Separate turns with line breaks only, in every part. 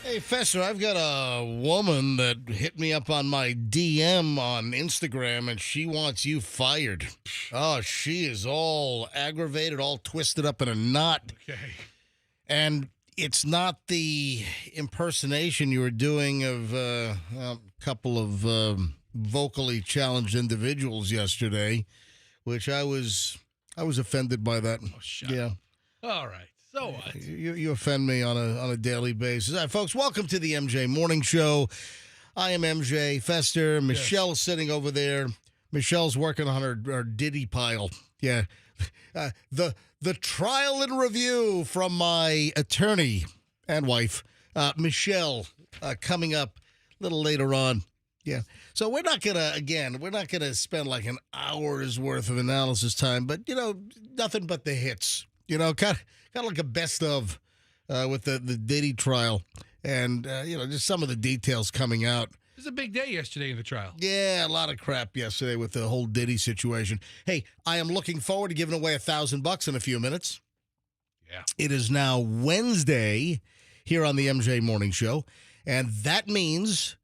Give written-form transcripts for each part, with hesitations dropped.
Hey, Fester, I've got a woman that hit me up on my DM on Instagram, and she wants you fired. Oh, she is all aggravated, all twisted up in a knot.
Okay.
And it's not the impersonation you were doing of a couple of vocally challenged individuals yesterday, which I was offended by that.
Oh, shut
Yeah.
up. All right. So what?
You offend me on a daily basis. All right, folks, welcome to the MJ Morning Show. I am MJ Fester. Michelle's sitting over there. Michelle's working on her Diddy pile. Yeah. The trial and review from my attorney and wife, Michelle, coming up a little later on. Yeah. So we're not going to spend like an hour's worth of analysis time, but, nothing but the hits. Kind of like a best of with the Diddy trial and, just some of the details coming out.
It was a big day yesterday in the trial.
Yeah, a lot of crap yesterday with the whole Diddy situation. Hey, I am looking forward to giving away $1,000 in a few minutes.
Yeah.
It is now Wednesday here on the MJ Morning Show, and that means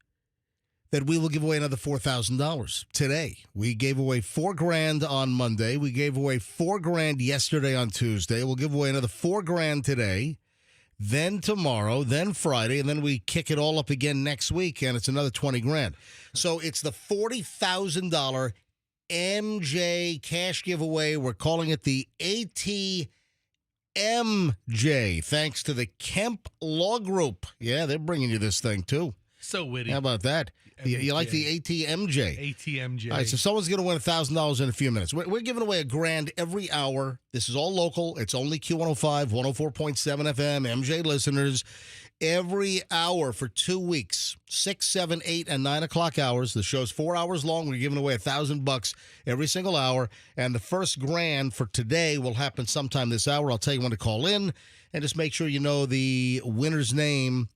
that we will give away another $4,000 today. We gave away $4,000 on Monday. We gave away $4,000 yesterday on Tuesday. We'll give away another $4,000 today, then tomorrow, then Friday, and then we kick it all up again next week, and it's another $20,000. So it's the $40,000 MJ cash giveaway. We're calling it the ATMJ, thanks to the Kemp Law Group. Yeah, they're bringing you this thing, too.
So witty.
How about that? You like the ATMJ?
ATMJ.
All right, so someone's going to win $1,000 in a few minutes. We're giving away $1,000 every hour. This is all local. It's only Q105, 104.7 FM, MJ listeners. Every hour for 2 weeks, 6, 7, 8, and 9 o'clock hours. The show's 4 hours long. We're giving away $1,000 every single hour. And the first grand for today will happen sometime this hour. I'll tell you when to call in. And just make sure you know the winner's name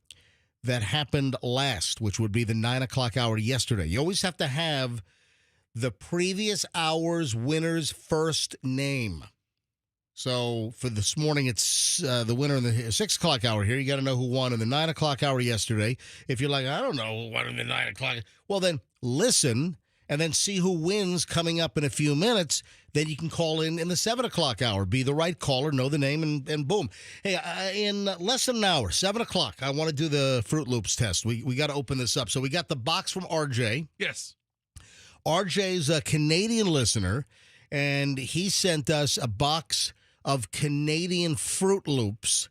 that happened last, which would be the 9 o'clock hour yesterday. You always have to have the previous hour's winner's first name. So for this morning, it's the winner in the 6 o'clock hour here. You got to know who won in the 9 o'clock hour yesterday. If you're like, I don't know who won in the 9 o'clock, well, then listen and then see who wins coming up in a few minutes. Then you can call in the 7 o'clock hour. Be the right caller, know the name, and boom. Hey, in less than an hour, 7 o'clock, I want to do the Fruit Loops test. We got to open this up. So we got the box from RJ.
Yes.
RJ's a Canadian listener, and he sent us a box of Canadian Fruit Loops.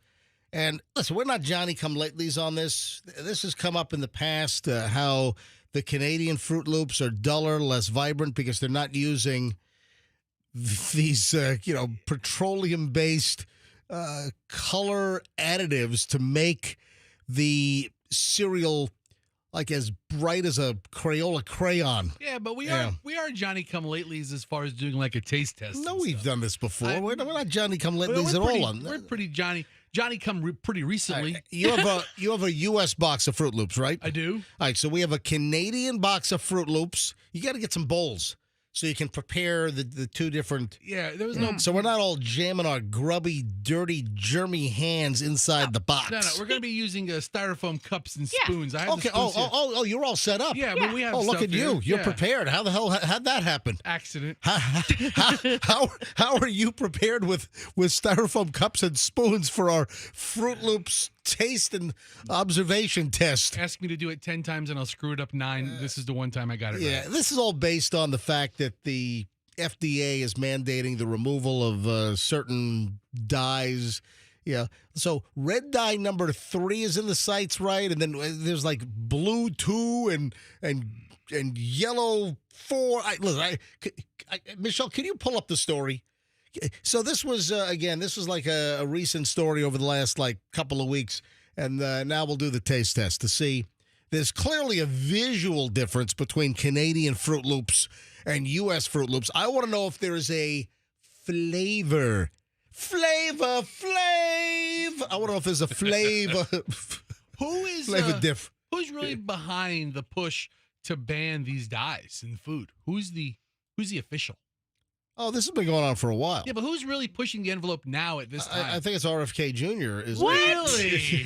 And listen, we're not Johnny-come-latelys on this. This has come up in the past, how the Canadian Fruit Loops are duller, less vibrant, because they're not using these, petroleum-based color additives to make the cereal like as bright as a Crayola crayon.
Yeah, but we are Johnny-come-latelys as far as doing like a taste test.
No, we've done this before. We're not Johnny-come-latelys at all.
We're pretty Johnny-come pretty recently.
Right. You have a U.S. box of Fruit Loops, right?
I do.
All right, so we have a Canadian box of Fruit Loops. You got to get some bowls so you can prepare the two different.
Yeah, there was no.
So we're not all jamming our grubby, dirty, germy hands inside the box.
No, we're going to be using styrofoam cups and spoons. I have
Okay.
the spoons here.
You're all set up.
Yeah, but we have.
Oh, look
stuff
at you!
here.
You're prepared. How the hell how'd that happen?
Accident.
How are you prepared with styrofoam cups and spoons for our Fruit Loops taste and observation test?
Ask me to do it 10 times and I'll screw it up 9. This is the one time I got it right.
Yeah, this is all based on the fact that the FDA is mandating the removal of certain dyes. Yeah, so red dye number 3 is in the sites, right? And then there's like blue 2 and yellow 4. Michelle, can you pull up the story? So this was, this was like a recent story over the last couple of weeks. And now we'll do the taste test to see. There's clearly a visual difference between Canadian Fruit Loops and U.S. Fruit Loops. I want to know if there is a flavor. I want to know if there's a flavor. Flavor diff?
Who's really behind the push to ban these dyes in food? Who's the official?
Oh, this has been going on for a while.
Yeah, but who's really pushing the envelope now at this time?
I think it's RFK Jr.
Really?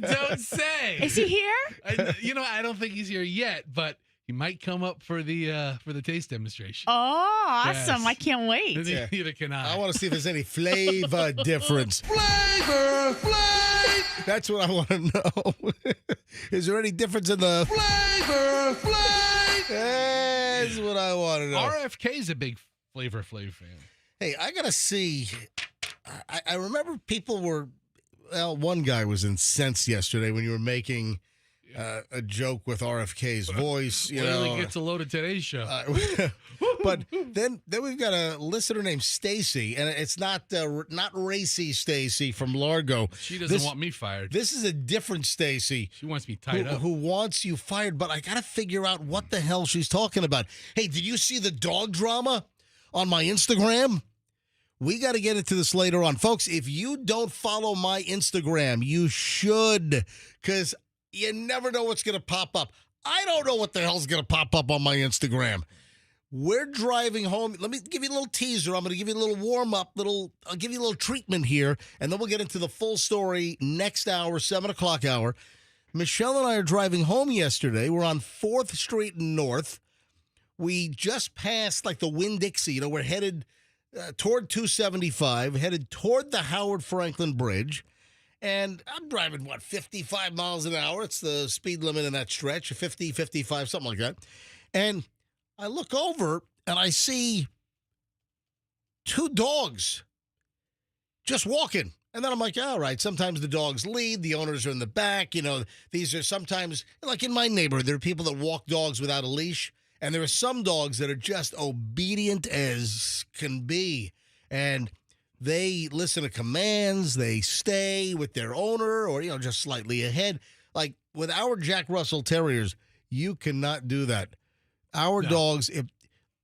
Don't say.
Is he here?
I don't think he's here yet, but he might come up for the taste demonstration.
Oh, awesome.
Yes.
I can't wait.
Yeah.
Neither can I.
I want to see if there's any flavor difference. Flavor! That's what I want to know. Is there any difference in the flavor? That's what I want to know.
RFK's a big Flavor Flav fan.
Hey, I got to see. I remember people were, one guy was incensed yesterday when you were making a joke with RFK's voice.
Really gets a load of today's show.
But then we've got a listener named Stacy, and it's not racy Stacy from Largo.
She doesn't want me fired.
This is a different Stacy.
She wants me tied up.
Who wants you fired, but I got to figure out what the hell she's talking about. Hey, did you see the dog drama on my Instagram? We got to get into this later on. Folks, if you don't follow my Instagram, you should, because you never know what's going to pop up. I don't know what the hell's going to pop up on my Instagram. We're driving home. Let me give you a little teaser. I'm going to give you a little warm-up, I'll give you a little treatment here, and then we'll get into the full story next hour, 7 o'clock hour. Michelle and I are driving home yesterday. We're on 4th Street North. We just passed, the Winn-Dixie. We're headed toward 275, headed toward the Howard Franklin Bridge. And I'm driving, 55 miles an hour. It's the speed limit in that stretch, 50, 55, something like that. And I look over, and I see 2 dogs just walking. And then I'm like, all right, sometimes the dogs lead. The owners are in the back. These are sometimes, like in my neighborhood, there are people that walk dogs without a leash. And there are some dogs that are just obedient as can be. And they listen to commands. They stay with their owner or, just slightly ahead. Like with our Jack Russell Terriers, you cannot do that. Our dogs,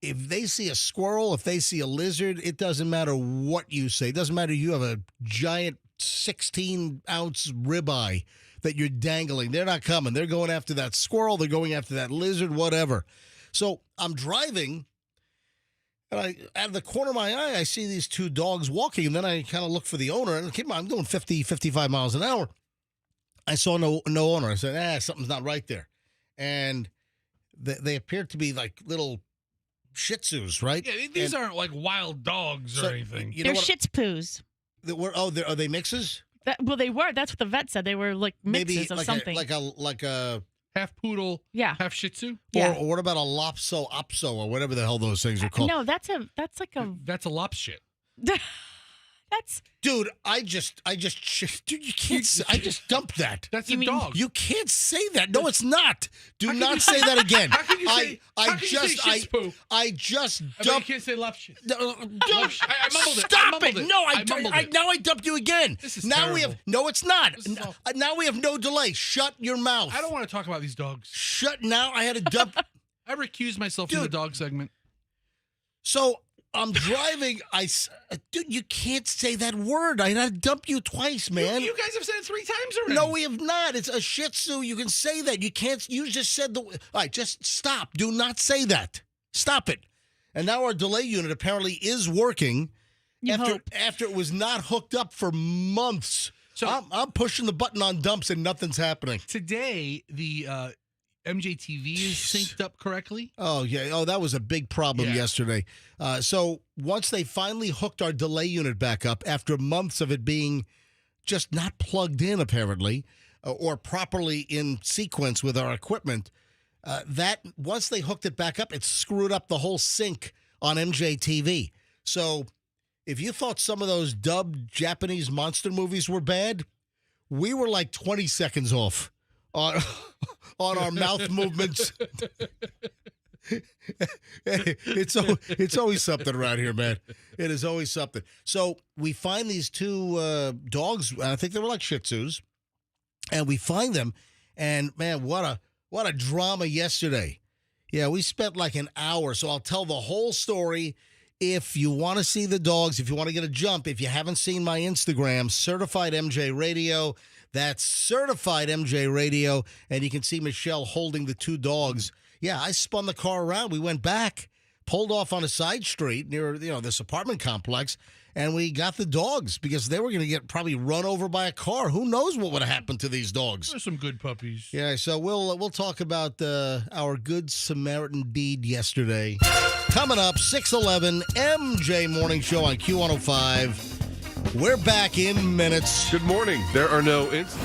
if they see a squirrel, if they see a lizard, it doesn't matter what you say. It doesn't matter. You have a giant 16-ounce ribeye that you're dangling. They're not coming. They're going after that squirrel. They're going after that lizard, whatever. So I'm driving, and out of the corner of my eye, I see these 2 dogs walking, and then I kind of look for the owner, and I'm doing 50, 55 miles an hour. I saw no owner. I said, something's not right there. And they appeared to be like little Shih Tzus, right?
Yeah, these aren't like wild dogs or anything.
They're Shih Tzus.
Are they mixes?
They were. That's what the vet said. They were like mixes of
like
something.
Like a
half poodle,
yeah,
half Shih Tzu.
Yeah.
Or what about a Lopso Opso or whatever the hell those things are called?
No, that's like a.
That's a lop shit.
Dude, dude, you can't. I just dumped that.
That's a dog.
You can't say that. No, it's not. Do not say that again.
How can you say? I
just
dumped.
dumped.
You can't say lop shit.
No,
I mumbled it.
Stop
I
it!
mumbled
No,
it.
I dumped you again.
This is
now
terrible.
we have. No, it's not.
This is awful.
Now we have no delay. Shut your mouth.
I don't want to talk about these dogs.
Shut. Now I had to dump.
I recused myself from the dog segment.
So I'm driving. Dude, you can't say that word. I had to dump you twice, man.
You guys have said it 3 times already.
No, we have not. It's a Shih Tzu. You can say that. You can't. You just said all right, just stop. Do not say that. Stop it. And now our delay unit apparently is working after it was not hooked up for months. So I'm pushing the button on dumps and nothing's happening.
Today, the MJTV is synced up correctly.
Oh, yeah. Oh, that was a big problem yesterday. So once they finally hooked our delay unit back up after months of it being just not plugged in, apparently, or properly in sequence with our equipment, that once they hooked it back up, it screwed up the whole sync on MJTV. So if you thought some of those dubbed Japanese monster movies were bad, we were like 20 seconds off on our mouth movements. It's always something around here, man. It is always something. So we find these 2 dogs. I think they were like Shih Tzus, and we find them. And man, what a drama yesterday. Yeah, we spent like an hour. So I'll tell the whole story. If you want to see the dogs, if you want to get a jump, if you haven't seen my Instagram, Certified MJ Radio, that's Certified MJ Radio, and you can see Michelle holding the 2 dogs. Yeah, I spun the car around. We went back, pulled off on a side street near this apartment complex, and we got the dogs because they were going to get probably run over by a car. Who knows what would have happened to these dogs?
There's some good puppies.
Yeah, so we'll talk about our Good Samaritan deed yesterday. Coming up, 6:11 MJ Morning Show on Q105. We're back in minutes.
Good morning. There are no incidents.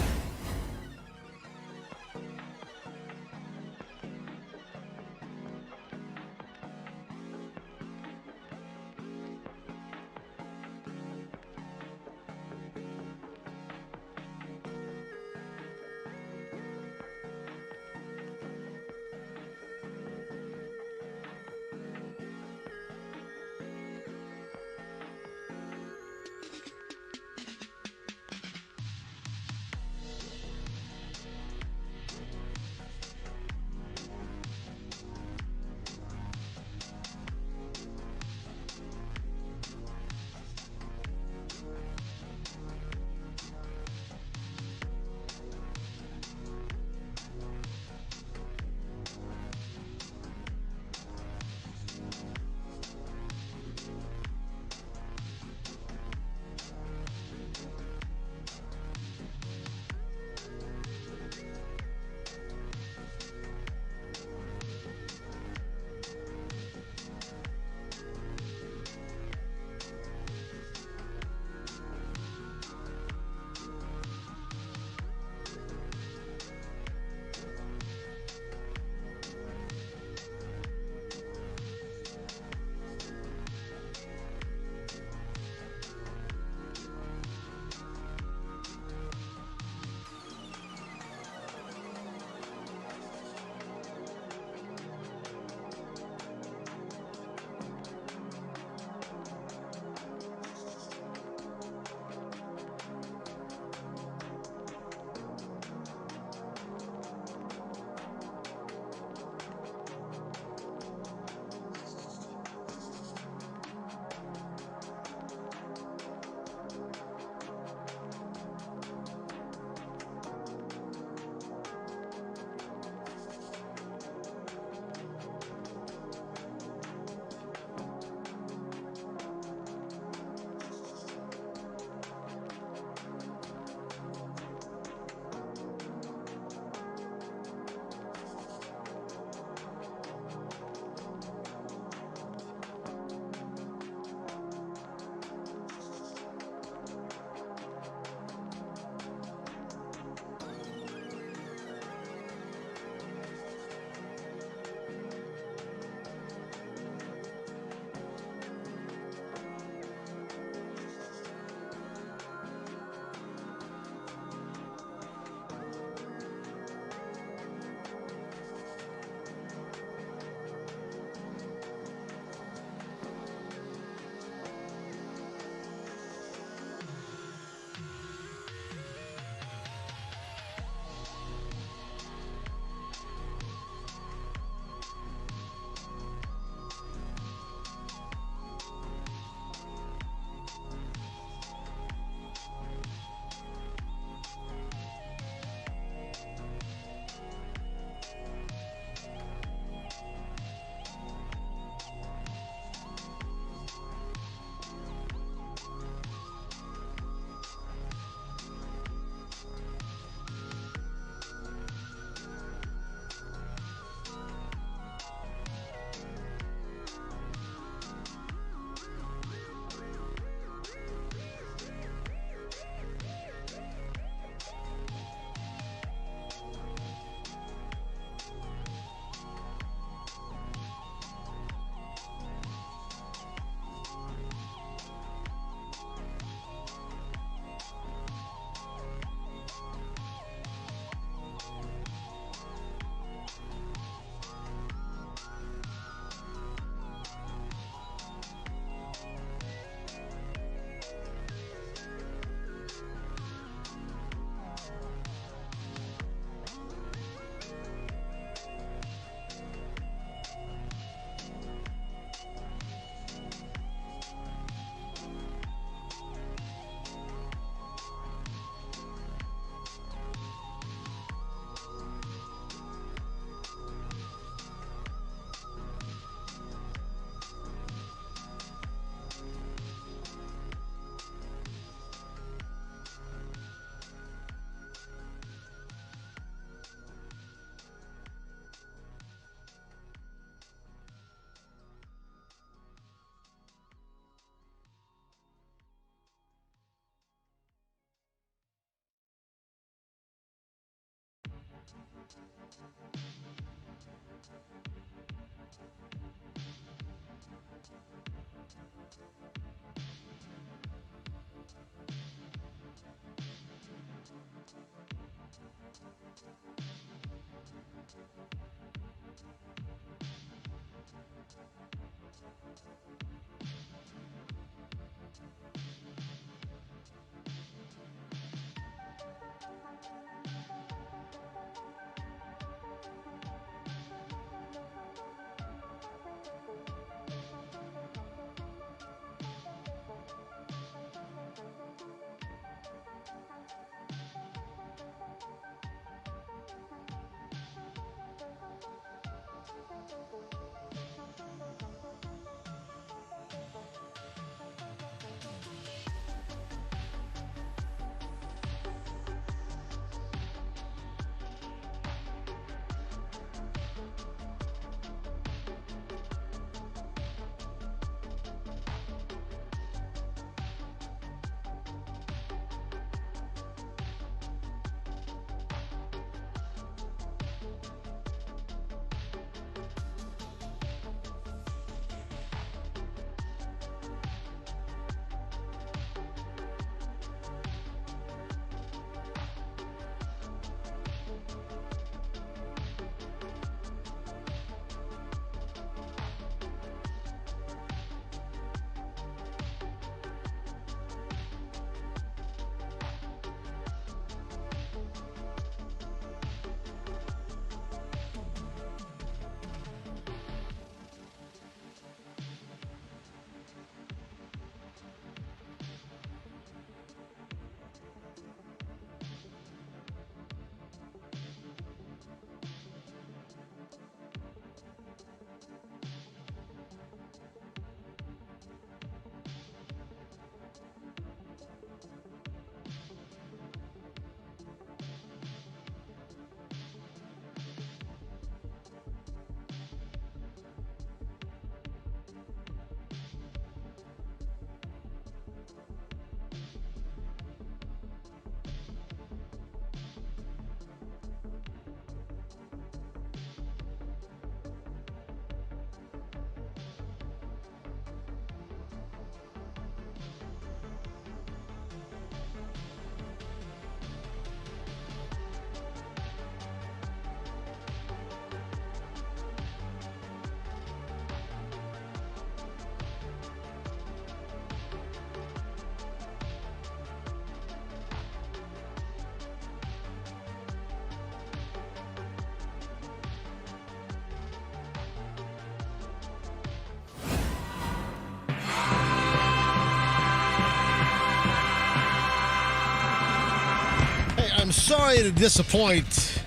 I'm sorry to disappoint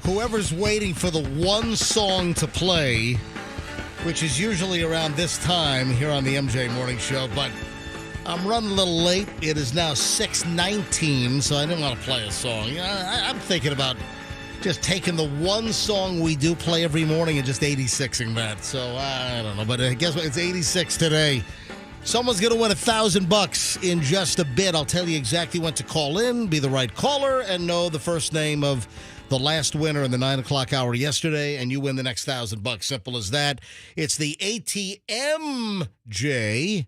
whoever's waiting for the one song to play, which is usually around this time here on the MJ Morning Show, but I'm running a little late. It is now 6:19, so I didn't want to play a song. I'm thinking about just taking the one song we do play every morning and just 86ing that. So I don't know, but guess what? It's 86 today. Someone's going to win $1,000 in just a bit. I'll tell you exactly when to call in, be the right caller, and know the first name of the last winner in the 9 o'clock hour yesterday, and you win the next $1,000. Simple as that. It's the ATM, Jay,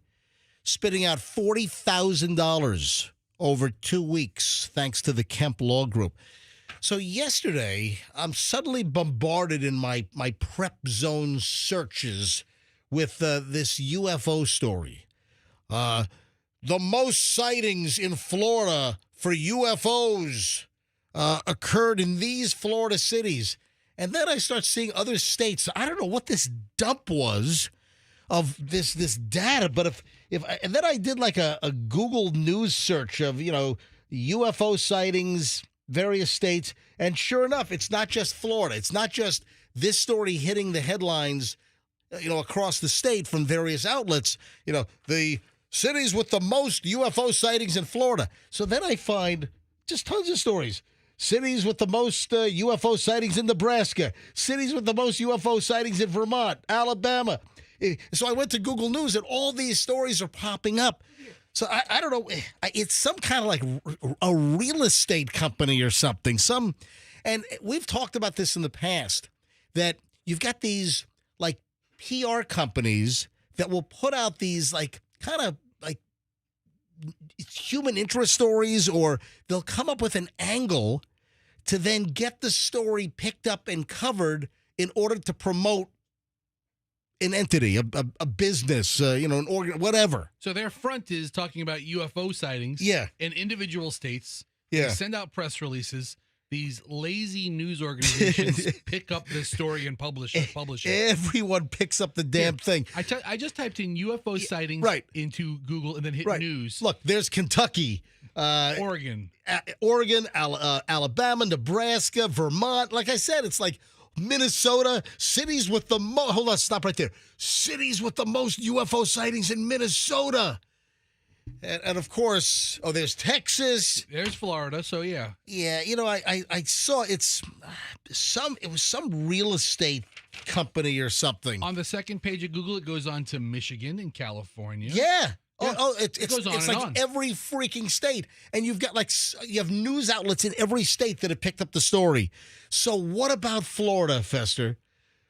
spitting out $40,000 over 2 weeks, thanks to the Kemp Law Group. So yesterday, I'm suddenly bombarded in my prep zone searches with this UFO story. The most sightings in Florida for UFOs occurred in these Florida cities. And then I start seeing other states. I don't know what this dump was of this data, but and then I did like a Google News search of, UFO sightings, various states, and sure enough, it's not just Florida. It's not just this story hitting the headlines, across the state from various outlets, the cities with the most UFO sightings in Florida. So then I find just tons of stories. Cities with the most UFO sightings in Nebraska. Cities with the most UFO sightings in Vermont, Alabama. So I went to Google News, and all these stories are popping up. So I don't know. It's some kind of like a real estate company or something. And we've talked about this in the past, that you've got these like PR companies that will put out these like kind of like human interest stories, or they'll come up with an angle to then get the story picked up and covered in order to promote an entity, a business, an organ, whatever.
So their front is talking about UFO sightings.
Yeah.
In individual states.
Yeah.
They send out press releases. These lazy news organizations pick up this story and publish it.
Everyone picks up the damn thing.
I just typed in UFO sightings into Google and then hit news.
Look, there's Kentucky,
Oregon,
Alabama, Nebraska, Vermont. Like I said, it's like Minnesota, cities with the most. Hold on, stop right there. Cities with the most UFO sightings in Minnesota. And of course, there's Texas.
There's Florida, so yeah.
Yeah, I saw it was some real estate company or something.
On the second page of Google, it goes on to Michigan and California.
Yeah.
Yeah.
It goes on
and
like
on.
Every freaking state. And you've got you have news outlets in every state that have picked up the story. So what about Florida, Fester?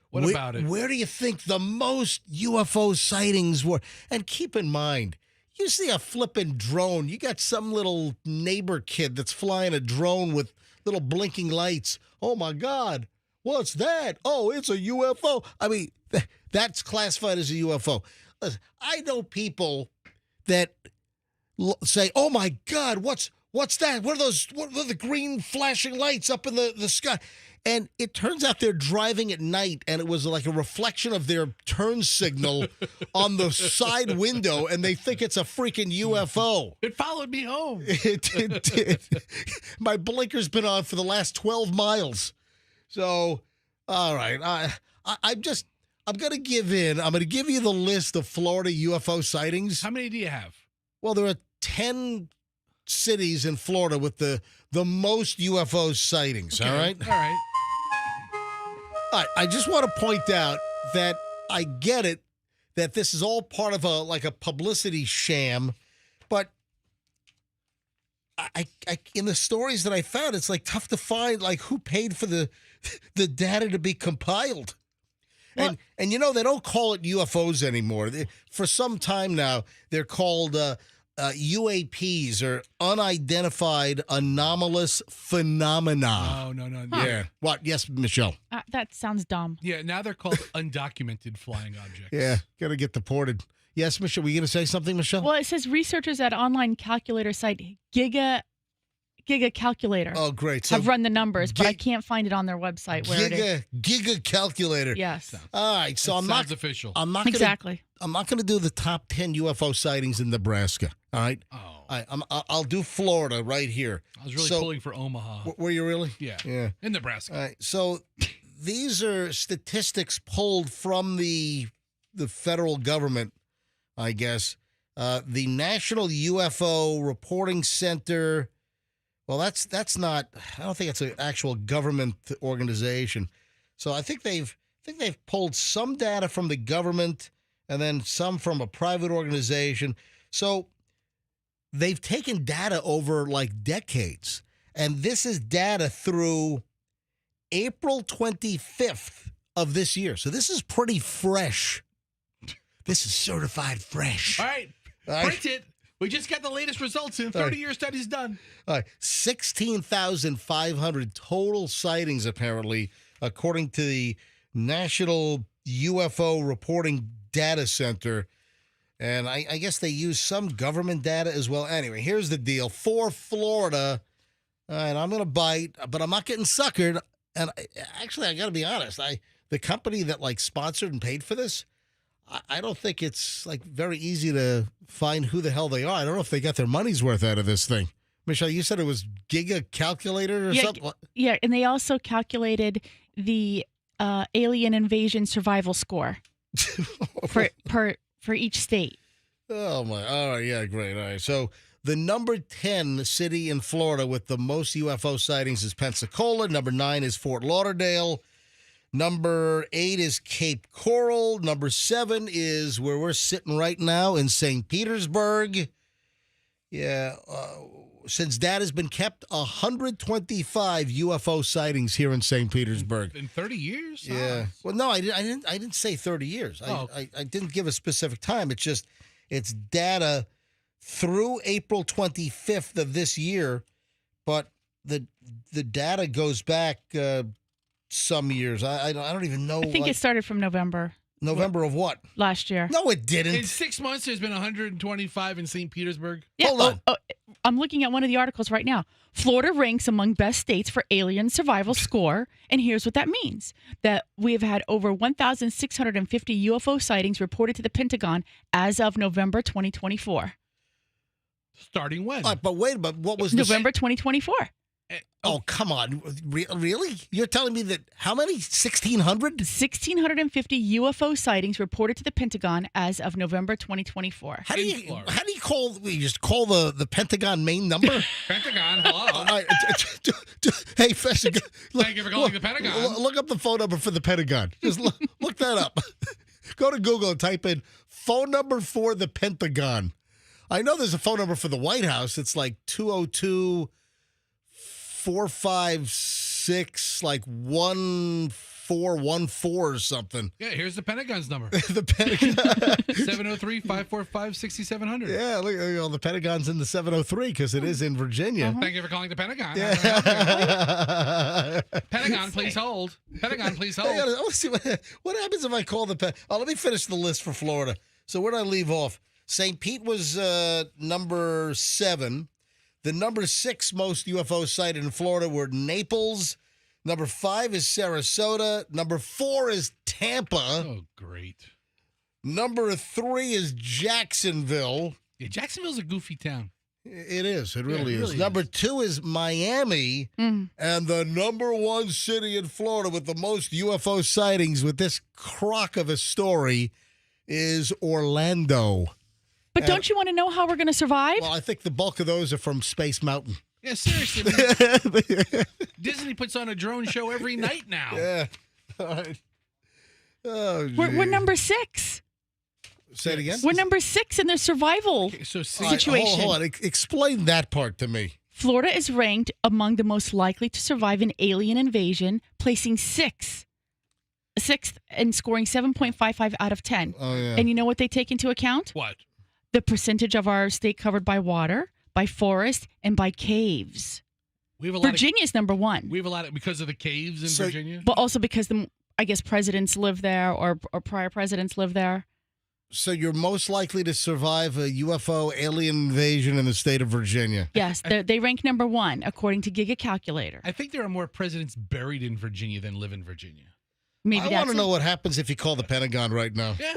What about it?
Where do you think the most UFO sightings were? And keep in mind, you see a flipping drone. You got some little neighbor kid that's flying a drone with little blinking lights. Oh, my God. What's that? Oh, it's a UFO. I mean, that's classified as a UFO. Listen, I know people that say, oh, my God, what's that? What are the green flashing lights up in the sky? And it turns out they're driving at night, and it was like a reflection of their turn signal on the side window, and they think it's a freaking UFO.
It followed me home.
It did. My blinker's been on for the last 12 miles. So, all right. I'm going to give in. I'm going to give you the list of Florida UFO sightings.
How many do you have?
Well, there are 10 cities in Florida with the most UFO sightings,
Okay.
all right?
All right.
All right, I just want to point out that I get it, that this is all part of a publicity sham, but I in the stories that I found, it's like tough to find like who paid for the data to be compiled. And they don't call it UFOs anymore. For some time now, they're called UAPs, or unidentified anomalous phenomena.
No.
Yeah. What? Yes, Michelle.
That sounds dumb.
Yeah, now they're called undocumented flying objects.
Yeah, got to get deported. Yes, Michelle. Were you going to say something, Michelle?
Well, it says researchers at online calculator site Giga Calculator
Oh, great.
have run the numbers, but I can't find it on their website where it is.
Giga Calculator.
Yes.
All right, so I'm not
official.
I'm not gonna,
Exactly.
I'm not going to do the top 10 UFO sightings in Nebraska. All right.
Oh.
I'll do Florida right here.
I was really pulling for Omaha.
Were you really?
Yeah.
Yeah.
In Nebraska.
All right. So these are statistics pulled from the federal government, I guess. The National UFO Reporting Center. Well, that's not. I don't think it's an actual government organization. So I think they've pulled some data from the government and then some from a private organization. So they've taken data over like decades, and this is data through April 25th of this year. So this is pretty fresh. This is certified fresh.
All right. Print it. We just got the latest results in. 30-year studies done.
All right. 16,500 total sightings, apparently, according to the National UFO Reporting Data Center. And I guess they use some government data as well. Anyway, here's the deal. For Florida, and I'm going to bite, but I'm not getting suckered. And actually, I got to be honest. The company that sponsored and paid for this, I don't think it's very easy to find who the hell they are. I don't know if they got their money's worth out of this thing. Michelle, you said it was Giga Calculator or something?
Yeah, and they also calculated the alien invasion survival score for each state.
Oh, my. All right. Yeah, great. All right. So the number 10 city in Florida with the most UFO sightings is Pensacola. Number 9 is Fort Lauderdale. Number 8 is Cape Coral. Number 7 is where we're sitting right now in St. Petersburg. Yeah. since data's been kept, 125 UFO sightings here in St. Petersburg.
In 30 years?
Yeah.
Oh.
Well, no, I didn't say 30 years.
Oh.
I didn't give a specific time. It's data through April 25th of this year, but the data goes back some years. I don't even know.
I think it started from November
November of what?
last year.
No, it didn't.
In 6 months, there's been 125 in St. Petersburg.
Yeah,
Hold on.
I'm looking at one of the articles right now. Florida ranks among best states for alien survival score, and here's what that means: that we have had over 1,650 UFO sightings reported to the Pentagon as of November 2024.
Starting when?
But wait, but what was
November 2024.
Oh, come on. Really? You're telling me that how many? 1,600?
1,650 UFO sightings reported to the Pentagon as of November 2024.
How do
In
you
Florida.
call? You just call the Pentagon main number?
Pentagon, hello.
All right. Hey, Fesser,
Thank you for calling the Pentagon.
Look up the phone number for the Pentagon. Just look that up. Go to Google and type in phone number for the Pentagon. I know there's a phone number for the White House. It's like 202-456, like 1414 or something.
Yeah, here's the Pentagon's number.
The Pentagon.
703-545-6700.
Yeah, look, the Pentagon's in the 703 because it is in Virginia.
Thank you for calling the Pentagon.
Yeah.
Pentagon, please hold. Pentagon, please
I
hold.
want to see what happens if I call the Oh, let me finish the list for Florida. So where did I leave off? St. Pete was number 7. The number 6 most UFOs sighted in Florida were Naples. Number 5 is Sarasota. Number 4 is Tampa.
Oh, great.
Number 3 is Jacksonville.
Yeah, Jacksonville's a goofy town.
It is. It really
it
is.
really
Number
is.
2 is Miami. And the number 1 city in Florida with the most UFO sightings with this crock of a story is Orlando.
But don't you want to know how we're going to survive?
Well, I think the bulk of those are from Space Mountain.
Yeah, seriously. Disney puts on a drone show every night now.
Yeah. All right. Oh,
We're
geez.
number 6.
Say it again.
We're number 6 in the survival.
Okay, so see,
All right,
situation.
hold on. Explain that part to me.
Florida is ranked among the most likely to survive an alien invasion, placing sixth and scoring 7.55 out of 10.
Oh, yeah.
And you know what they take into account?
what?
The percentage of our state covered by water, by forest, and by caves.
We have a lot
Virginia's number 1,
we have a lot of because of the caves in
So-
Virginia.
but also because I guess presidents live there or prior presidents live there.
So you're most likely to survive a UFO alien invasion in the state of Virginia.
Yes, they rank number 1 according to Giga Calculator.
I think there are more presidents buried in Virginia than live in Virginia.
Maybe
I want
that's
to
it.
know what happens if you call the Pentagon right now.
Yeah.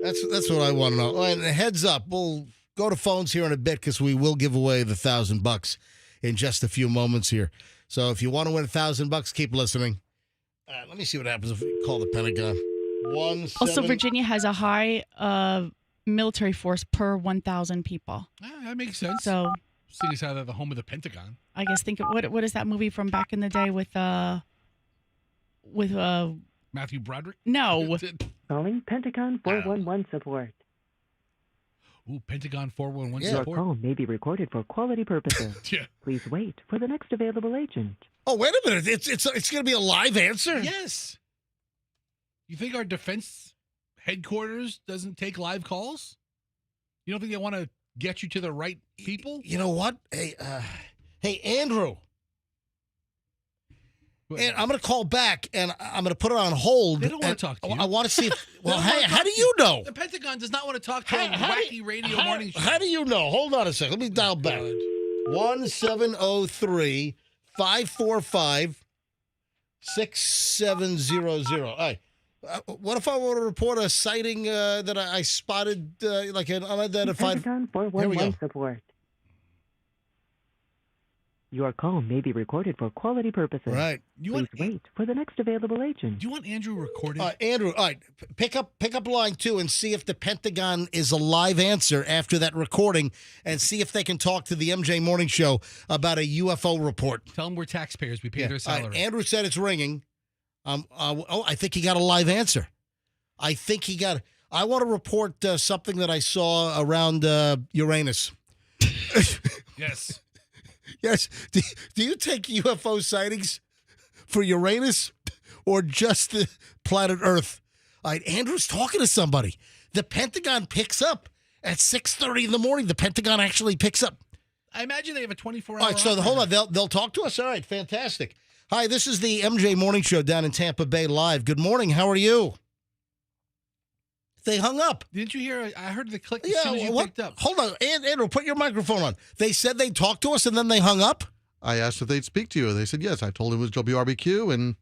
That's what I want to know. And heads up, we'll go to phones here in a bit because we will give away the $1,000 in just a few moments here. So if you want to win $1,000, keep listening. Let me see what happens if we call the Pentagon.
Also, Virginia has a high military force per 1,000 people.
That makes sense.
So
Seeing as how they're the home of the Pentagon.
I guess think of what is that movie from back in the day with
Matthew Broderick?
no.
Calling Pentagon 411 support.
Ooh, Pentagon 411
Yeah.
Your
support.
call may be recorded for quality purposes.
Yeah.
Please wait for the next available agent.
Oh, wait a minute. It's going to be a live answer?
Yes. You think our defense headquarters doesn't take live calls? You don't think they want to get you to the right people?
You know what? Hey, Andrew. And I'm going to call back, and I'm going to put it on hold.
They don't wanna
and
talk to you.
I want to see if... Well,
They don't wanna
how
talk
do
to
you know?
The Pentagon does not want to talk to a
How do
wacky radio morning show.
How do you know? Hold on a second. Let me dial back. 1-703-545-6700. All right. What if I want to report a sighting that I spotted, like an unidentified...
Pentagon
Here we
411
go.
support. Your call may be recorded for quality purposes.
Right.
You
Please
want,
wait for the next available agent.
do you want Andrew recorded?
Andrew, all right, pick up line 2 and see if the Pentagon is a live answer after that recording, and see if they can talk to the MJ Morning Show about a UFO report.
Tell them we're taxpayers. We pay their
All
salary.
right, Andrew said it's ringing. I think he got a live answer. I think he got. I want to report something that I saw around Uranus.
Yes.
Yes. Do you take UFO sightings for Uranus or just the planet Earth? All right, Andrew's talking to somebody. The Pentagon picks up at 6:30 in the morning. The Pentagon actually picks up.
I imagine they have a 24-hour.
All right, so hold on. They'll talk to us. All right, fantastic. Hi, this is the MJ Morning Show down in Tampa Bay live. Good morning. How are you? They hung up.
Didn't you hear? I heard the click as soon as you picked up.
Hold on, Andrew, put your microphone on. They said they'd talk to us and then they hung up?
I asked if they'd speak to you. They said yes. I told them it was WRBQ and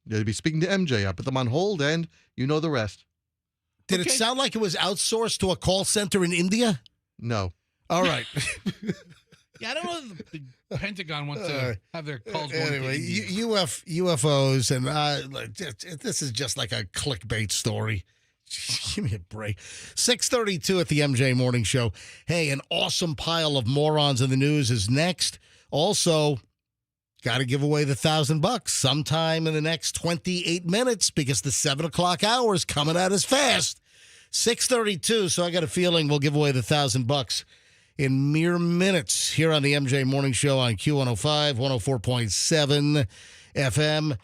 they'd be speaking to MJ. I put them on hold, and you know the rest.
Did it sound like it was outsourced to a call center in India?
No.
All right.
Yeah, I don't know if the Pentagon wants to have their calls going.
Anyway, UFOs, and this is just like a clickbait story. Give me a break. 6:32 at the MJ Morning Show. Hey, an awesome pile of morons in the news is next. Also, got to give away the $1,000 sometime in the next 28 minutes because the 7 o'clock hour is coming at us fast. 6:32, so I got a feeling we'll give away the $1,000 in mere minutes here on the MJ Morning Show on Q105, 104.7 FM.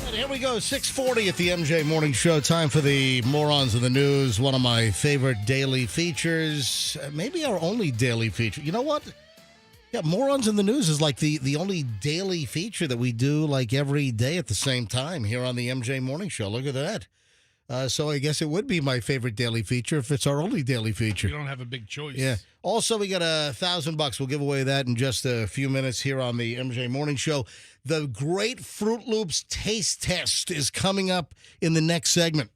And here we go, 6:40 at the MJ Morning Show. Time for the Morons in the News, one of my favorite daily features. Maybe our only daily feature. You know what? Yeah, Morons in the News is like the only daily feature that we do like every day at the same time here on the MJ Morning Show. Look at that. So I guess it would be my favorite daily feature if it's our only daily feature.
You don't have a big choice.
Yeah. Also, we got $1,000. We'll give away that in just a few minutes here on the MJ Morning Show. The Great Fruit Loops Taste Test is coming up in the next segment.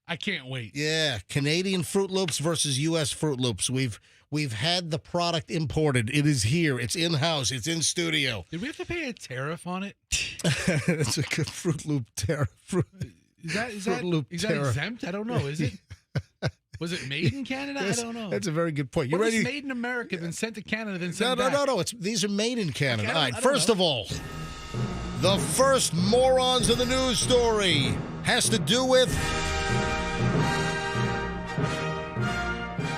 I can't wait.
Yeah, Canadian Fruit Loops versus U.S. Fruit Loops. We've had the product imported. It is here. It's in-house. It's in studio.
Did we have to pay a tariff on it?
It's a good Fruit Loop tariff.
Is that
Loop tariff.
exempt? I don't know. Is it? Was it made in Canada? I don't know.
That's a very good point. You
What
ready?
is made in America, then sent to Canada, then sent back?
No. These are made in Canada.
Okay,
All right,
I don't
first
know.
of all, the first Morons in the News story has to do with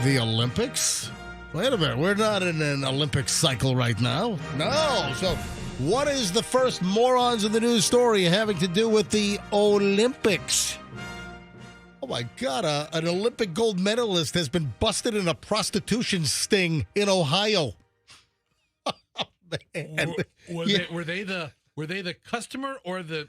the Olympics. Wait a minute. We're not in an Olympic cycle right now. No. So what is the first Morons in the News story having to do with the Olympics? Oh, my God. An Olympic gold medalist has been busted in a prostitution sting in Ohio. Man.
Were they the customer or the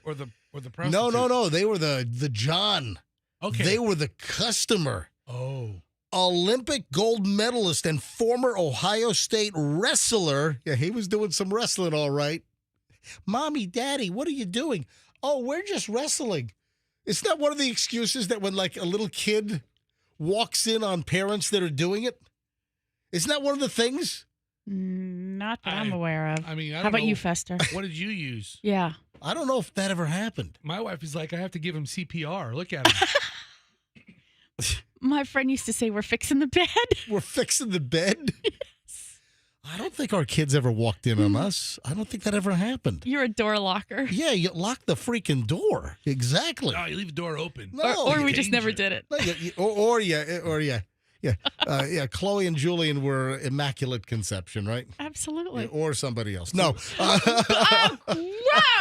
prostitute?
No. They were the John.
Okay.
They were the customer.
Oh.
Olympic gold medalist and former Ohio State wrestler. Yeah, he was doing some wrestling, all right. Mommy, Daddy, what are you doing? Oh, we're just wrestling. It's not one of the excuses that when like a little kid walks in on parents that are doing it. Isn't that one of the things?
Not that I'm aware of.
I mean, I
How
don't
about
know.
you, Fester?
What did you use?
Yeah.
I don't know if that ever happened.
My wife is like, I have to give him CPR. Look at him.
My friend used to say we're fixing the bed.
We're fixing the bed? Yes. I don't think our kids ever walked in on us. I don't think that ever happened.
You're a door locker.
Yeah, you lock the freaking door. Exactly.
No, you leave the door open.
No,
or we
danger.
just never did it.
No, yeah. Chloe and Julian were immaculate conception, right?
Absolutely.
Or somebody else. No,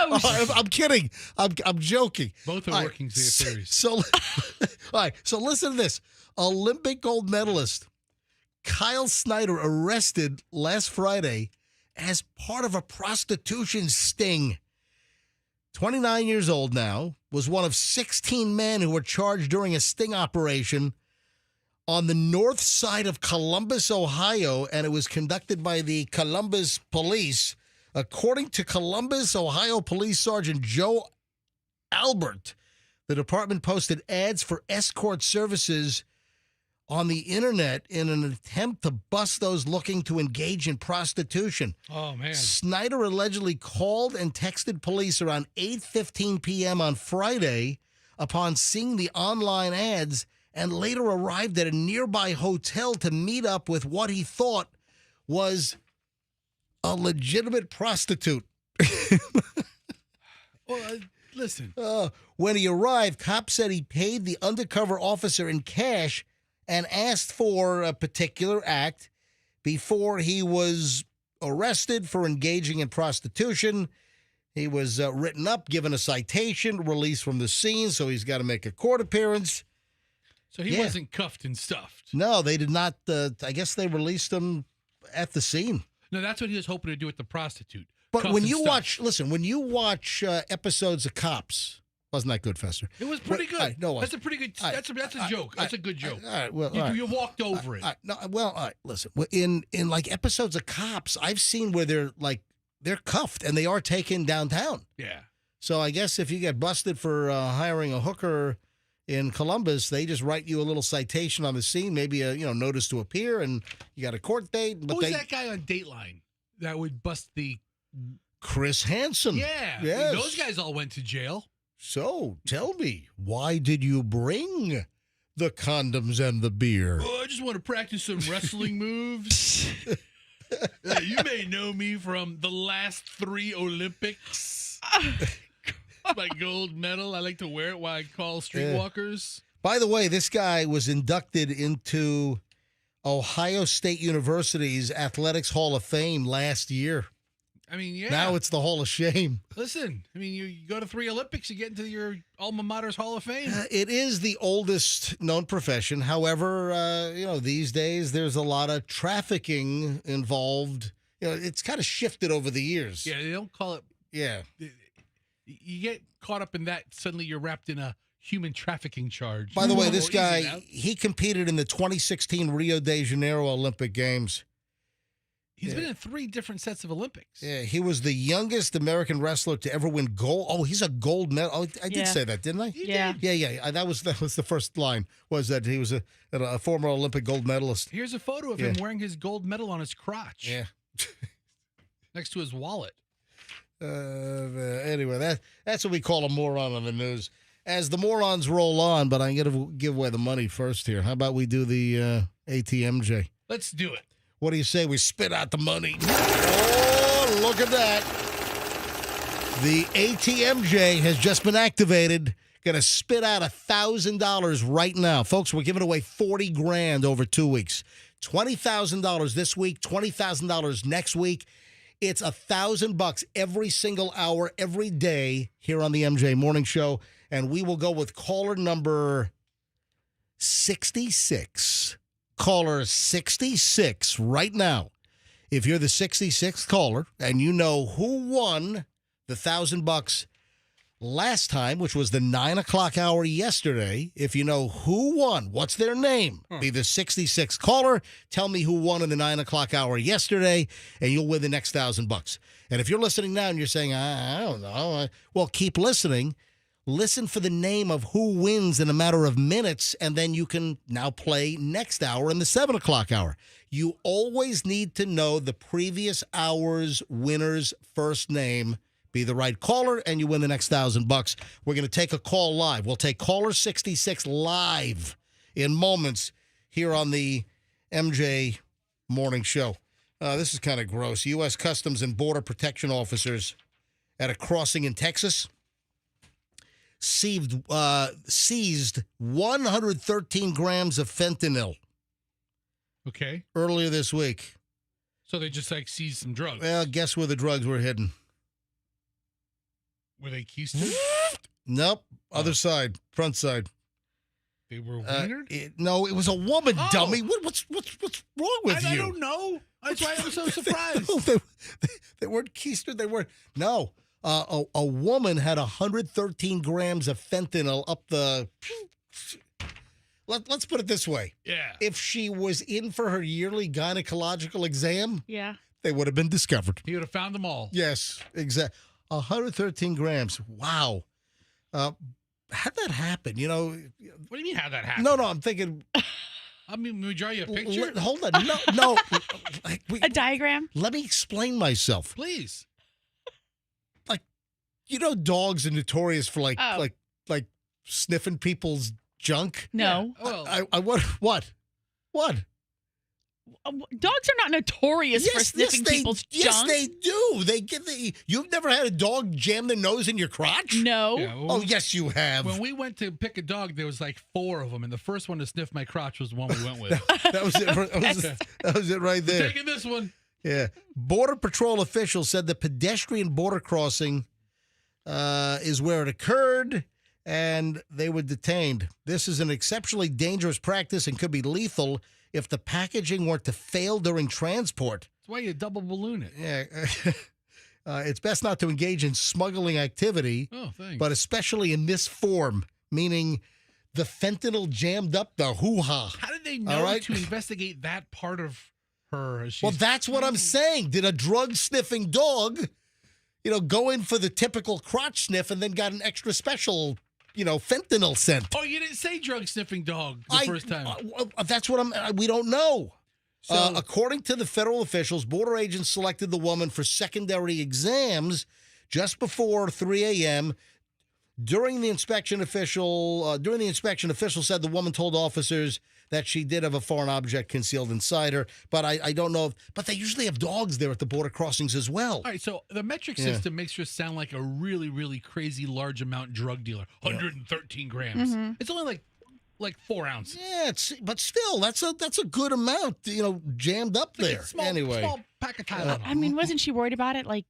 Oh, gross!
I'm kidding. I'm joking.
Both are
All right,
working theories.
So, all right. So listen to this: Olympic gold medalist Kyle Snyder arrested last Friday as part of a prostitution sting. 29 years old now, was one of 16 men who were charged during a sting operation on the north side of Columbus, Ohio, and it was conducted by the Columbus Police. According to Columbus, Ohio Police Sergeant Joe Albert, the department posted ads for escort services on the internet in an attempt to bust those looking to engage in prostitution.
Oh, man.
Snyder allegedly called and texted police around 8:15 p.m. on Friday upon seeing the online ads and later arrived at a nearby hotel to meet up with what he thought was a legitimate prostitute.
Well, listen.
When he arrived, cops said he paid the undercover officer in cash and asked for a particular act before he was arrested for engaging in prostitution. He was written up, given a citation, released from the scene, so he's got to make a court appearance.
So he wasn't cuffed and stuffed.
No, they did not. I guess they released him at the scene.
No, that's what he was hoping to do with the prostitute.
But
Cuff
when
and
you
stuff.
watch, listen, when you watch episodes of Cops, wasn't that good, Fester?
It was pretty good.
All right, no,
that's a pretty good. That's a joke. That's a good joke.
All right, well, all right.
You walked over it.
No, well, all right, listen. In like episodes of Cops, I've seen where they're cuffed and they are taken downtown.
Yeah.
So I guess if you get busted for hiring a hooker in Columbus, they just write you a little citation on the scene, maybe a notice to appear, and you got a court date. But
Who's that guy on Dateline that would bust the?
Chris Hansen.
Yeah.
Yes.
Those guys all went to jail.
So tell me, why did you bring the condoms and the beer?
Oh, I just want to practice some wrestling moves. You may know me from the last 3 Olympics. My gold medal. I like to wear it while I call streetwalkers.
By the way, this guy was inducted into Ohio State University's Athletics Hall of Fame last year.
I mean, yeah.
Now it's the Hall of Shame.
Listen, I mean, you go to 3 Olympics, you get into your alma mater's Hall of Fame.
It is the oldest known profession. However, these days there's a lot of trafficking involved. It's kind of shifted over the years.
Yeah, they don't call it.
Yeah.
You get caught up in that, suddenly you're wrapped in a human trafficking charge.
By the way, this
Easy
guy,
now.
he competed in the 2016 Rio de Janeiro Olympic Games.
He's been in 3 different sets of Olympics.
Yeah, he was the youngest American wrestler to ever win gold. Oh, he's a gold medal. Oh, I did say that, didn't I?
Yeah.
Yeah. That was the first line, was that he was a former Olympic gold medalist.
Here's a photo of him wearing his gold medal on his crotch.
Yeah.
Next to his wallet.
Anyway, that's what we call a moron on the news. As the morons roll on, but I'm going to give away the money first here. How about we do the ATMJ?
Let's do it.
What do you say we spit out the money? Oh, look at that. The ATMJ has just been activated. Going to spit out $1,000 right now. Folks, we're giving away $40,000 over 2 weeks. $20,000 this week, $20,000 next week. It's $1,000 every single hour, every day here on the MJ Morning Show. And we will go with caller number 66. Caller 66 right now. If you're the 66th caller and you know who won the $1,000 last time, which was the 9 o'clock hour yesterday, if you know who won, what's their name? Be the 66th caller. Tell me who won in the 9 o'clock hour yesterday, and you'll win the next $1,000. And if you're listening now and you're saying, I don't know, well, keep listening. Listen for the name of who wins in a matter of minutes, and then you can now play next hour in the 7 o'clock hour. You always need to know the previous hour's winner's first name. Be the right caller, and you win the next $1,000. We're going to take a call live. We'll take caller 66 live in moments here on the MJ Morning Show. This is kind of gross. U.S. Customs and Border Protection officers at a crossing in Texas seized 113 grams of fentanyl
Okay.
earlier this week.
So they just seized some drugs.
Well, guess where the drugs were hidden?
Were they Keystone?
Nope. Other side. Front side.
They were wienered?
No, it was a woman,
Oh.
dummy. What's wrong with
I
you?
don't know. That's why I'm so surprised.
No, they weren't keistered. They weren't. No. A woman had 113 grams of fentanyl up the. Let's put it this way.
Yeah.
If she was in for her yearly gynecological exam,
Yeah.
they would have been discovered.
He would have found them all.
Yes, exactly. 113 grams. Wow. How'd that happen? You know.
What do you mean, how that happened?
No, I'm thinking.
I mean, we draw you a picture?
Hold on. No.
A diagram?
Let me explain myself.
Please.
You know, dogs are notorious for like
Oh.
sniffing people's junk.
No.
Yeah. Well,
I what?
Dogs are not notorious for sniffing people's
yes,
junk.
they do. They get the. You've never had a dog jam their nose in your crotch?
No.
yeah, well,
Oh, yes, you have.
when we went to pick a dog, there was like 4 of them, and the first one to sniff my crotch was the one we went with.
that was it. That was it right there.
Taking this one.
Yeah. Border Patrol officials said the pedestrian border crossing is where it occurred, and they were detained. This is an exceptionally dangerous practice and could be lethal if the packaging were to fail during transport.
That's why you double balloon it.
Yeah. It's best not to engage in smuggling activity,
Oh, thanks.
but especially in this form, meaning the fentanyl jammed up the hoo-ha.
How did they
All
know
right.
to investigate that part of her?
Well, that's what I'm saying. Did a drug-sniffing dog, go in for the typical crotch sniff and then got an extra special, fentanyl scent?
Oh, you didn't say drug sniffing dog the first time.
That's what we don't know.
So-
According to the federal officials, border agents selected the woman for secondary exams just before 3 a.m. During the inspection, officials said the woman told officers that she did have a foreign object concealed inside her, but I don't know. But they usually have dogs there at the border crossings as well.
All right, so the metric
Yeah.
system makes her sound like a really, really crazy large amount drug dealer. 113 grams.
Mm-hmm.
It's only like 4 ounces.
Yeah, but still, that's a good amount, jammed up
Like a
there.
small,
anyway,
small pack of Tylenol.
I mean, wasn't she worried about it? Like,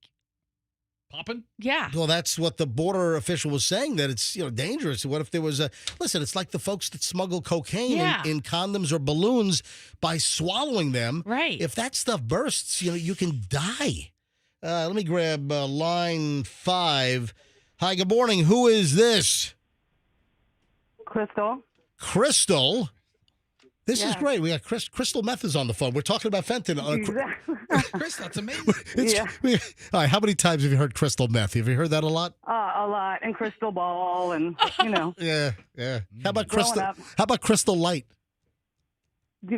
Popping?
yeah.
well, that's what the border official was saying, that it's dangerous. What if there was listen? It's like the folks that smuggle cocaine
Yeah.
in condoms or balloons by swallowing them.
Right.
If that stuff bursts, you can die. Let me grab line 5. Hi, good morning. Who is this?
Crystal.
Crystal. This is
Yeah.
great. We got Crystal Meth is on the phone. We're talking about fentanyl.
Exactly.
Chris, that's amazing.
Yeah.
All right, how many times have you heard crystal meth? Have you heard that a lot?
A lot. And crystal ball and,
Yeah. How about
Growing
crystal?
up.
How about Crystal Light?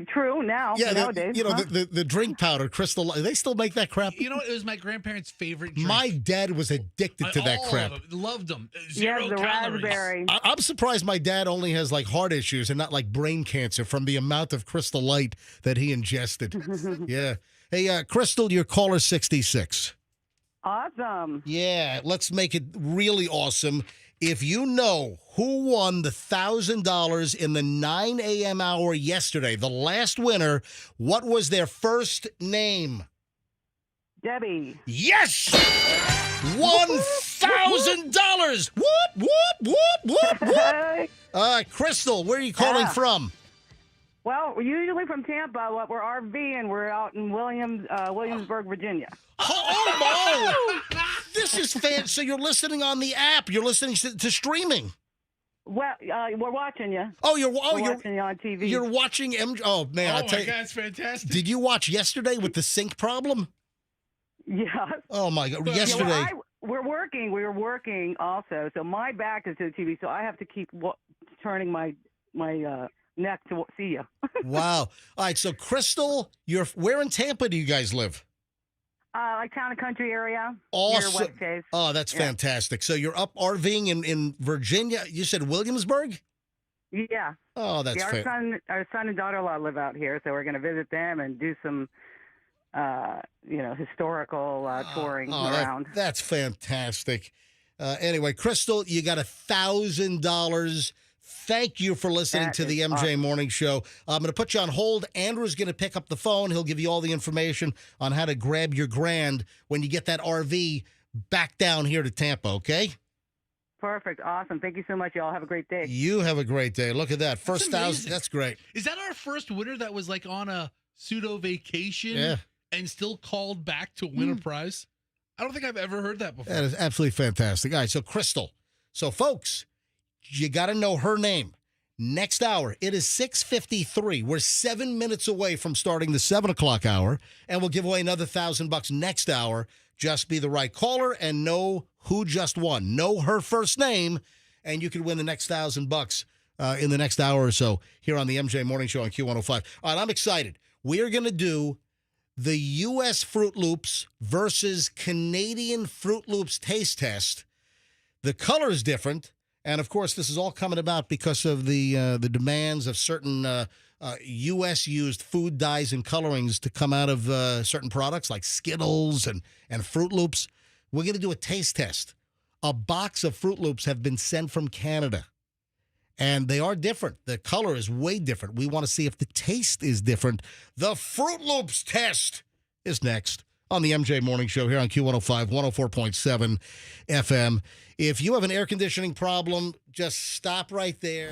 true now, nowadays.
The drink powder, Crystal Light. They still make that crap.
You know what? It was my grandparents' favorite drink.
My dad was addicted to that
All
crap.
of them. Loved them.
Yeah,
Zero
the
calories.
raspberry.
I'm surprised my dad only has like heart issues and not like brain cancer from the amount of Crystal Light that he ingested. Yeah. Hey, Crystal, you're caller 66.
Awesome.
Yeah, let's make it really awesome. If you know who won the $1,000 in the 9 a.m. hour yesterday, the last winner, what was their first name?
Debbie.
Yes! $1,000! Whoop, whoop, whoop, whoop, whoop.
Hey.
Crystal, where are you calling
Yeah.
from?
Well, we're usually from Tampa, but we're RVing. We're out in Williamsburg, Virginia.
Oh, this is fan. So you're listening on the app. You're listening to streaming.
Well, we're watching you.
You're
Watching you on TV.
You're watching MJ. Oh man,
Oh,
I
my
tell you.
God, it's fantastic.
Did you watch yesterday with the sync problem?
Yeah.
Oh my God,
Yeah,
yesterday.
Yeah, well, we're working. We were working also, so my back is to the TV, so I have to keep turning my neck to see you.
Wow. All right, so Crystal, where in Tampa do you guys live?
Like town and country area.
Awesome.
Near West Case.
Oh, that's
Yeah.
fantastic. So you're up RVing in Virginia. You said Williamsburg?
Yeah.
Oh, that's
Yeah, our son and daughter-in-law live out here, so we're going to visit them and do some, historical touring around.
That's fantastic. Anyway, Crystal, you got $1,000. Thank you for listening
That
to the
is
MJ
awesome.
Morning Show. I'm going to put you on hold. Andrew's going to pick up the phone. He'll give you all the information on how to grab your grand when you get that RV back down here to Tampa, okay?
Perfect. Awesome. Thank you so much, y'all. Have a great day.
You have a great day. Look at that. First 1,000.
amazing.
That's great.
Is that our first winner that was like on a pseudo vacation
Yeah.
and still called back to win a prize? I don't think I've ever heard that before.
That is absolutely fantastic. All right, so Crystal. So, folks, you got to know her name. Next hour, it is 6:53. We're 7 minutes away from starting the 7 o'clock hour, and we'll give away another $1,000 next hour. Just be the right caller and know who just won. Know her first name, and you could win the next $1,000 in the next hour or so here on the MJ Morning Show on Q105. All right, I'm excited. We are going to do the U.S. Fruit Loops versus Canadian Fruit Loops taste test. The color is different. And, of course, this is all coming about because of the demands of certain U.S.-used food dyes and colorings to come out of certain products like Skittles and Fruit Loops. We're going to do a taste test. A box of Fruit Loops have been sent from Canada, and they are different. The color is way different. We want to see if the taste is different. The Fruit Loops test is next on the MJ Morning Show here on Q105, 104.7 FM. If you have an air conditioning problem, just stop right there.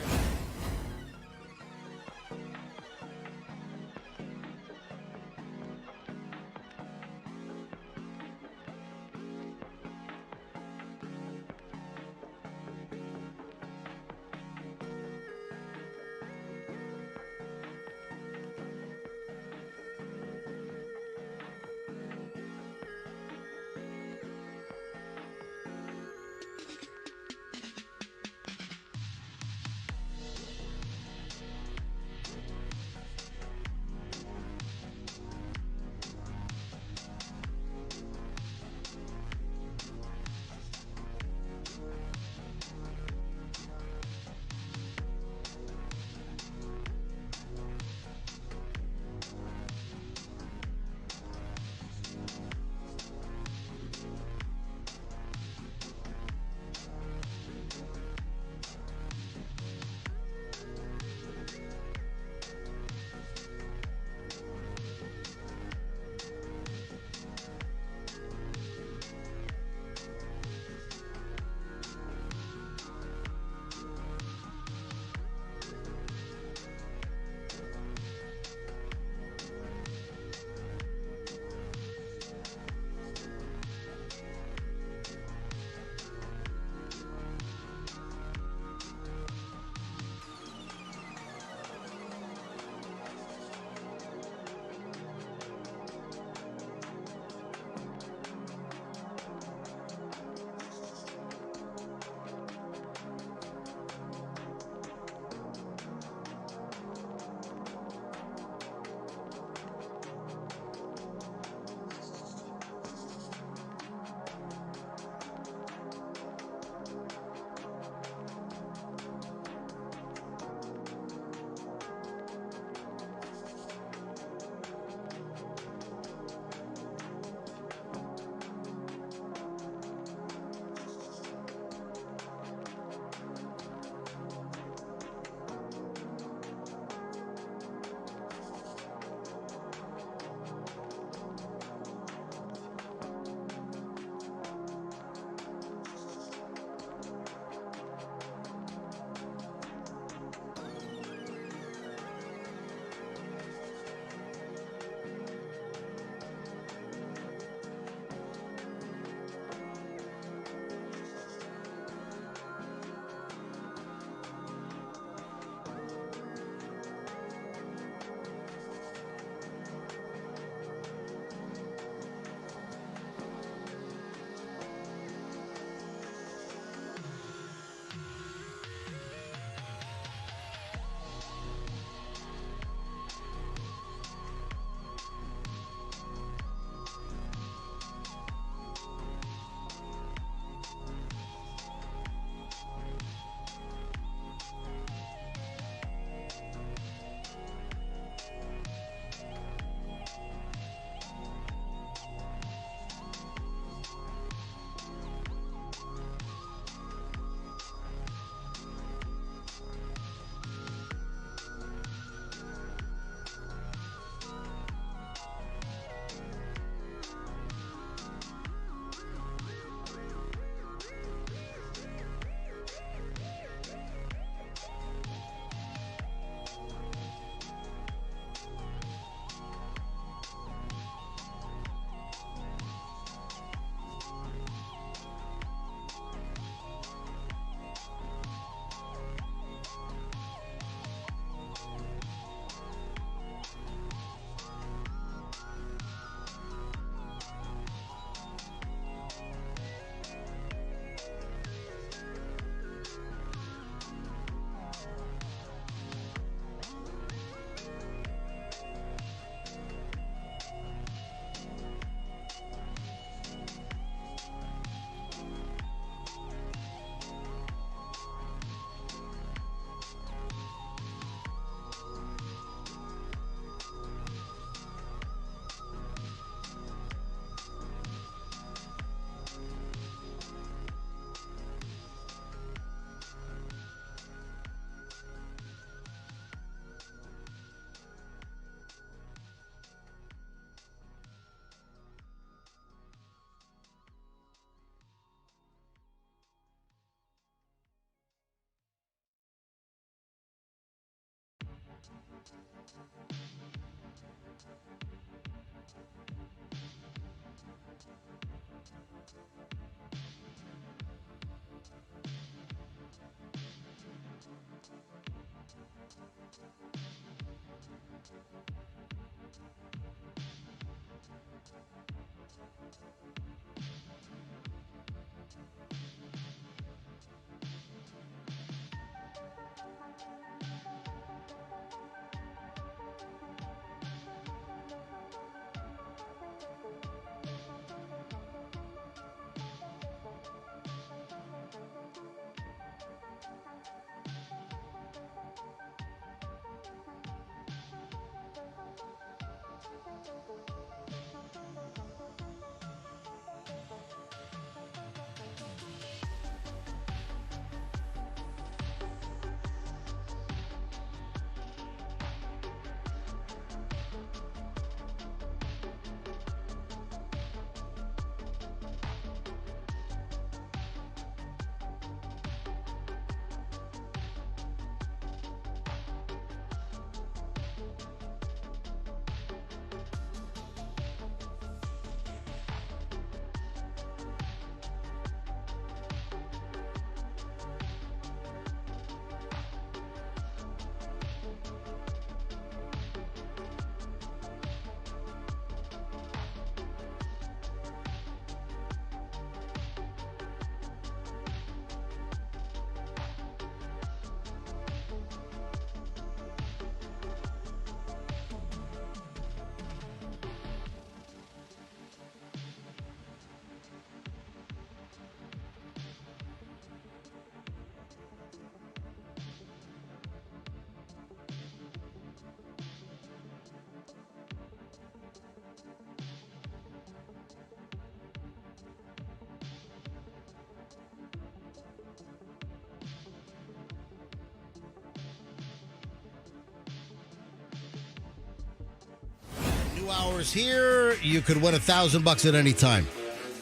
New hours here. You could win $1,000 at any time.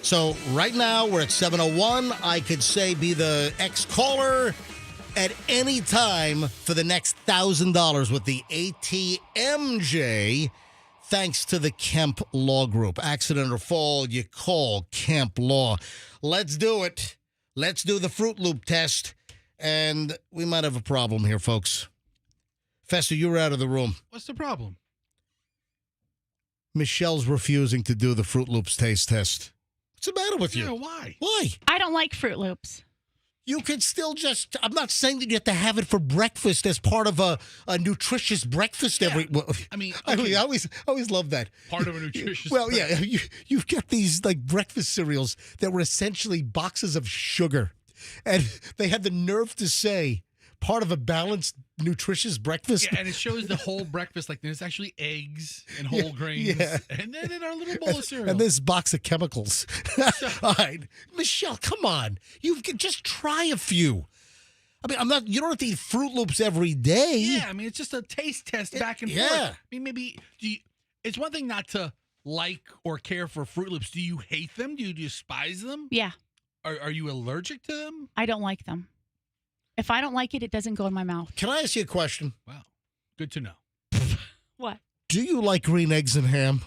So right now we're at 7:01. I could say be the ex-caller at any time for the next $1,000 with the ATMJ. Thanks to the Kemp Law Group. Accident or fall, you call Kemp Law. Let's do it. Let's do the Fruit Loop test. And we might have a problem here, folks. Fester, you were out of the room.
What's the problem?
Michelle's refusing to do the Fruit Loops taste test. What's the matter with you?
Yeah, why?
Why?
I don't like Fruit Loops.
You could still just, I'm not saying that you have to have it for breakfast as part of a nutritious breakfast every, well,
I mean,
I
okay,
mean, I always love that.
part of a nutritious.
Well, yeah, you've got these like breakfast cereals that were essentially boxes of sugar. And they had the nerve to say part of a balanced, nutritious breakfast.
Yeah, and it shows the whole breakfast. Like there's actually eggs and whole grains,
yeah.
and then in our little bowl of cereal.
And this box of chemicals. All right, Michelle, come on. You can just try a few. I mean, you don't have to eat Fruit Loops every day.
Yeah, I mean, it's just a taste test back and
yeah.
forth. I mean, maybe it's one thing not to like or care for Fruit Loops. Do you hate them? Do you despise them?
Yeah,
Are you allergic to them?
I don't like them. If I don't like it, it doesn't go in my mouth.
Can I ask you a question?
Wow, good to know.
What?
Do you like green eggs and ham?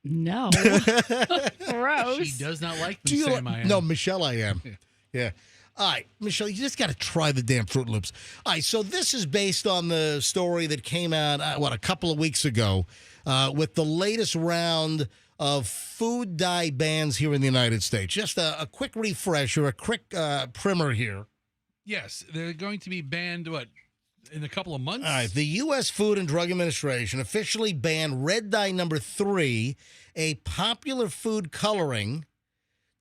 No. Gross.
She does not like them.
Do you
Sam, I am.
No, Michelle, I am.
Yeah.
Yeah. All right, Michelle, you just got to try the damn Fruit Loops. All right, so this is based on the story that came out, a couple of weeks ago with the latest round of food dye bans here in the United States. Just a quick refresher, a quick primer here.
Yes, they're going to be banned, in a couple of months?
All right, the U.S. Food and Drug Administration officially banned red dye number 3, a popular food coloring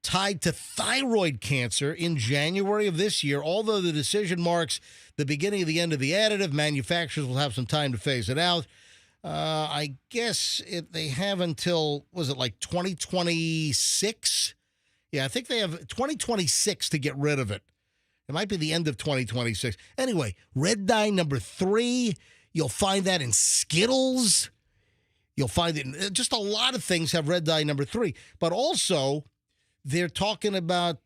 tied to thyroid cancer in January of this year. Although the decision marks the beginning of the end of the additive, manufacturers will have some time to phase it out. I guess they have until, was it like 2026? Yeah, I think they have 2026 to get rid of it. It might be the end of 2026. Anyway, red dye number 3, you'll find that in Skittles. You'll find it, just a lot of things have red dye number 3. But also, they're talking about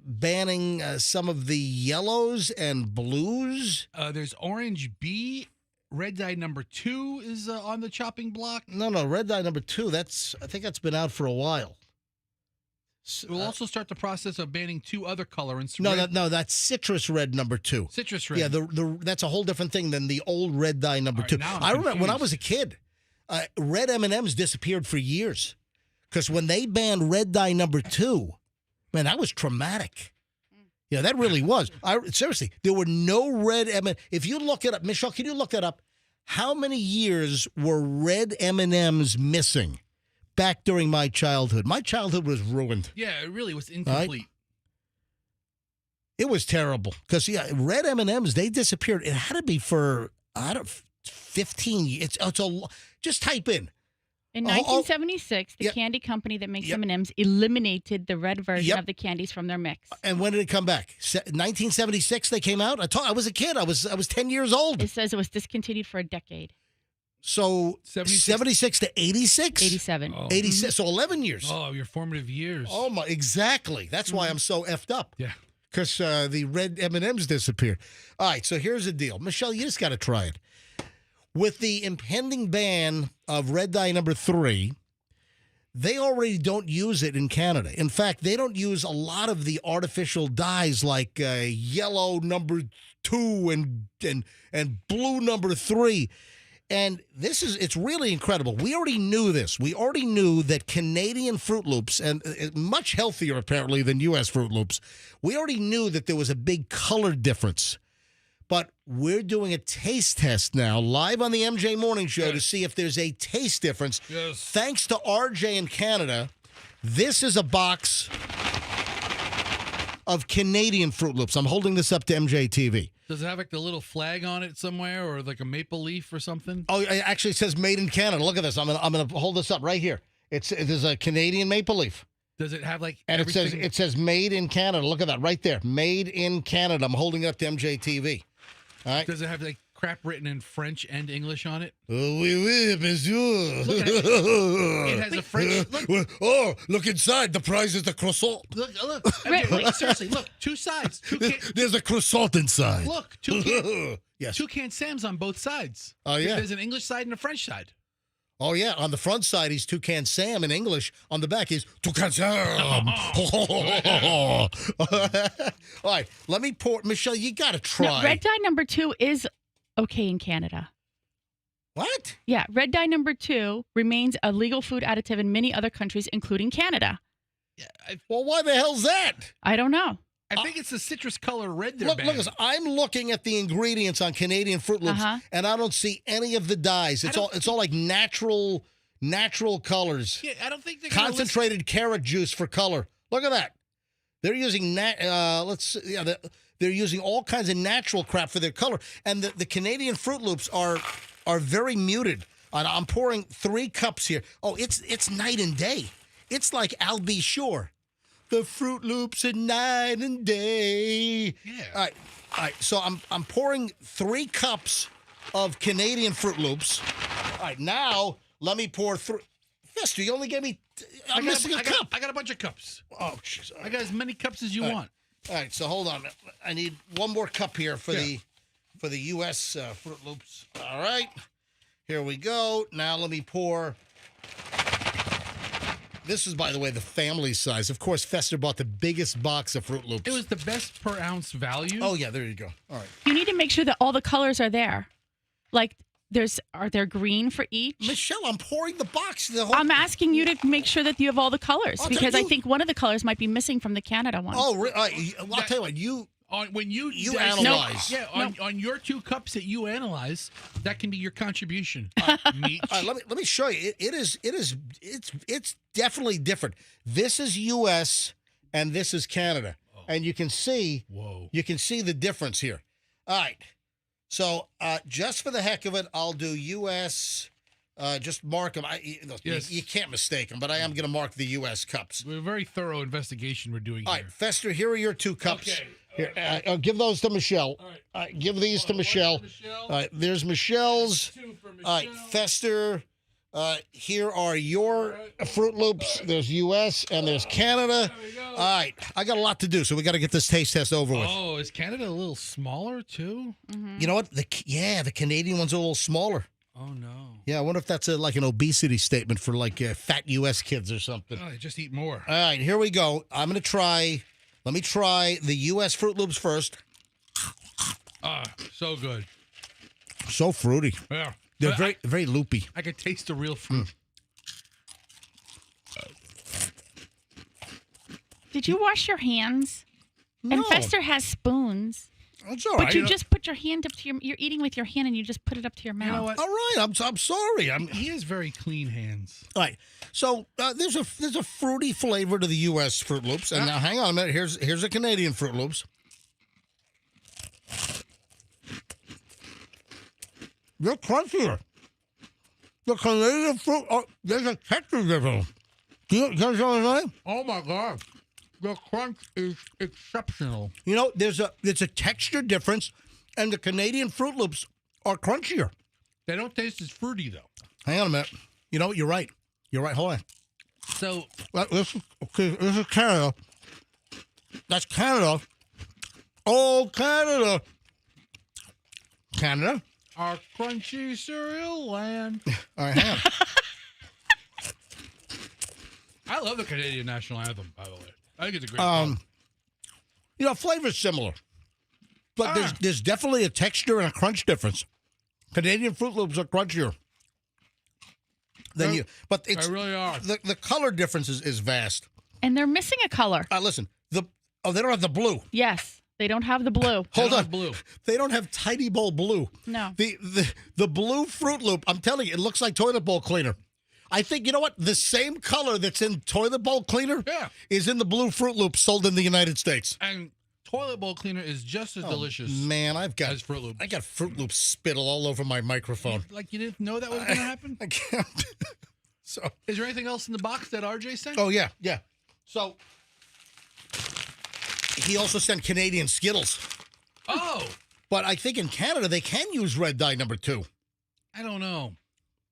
banning some of the yellows and blues.
There's orange B. Red dye number 2 is on the chopping block.
No, red dye number 2, I think that's been out for a while.
We'll also start the process of banning 2 other colorants.
No, that's citrus red number 2.
Citrus red.
Yeah, that's a whole different thing than the old red dye number
All right,
2.
now I'm
I remember when I
confused.
was a kid, red M&Ms disappeared for years because when they banned red dye number 2, man, that was traumatic. Yeah, that really was. Seriously, there were no red M&Ms. If you look it up, Michelle, can you look that up? How many years were red M&Ms missing back during my childhood? My childhood was ruined.
Yeah, it really was incomplete.
It was terrible because red M&Ms, they disappeared. It had to be for 15 years. Just type in.
In 1976, the candy company that makes M&Ms eliminated the red version of the candies from their mix.
And when did it come back? 1976 they came out? I was a kid. I was 10 years old.
It says it was discontinued for a decade.
So 76 to 86?
87.
Oh.
86. So 11 years.
Oh, your formative years.
Oh my! Exactly. That's why I'm so effed up.
Yeah.
Because the red M&Ms disappeared. All right. So here's the deal, Michelle. You just got to try it. With the impending ban of red dye number 3, they already don't use it in Canada. In fact, they don't use a lot of the artificial dyes like yellow number 2 and blue number 3. And it's really incredible. We already knew this. We already knew that Canadian Fruit Loops, and much healthier apparently than U.S. Fruit Loops, we already knew that there was a big color difference. But we're doing a taste test now, live on the MJ Morning Show, to see if there's a taste difference.
Yes.
Thanks to RJ in Canada, this is a box of Canadian Fruit Loops. I'm holding this up to MJ TV.
Does it have like the little flag on it somewhere, or like a maple leaf or something?
Oh, it actually says made in Canada. Look at this. I'm gonna hold this up right here. There's a Canadian maple leaf.
Does it have like
And
everything?
it says made in Canada. Look at that right there. Made in Canada. I'm holding it up to MJ TV. All right.
Does it have like crap written in French and English on it?
Oh, oui, oui, monsieur.
Look at it. It has a French. Look,
Oh, look inside. The prize is the croissant.
look. Okay, like, seriously, look. 2 sides.
There's a croissant inside.
Look,
Yes.
Toucan Sam's on both sides.
Oh, yeah.
There's an English side and a French side.
Oh, yeah. On the front side, he's Toucan Sam in English. On the back, he's Toucan Sam. All right. Let me pour. Michelle, you got to try.
No, red dye number 2 is okay in Canada.
What?
Yeah, red dye number 2 remains a legal food additive in many other countries, including Canada.
Yeah,
Well, why the hell's that?
I don't know.
I think it's the citrus color red they're
Look,
banning.
I'm looking at the ingredients on Canadian Fruit Loops, and I don't see any of the dyes. It's all like natural colors.
Yeah, I don't think they're gonna
Concentrated carrot juice for color. Look at that. They're using they're using all kinds of natural crap for their color, and the Canadian Fruit Loops are very muted. And I'm pouring 3 cups here. Oh, it's night and day. It's like I'll be sure. The Fruit Loops at night and day.
Yeah.
All right. So I'm pouring 3 cups of Canadian Fruit Loops. All right. Now let me pour 3. Fester, you only gave me. I'm missing a cup.
I got a bunch of cups.
Oh, jeez.
I got as many cups as you want.
All right. So hold on. I need one more cup here for the U.S. Fruit Loops. All right. Here we go. Now let me pour. This is, by the way, the family size. Of course, Fester bought the biggest box of Fruit Loops.
It was the best per ounce value.
Oh, yeah, there you go. All right.
You need to make sure that all the colors are there. Like, are there green for each?
Michelle, I'm pouring the box. The whole...
I'm asking you to make sure that you have all the colors
I'll
because
tell
I
you-
think one of the colors might be missing from the Canada one.
Oh, I'll tell you what.
When you
analyze.
Yeah, on your 2 cups that you analyze, that can be your contribution. Meat.
All right, let me show you. It's definitely different. This is U.S. and this is Canada, and you can see.
Whoa.
You can see the difference here. All right. So just for the heck of it, I'll do U.S. Just mark them.
Yes.
You can't mistake them, but I am going to mark the U.S. cups.
A very thorough investigation we're doing
All
here.
right, Fester, here are your 2 cups.
Okay.
Here, give those to Michelle.
All right.
Give these to Michelle. All right, there's Michelle's.
2 for Michelle.
All right, Fester. Here are your Fruit Loops. There's U.S. and there's Canada.
There we go.
All right, I got a lot to do, so we got to get this taste test over with.
Oh, is Canada a little smaller too?
You know what? The Canadian one's a little smaller.
Oh, no.
Yeah, I wonder if that's like an obesity statement for like fat U.S. kids or something.
Oh, they just eat more.
All right, here we go. I'm going to try. Let me try the U.S. Fruit Loops first.
So good.
So fruity.
Yeah.
They're
But
very loopy.
I could taste the real fruit.
Did you wash your hands?
No,
And Fester has spoons.
it's all
But
right.
you just put your hand up to you're eating with your hand and you just put it up to your mouth.
You know what?
All right, I'm sorry.
He has very clean hands.
All right. So there's a fruity flavor to the U.S. Fruit Loops, and now hang on a minute. Here's a Canadian Fruit Loops. They're crunchier. The Canadian fruit, there's a texture difference. Do you know what I'm saying?
Oh, my God. The crunch is exceptional.
You know, there's a texture difference, and the Canadian Fruit Loops are crunchier.
They don't taste as fruity, though.
Hang on a minute. You know what? You're right. Hold on.
So,
This is Canada. That's Canada. Oh, Canada. Canada.
our crunchy cereal land.
All right, hang on.
I love the Canadian national anthem, by the way. I think it's a great song.
You know, flavor's similar, but there's definitely a texture and a crunch difference. Canadian Fruit Loops are crunchier than you, but it's
They really are.
the color difference is vast.
And they're missing a color.
Listen, they don't have the blue.
Yes, they don't have the blue.
Hold
don't
on,
have blue.
They don't have Tiny Bowl blue.
No.
The blue Fruit Loop. I'm telling you, it looks like toilet bowl cleaner. I think, you know what? The same color that's in toilet bowl cleaner is in the blue Fruit Loop sold in the United States.
And toilet bowl cleaner is just as delicious.
Man,
as Fruit Loops.
I got Fruit Loop spittle all over my microphone.
Like you didn't know that was going to happen?
I can't. So,
Is there anything else in the box that RJ sent?
oh yeah. So he also sent Canadian Skittles,
Oh,
but I think in Canada they can use red dye number 2.
I don't know.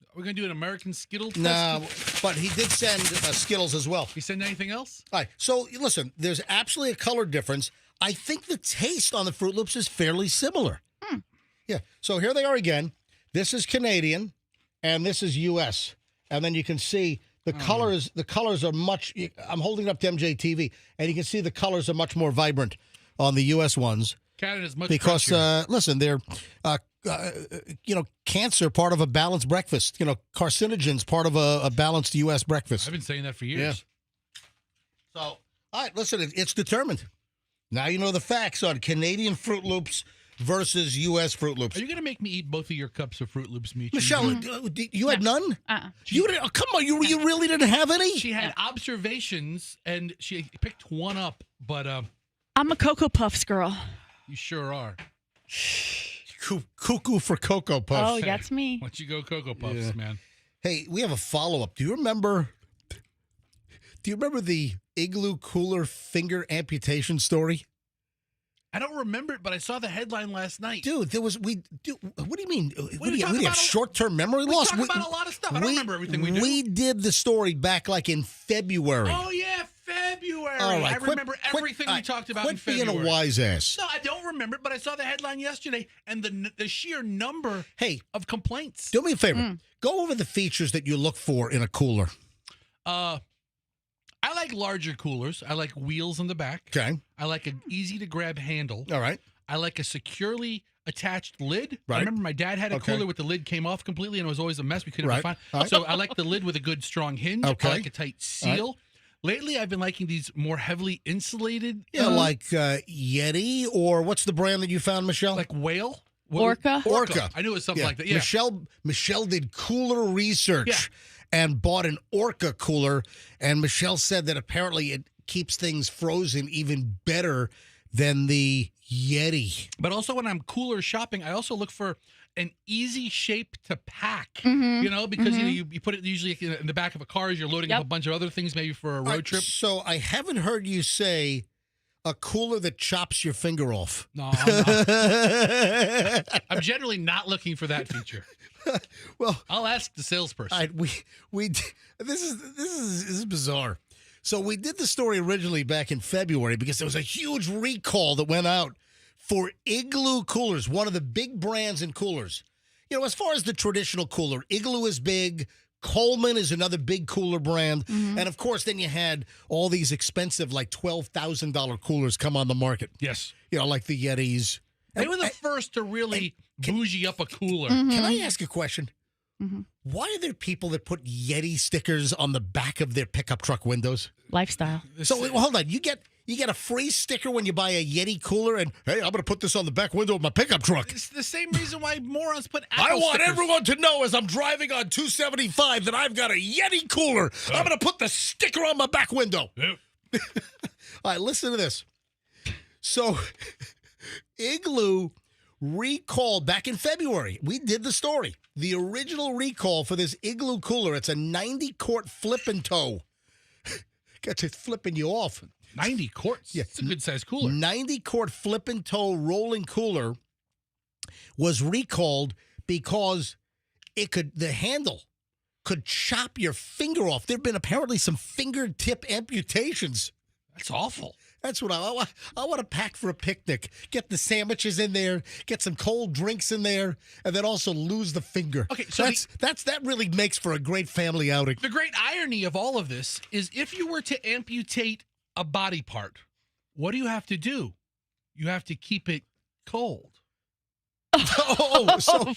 Are we going to do an American Skittle test?
No, but he did send Skittles as well.
You send anything else?
All right. So listen, there's absolutely a color difference. I think the taste on the Fruit Loops is fairly similar. Yeah. So here they are again. This is Canadian, and this is U.S. And then you can see the colors. The colors are much. I'm holding it up to MJTV, and you can see the colors are much more vibrant on the U.S. ones
Canada's much
because
crunchier.
listen, they're. Cancer part of a balanced breakfast. Carcinogens part of a balanced U.S. breakfast.
I've been saying that for years.
So, all right, listen, it's determined. Now you know the facts on Canadian Fruit Loops versus U.S. Fruit Loops.
Are you going to make me eat both of your cups of Fruit Loops, Michi?
Michelle, you had none?
Uh-uh.
You didn't, come on, you really didn't have any?
She had observations, and she picked one up, but
I'm a Cocoa Puffs girl.
you sure are.
Cuckoo for Cocoa Puffs.
Oh, that's me.
Once you go Cocoa Puffs, man.
Hey, we have a follow-up. Do you remember the igloo cooler finger amputation story?
I don't remember it, but I saw the headline last night.
Dude, what do you mean?
We talk
We have
about
short-term memory
We
loss?
talk about a lot of stuff. I don't remember everything we do.
We did the story back like in February.
Oh, yeah, February.
All right,
I remember everything we talked about in
Quit
February.
being a wise ass.
No, I don't remember it, but I saw the headline yesterday and the sheer number
Hey,
of complaints.
do me a favor. Go over the features that you look for in a cooler.
I like larger coolers. I like wheels on the back.
Okay.
I like an easy-to-grab handle.
All right.
I like a securely attached lid.
Right.
I remember my dad had a
Okay.
cooler with the lid came off completely, and it was always a mess. We couldn't
Right.
find.
All right.
So I like the lid with a good, strong hinge.
Okay.
I like a tight seal. Lately, I've been liking these more heavily insulated.
Yeah, like Yeti, or what's the brand that you found, Michelle?
Like whale.
Orca.
Orca.
I knew it was something like that. Yeah.
Michelle did cooler research
Yeah.
and bought an Orca cooler, and Michelle said that apparently it keeps things frozen even better than the Yeti.
But also when I'm cooler shopping, I also look for an easy shape to pack.
Mhm.
You know, because you put it usually in the back of a car as you're loading up
Yep.
a bunch of other things, maybe for a
All
road
right,
trip.
So I haven't heard you say a cooler that chops your finger off.
No, I'm not. I'm generally not looking for that feature.
Well,
I'll ask the salesperson.
all right, this is bizarre. So we did the story originally back in February because there was a huge recall that went out for Igloo coolers, one of the big brands in coolers. as far as the traditional cooler, Igloo is big. Coleman is another big cooler brand.
Mm-hmm.
And, of course, then you had all these expensive, like $12,000 coolers come on the market.
Yes.
Like the Yetis.
They were the first to really bougie up a cooler.
Can I ask a question?
Mm-hmm.
Why are there people that put Yeti stickers on the back of their pickup truck windows?
Lifestyle.
So hold on, you get a free sticker when you buy a Yeti cooler, and hey, I'm going to put this on the back window of my pickup truck.
It's the same reason why morons put Apple
I want
stickers.
everyone to know as I'm driving on 275 that I've got a Yeti cooler. I'm going to put the sticker on my back window.
Yep.
All right, listen to this. So, Igloo recalled back in February. We did the story. The original recall for this Igloo cooler, it's a 90-quart flip and tow. Gets it flipping you off.
90 quarts.
Yeah.
It's a good-sized cooler.
90-quart flip and tow rolling cooler was recalled because the handle could chop your finger off. There have been apparently some fingertip amputations.
That's awful.
That's what I want to pack for a picnic. Get the sandwiches in there, get some cold drinks in there, and then also lose the finger.
Okay, so
that really makes for a great family outing.
The great irony of all of this is if you were to amputate a body part, what do you have to do? You have to keep it cold.
So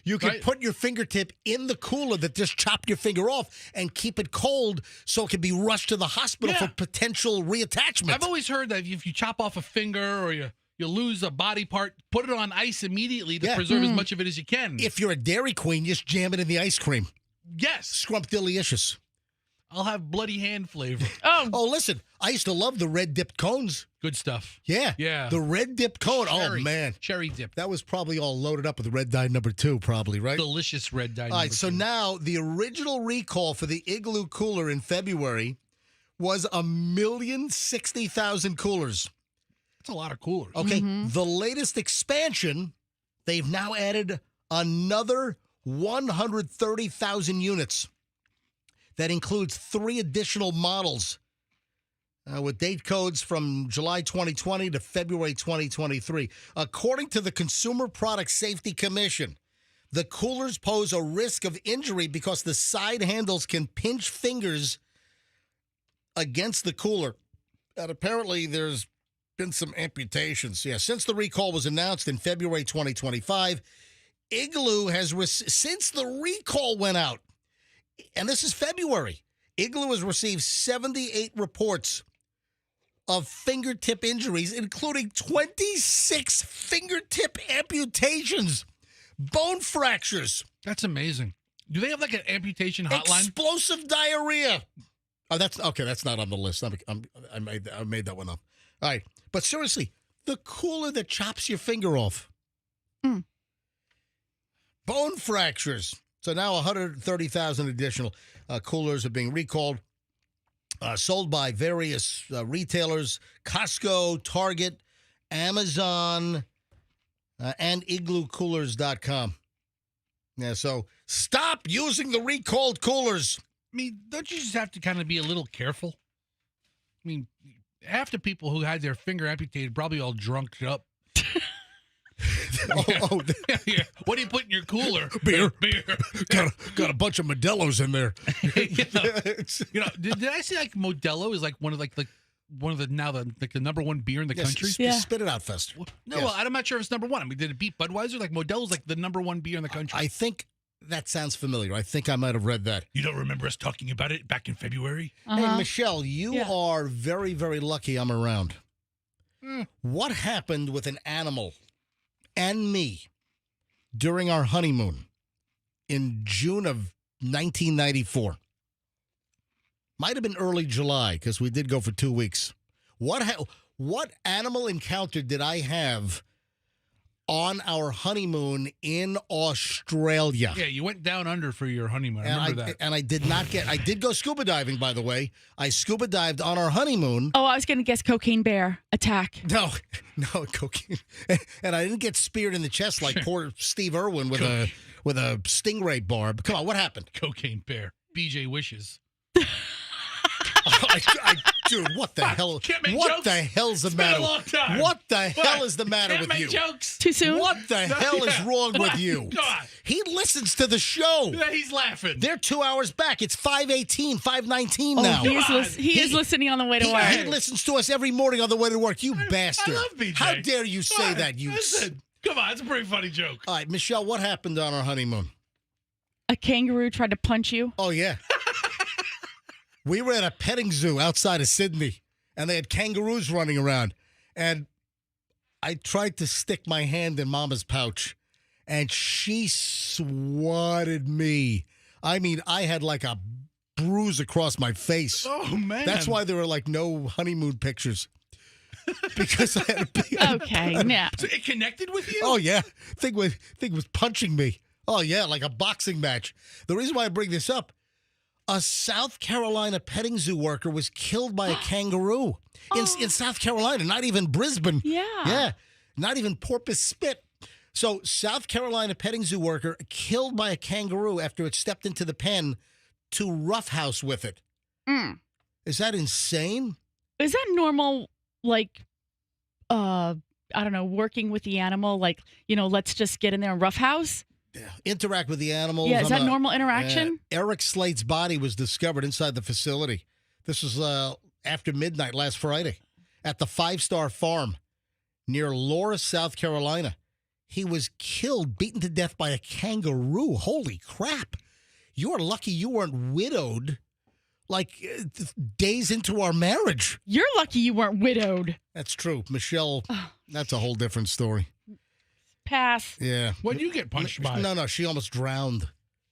you can
Right.
put your fingertip in the cooler that just chopped your finger off and keep it cold so it can be rushed to the hospital
Yeah.
for potential reattachment.
I've always heard that if you chop off a finger or you lose a body part, put it on ice immediately to
Yeah.
preserve as much of it as you can.
If you're a Dairy Queen, just jam it in the ice cream.
Yes.
Scrumptious.
I'll have bloody hand flavor.
Oh, listen, I used to love the red dipped cones.
Good stuff.
Yeah.
Yeah.
The red dipped cone.
Cherry.
Oh, man.
Cherry dip.
That was probably all loaded up with red dye number 2, probably, right?
Delicious red dye.
All right, so now the original recall for the Igloo cooler in February was 1,060,000 coolers.
That's a lot of coolers.
Okay, the latest expansion, they've now added another 130,000 units. That includes 3 additional models with date codes from July 2020 to February 2023. According to the Consumer Product Safety Commission, the coolers pose a risk of injury because the side handles can pinch fingers against the cooler. And apparently there's been some amputations. Yeah, since the recall was announced in February 2025, Igloo has, since the recall went out, and this is February, Igloo has received 78 reports of fingertip injuries, including 26 fingertip amputations, bone fractures,
That's amazing. Do they have like an amputation hotline?
explosive diarrhea. Oh, that's okay. That's not on the list. I made that one up. All right, but seriously, the cooler that chops your finger off, bone fractures. So now 130,000 additional coolers are being recalled, sold by various retailers, Costco, Target, Amazon, and igloocoolers.com. Yeah, so stop using the recalled coolers.
I mean, don't you just have to kind of be a little careful? I mean, half the people who had their finger amputated probably all drunked up. Yeah. What do you put in your cooler?
Beer.
Beer.
Got a bunch of Modelo's in there.
You know, did I see like Modelo is like one of the number one beer in the country?
Yeah.
Spit it out, Fester.
No,
Yes.
well, I'm not sure if it's number one. I mean, did it beat Budweiser? Like Modelo's like the number one beer in the country.
I think that sounds familiar. I think I might have read that.
You don't remember us talking about it back in February?
Hey, Michelle, you
Yeah.
are very, very lucky I'm around.
Mm.
What happened with an animal and me during our honeymoon in June of 1994? Might have been early July because we did go for 2 weeks. What animal encounter did I have on our honeymoon in Australia?
Yeah, you went down under for your honeymoon. I remember that.
And I did go scuba diving, by the way. I scuba dived on our honeymoon.
Oh, I was going to guess cocaine bear attack.
No, cocaine. And I didn't get speared in the chest like poor Steve Irwin with a stingray barb. Come on, what happened?
Cocaine bear. BJ wishes.
Dude, what the hell?
Can't make
What
jokes.
the hell's the
It's been a
matter?
long time.
What the hell is the matter
Can't
with
make
you?
jokes.
Too soon?
What the hell is
Yeah.
wrong with you?
Come on.
He listens to the show.
Yeah, he's laughing.
They're 2 hours back. It's 5:18, 5:19
Oh,
now.
he is,
Come on.
he is listening on the way to
He
work.
listens to us every morning on the way to work. You bastard.
I love BJ.
How dare you say
What?
that, you...
Listen, come on, it's a pretty funny joke.
All right, Michelle, what happened on our honeymoon?
A kangaroo tried to punch you.
Oh, yeah. We were at a petting zoo outside of Sydney, and they had kangaroos running around. And I tried to stick my hand in Mama's pouch, and she swatted me. I mean, I had like a bruise across my face.
Oh, man.
That's why there were like no honeymoon pictures. Because I had a big...
Okay, now.
So it connected with you?
Oh, yeah. Thing was punching me. Oh, yeah, like a boxing match. The reason why I bring this up, a South Carolina petting zoo worker was killed by a kangaroo in South Carolina, not even Brisbane.
Yeah.
Yeah, not even Porpoise Spit. So, South Carolina petting zoo worker killed by a kangaroo after it stepped into the pen to roughhouse with it.
Mm.
Is that insane?
Is that normal, like, I don't know, working with the animal? Like, let's just get in there and roughhouse?
Interact with the animals.
Yeah, is that normal interaction?
Eric Slate's body was discovered inside the facility. This was after midnight last Friday at the 5-Star Farm near Laura, South Carolina. He was killed, beaten to death by a kangaroo. Holy crap. You're lucky you weren't widowed like days into our marriage.
You're lucky you weren't widowed.
That's true. Michelle, that's a whole different story.
Pass.
Yeah.
What'd you get punched by?
No, she almost drowned.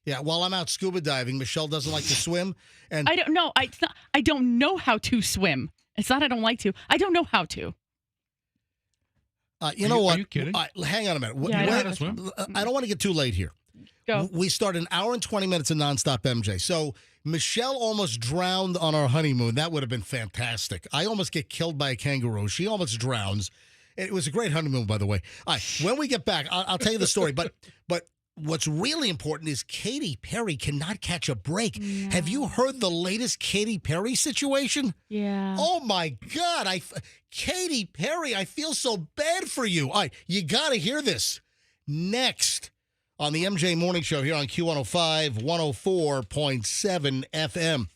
Yeah, while I'm out scuba diving, Michelle doesn't like to swim. And
I don't know. I don't know how to swim. It's not I don't like to. I don't know how to.
you know what?
Are you kidding?
Hang on a minute.
Yeah, I know how
to swim.
I don't want to get too late here.
Go.
We start an hour and 20 minutes of nonstop MJ. So Michelle almost drowned on our honeymoon. That would have been fantastic. I almost get killed by a kangaroo. She almost drowns. It was a great honeymoon, by the way. All right, when we get back, I'll tell you the story. But what's really important is Katy Perry cannot catch a break.
No.
Have you heard the latest Katy Perry situation?
Yeah.
Oh my God! Katy Perry, I feel so bad for you. All right, you got to hear this next on the MJ Morning Show here on Q105 104.7 FM.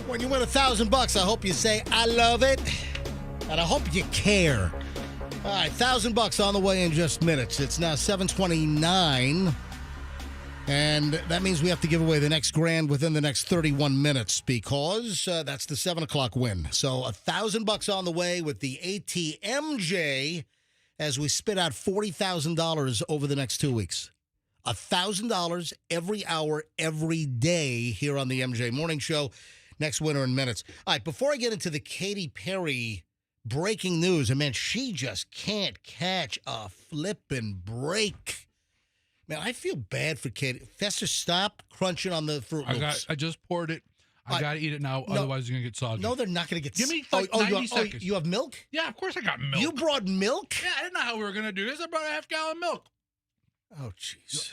When you win $1,000, I hope you say, I love it. And I hope you care. All right, $1,000 on the way in just minutes. It's now 7:29. And that means we have to give away the next grand within the next 31 minutes because that's the 7 o'clock win. So $1,000 on the way with the ATMJ as we spit out $40,000 over the next 2 weeks. $1,000 every hour, every day here on the MJ Morning Show. Next winner in minutes. All right, before I get into the Katy Perry breaking news, and man, she just can't catch a flipping break. Man, I feel bad for Katy. Fester, stop crunching on the Fruit Loops.
I just poured it. I got to eat it now, otherwise you're going to get soggy.
No, they're not going to get
Give me like 90 seconds.
You have milk?
Yeah, of course I got milk.
You brought milk?
Yeah, I didn't know how we were going to do this. I brought a half-gallon milk.
Oh, jeez.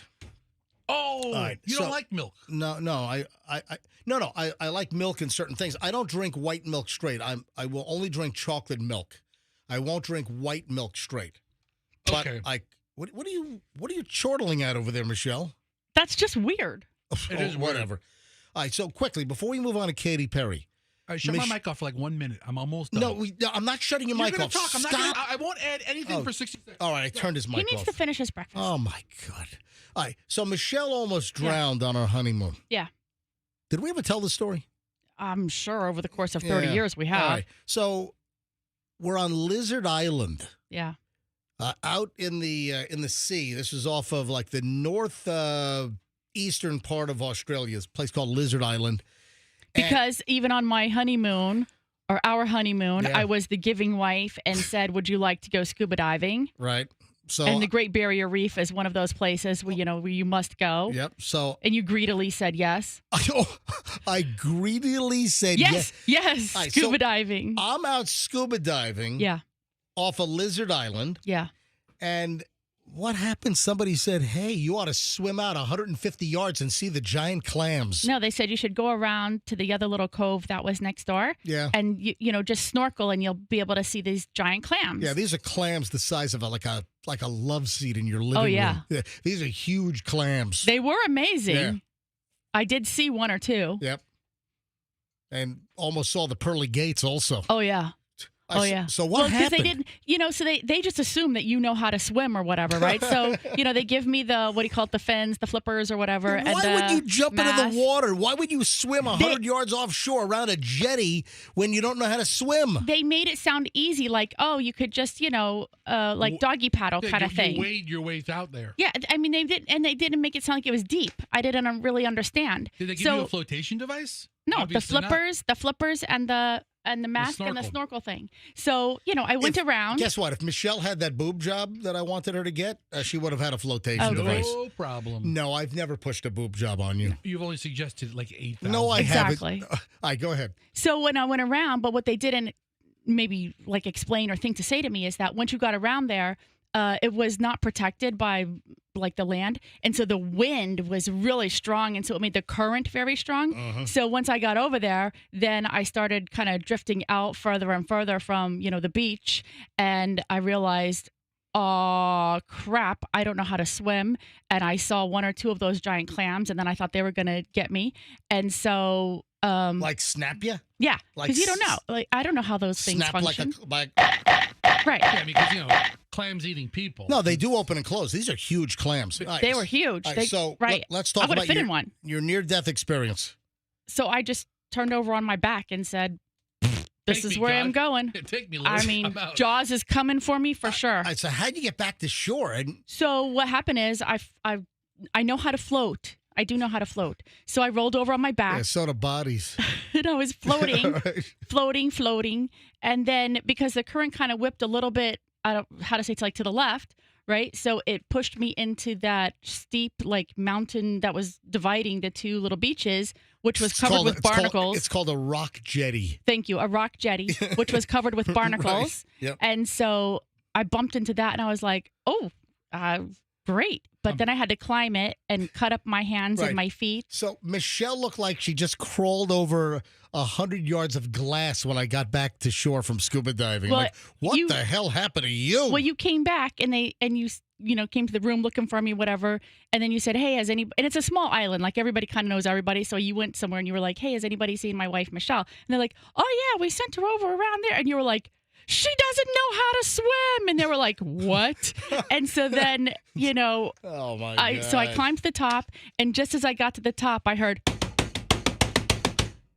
Oh,
right,
you don't like milk?
No, I like milk in certain things. I don't drink white milk straight. I will only drink chocolate milk. I won't drink white milk straight. But
Okay.
what are you chortling at over there, Michelle?
That's just weird.
It is weird.
Whatever. All right, so quickly before we move on to Katy Perry.
I shut my mic off for like 1 minute. I'm almost done.
No, I'm not shutting your mic
You're
off.
gonna talk.
Stop.
I won't add anything for 60 seconds.
All right, I turned his mic
He needs
off.
to finish his breakfast.
Oh my God. All right, so Michelle almost drowned on our honeymoon.
Yeah.
Did we ever tell the story?
I'm sure over the course of 30
Yeah.
years we have.
All right. So we're on Lizard Island,
Yeah.
out in the sea. This is off of like the north eastern part of Australia. It's a place called Lizard Island.
Because even on my honeymoon, or our honeymoon,
Yeah.
I was the giving wife and said, would you like to go scuba diving?
Right. So
And the Great Barrier Reef is one of those places where, where you must go.
Yep. So
And you greedily said yes.
I greedily said yes.
Yes.
All right,
Scuba
so
diving.
I'm out scuba diving
Yeah.
off of Lizard Island.
Yeah.
And what happened? Somebody said, hey, you ought to swim out 150 yards and see the giant clams.
No, they said you should go around to the other little cove that was next door.
Yeah.
And, just snorkel and you'll be able to see these giant clams.
Yeah, these are clams the size of like a love seat in your living
yeah.
room. These are huge clams.
They were amazing.
Yeah.
I did see one or two.
Yep. And almost saw the pearly gates also.
Oh, yeah. Oh yeah.
So what
Well, because
happened?
they didn't, so they just assume that you know how to swim or whatever, right? So they give me the what do you call it, the fins, the flippers or whatever.
Why
and
would
the
you jump into
mask.
the water? Why would you swim 100 yards offshore around a jetty when you don't know how to swim?
They made it sound easy, like you could just like doggy paddle kind of thing.
You wade your way out there.
Yeah, I mean they didn't make it sound like it was deep. I didn't really understand.
Did they give you a flotation device?
No,
Obviously
the flippers, and the mask and the snorkel thing. So I went around.
Guess what? If Michelle had that boob job that I wanted her to get, she would have had a flotation device.
No problem.
No, I've never pushed a boob job on you.
You've only suggested like 8,000.
No, I
Exactly.
haven't. All right, go ahead.
So when I went around, but what they didn't maybe like explain or think to say to me is that once you got around there, it was not protected by like the land, and so the wind was really strong, and so it made the current very strong. So once I got over there, then I started kind of drifting out further and further from the beach, and I realized, oh crap, I don't know how to swim. And I saw one or two of those giant clams, and then I thought they were gonna get me, and so
Like snap you?
yeah,
Like
because you don't know, like I don't know how those things
Snap
function.
like
Right.
Yeah, because clams eating people.
No, they do open and close. These are huge clams. All
They
right,
were huge.
all right,
They-
so
right.
let's
I
talk
would
about
have fit in one.
your near-death experience.
So I just turned over on my back and said, "This
Take
is
me,
where
God.
I'm going."
Take me, Liz.
I mean,
I'm out.
Jaws is coming for me for sure.
All right, so how'd you get back to shore? And
So what happened is I know how to float. I do know how to float. So I rolled over on my back
yeah, so do bodies.
and I was floating,
Right.
floating. And then because the current kind of whipped a little bit, I don't how to say it's like to the left, right? So it pushed me into that steep like mountain that was dividing the two little beaches, which was
It's
covered
called-
with
it's called-
barnacles.
It's called a rock jetty.
Thank you, a rock jetty, which was covered with barnacles.
Yep.
And so I bumped into that and I was like, oh, great. But then I had to climb it and cut up my hands
Right.
and my feet.
So Michelle looked like she just crawled over 100 yards of glass when I got back to shore from scuba diving.
Well,
I'm like, what
you-
the hell happened to you?
Well, you came back and you came to the room looking for me, whatever. And then you said, hey, and it's a small island. Like everybody kind of knows everybody. So you went somewhere and you were like, hey, has anybody seen my wife, Michelle? And they're like, oh yeah, we sent her over around there. And you were like, she doesn't know how to swim. And they were like, what? And so then,
oh my God.
so I climbed to the top, and just as I got to the top, I heard,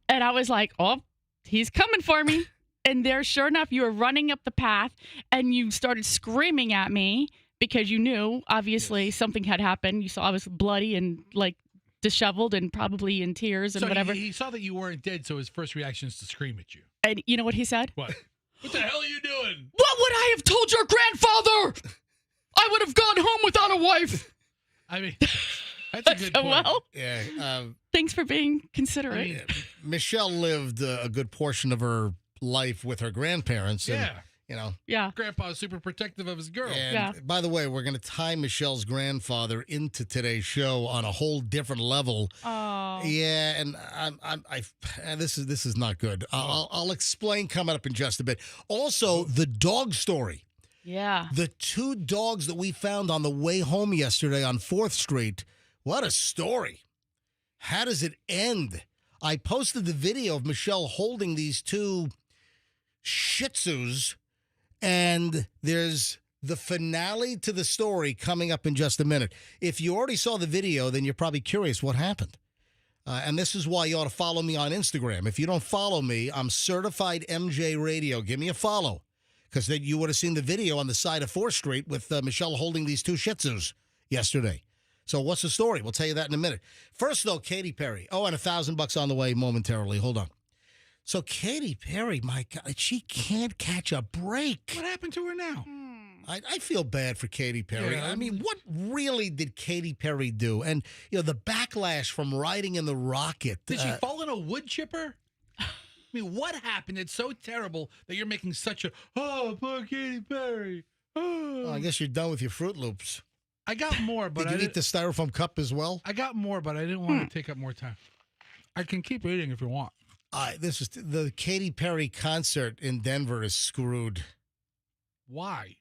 and I was like, oh, he's coming for me. And there, sure enough, you were running up the path, and you started screaming at me because you knew, obviously, something had happened. You saw I was bloody and like disheveled and probably in tears and
So
whatever.
He saw that you weren't dead, so his first reaction is to scream at you.
And you know what he said?
What? What the hell are you doing?
What would I have told your grandfather? I would have gone home without a wife.
I mean, that's a good point.
Well,
Yeah.
thanks for being considerate.
I mean,
Michelle lived a good portion of her life with her grandparents. And,
yeah.
Yeah.
Grandpa's super protective of his girl.
And
Yeah.
by the way, we're going to tie Michelle's grandfather into today's show on a whole different level.
Oh.
Yeah, and this is not good. I'll explain coming up in just a bit. Also, the dog story.
Yeah.
The two dogs that we found on the way home yesterday on 4th Street. What a story. How does it end? I posted the video of Michelle holding these two Shih Tzus, and there's the finale to the story coming up in just a minute. If you already saw the video, then you're probably curious what happened. And this is why you ought to follow me on Instagram. If you don't follow me, I'm Certified MJ Radio. Give me a follow, because then you would have seen the video on the side of 4th Street with Michelle holding these two Shih Tzus yesterday. So what's the story? We'll tell you that in a minute. First, though, Katy Perry. Oh, and $1,000 on the way momentarily. Hold on. So Katy Perry, my God, she can't catch a break.
What happened to her now?
I feel bad for Katy Perry.
Yeah.
I mean, what really did Katy Perry do? And, the backlash from riding in the rocket.
Did she fall in a wood chipper? I mean, what happened? It's so terrible that you're making such a, oh, poor Katy Perry. Oh.
I guess you're done with your Fruit Loops.
I got more, but
Did you eat the styrofoam cup as well?
I got more, but I didn't want to take up more time. I can keep eating if you want.
This is the Katy Perry concert in Denver is screwed
Why?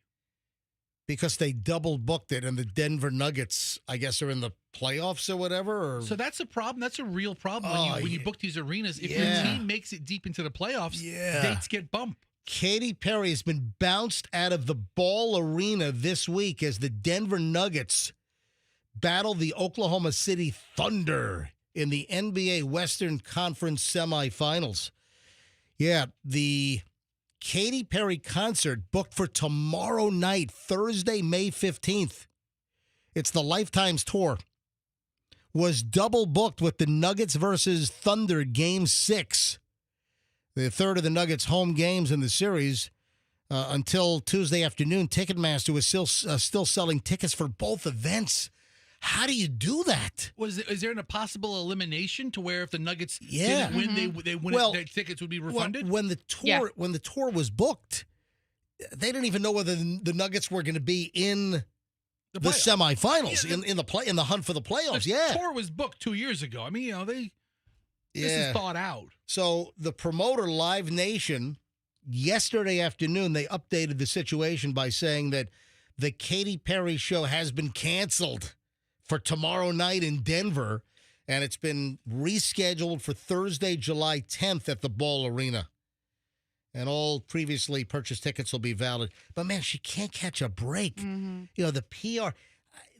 because they double booked it, and the Denver Nuggets, I guess, are in the playoffs or whatever. Or
So that's a problem. That's a real problem
Oh,
when you
yeah.
book these arenas. If
Yeah.
your team makes it deep into the playoffs,
Yeah.
dates get bumped.
Katy Perry has been bounced out of the Ball Arena this week as the Denver Nuggets battle the Oklahoma City Thunder in the NBA Western Conference semifinals. Yeah, the Katy Perry concert booked for tomorrow night, Thursday, May 15th. It's the Lifetimes Tour. Was double booked with the Nuggets versus Thunder Game 6. The third of the Nuggets' home games in the series until Tuesday afternoon. Ticketmaster was still selling tickets for both events. How do you do that?
Is there a possible elimination to where if the Nuggets
Yeah.
didn't win, they win
Well,
their tickets would be refunded?
When the tour was booked, they didn't even know whether the Nuggets were going to be in the semifinals, in the hunt for the playoffs.
The tour was booked 2 years ago. I mean, this is thought out.
So the promoter, Live Nation, yesterday afternoon, they updated the situation by saying that the Katy Perry show has been canceled for tomorrow night in Denver, and it's been rescheduled for Thursday, July 10th at the Ball Arena. And all previously purchased tickets will be valid. But, man, she can't catch a break.
Mm-hmm.
You know, the PR,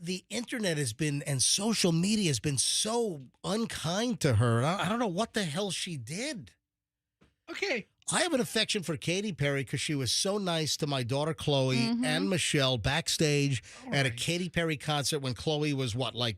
the internet has been, and social media has been so unkind to her. I don't know what the hell she did.
Okay.
I have an affection for Katy Perry because she was so nice to my daughter Chloe and Michelle backstage at a Katy Perry concert when Chloe was, like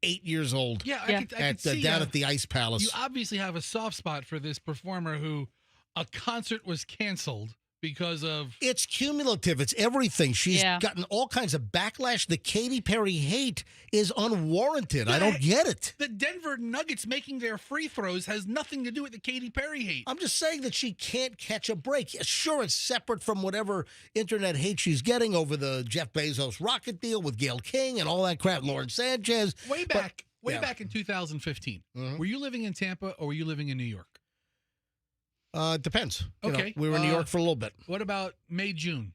8 years old?
Yeah, I could see
down at the Ice Palace.
You obviously have a soft spot for this performer who a concert was canceled because of...
It's cumulative. It's everything. She's gotten all kinds of backlash. The Katy Perry hate is unwarranted. I don't get it.
The Denver Nuggets making their free throws has nothing to do with the Katy Perry hate.
I'm just saying that she can't catch a break. Sure, it's separate from whatever internet hate she's getting over the Jeff Bezos rocket deal with Gayle King and all that crap, Lauren Sanchez.
Way back in 2015, were you living in Tampa or were you living in New York?
Depends.
Okay.
We were in New York for a little bit.
What about May, June?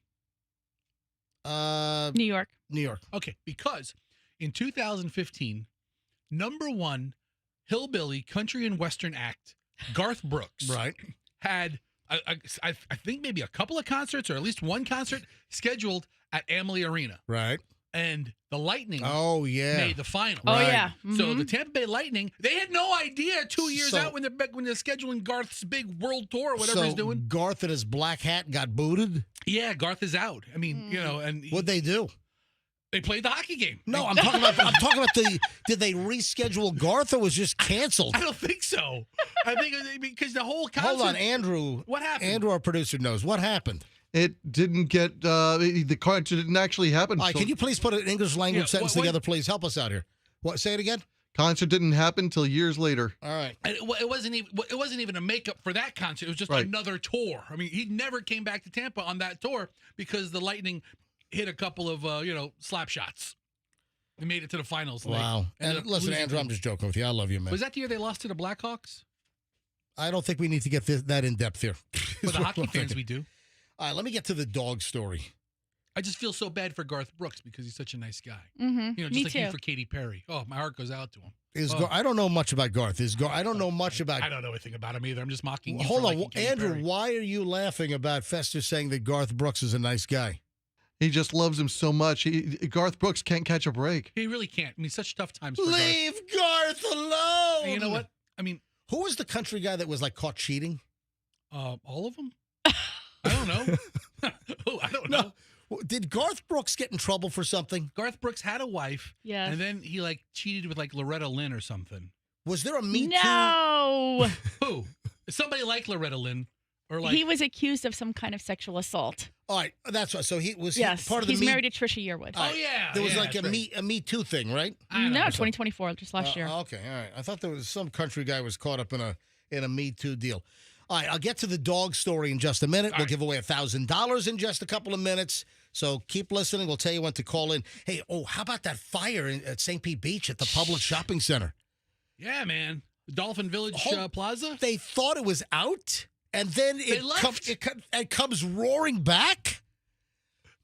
New York.
New York.
Okay, because in 2015, number one hillbilly country and western act, Garth Brooks, had I think maybe a couple of concerts or at least one concert scheduled at Amalie Arena.
Right.
And the Lightning made the final.
Oh, yeah.
So the Tampa Bay Lightning, they had no idea 2 years out when they're scheduling Garth's big world tour or whatever he's doing.
Garth and his black hat got booted?
Yeah, Garth is out. I mean, and
what'd they do?
They played the hockey game.
No, I'm talking about did they reschedule Garth or was just canceled?
I don't think so. I think because the whole concert.
Hold on, Andrew.
What happened?
Andrew, our producer, knows. What happened?
It didn't get, the concert didn't actually happen.
All right, can you please put an English language sentence together, please? Help us out here. What? Say it again?
Concert didn't happen till years later.
All right.
It wasn't even a makeup for that concert. It was just another tour. I mean, he never came back to Tampa on that tour because the Lightning hit a couple of, slap shots. They made it to the finals.
Wow. And listen, Andrew, I'm just joking with you. I love you, man.
Was that the year they lost to the Blackhawks?
I don't think we need to get that in depth here.
For the hockey fans, we do.
All right, let me get to the dog story.
I just feel so bad for Garth Brooks because he's such a nice guy.
Mm-hmm.
Just
Me
like
too.
you for Katy Perry. Oh, my heart goes out to him.
I don't know much about Garth. I don't know much about.
I don't know anything about him either. I'm just mocking you.
Hold
for
on,
liking Katy
Andrew.
Perry.
Why are you laughing about Fester saying that Garth Brooks is a nice guy?
He just loves him so much. Garth Brooks can't catch a break.
He really can't. I mean, such tough times for
Leave Garth alone.
And you know what? I mean,
who was the country guy that was caught cheating?
All of them. I don't know. I don't know.
No. Did Garth Brooks get in trouble for something?
Garth Brooks had a wife.
Yes.
And then he cheated with Loretta Lynn or something.
Was there a Me Too?
No.
Who? Somebody like Loretta Lynn. Or
he was accused of some kind of sexual assault.
All right, that's right. So he was part of the
he's married to Trisha Yearwood.
Oh, yeah.
There was a Me Too thing, right?
No, 2024, just last year.
Okay, all right. I thought there was some country guy was caught up in a Me Too deal. All right, I'll get to the dog story in just a minute. We'll give away $1,000 in just a couple of minutes. So keep listening. We'll tell you when to call in. Hey, how about that fire at St. Pete Beach at the Public Shopping Center?
Yeah, man. The Dolphin Village Plaza?
They thought it was out, and then it comes roaring back?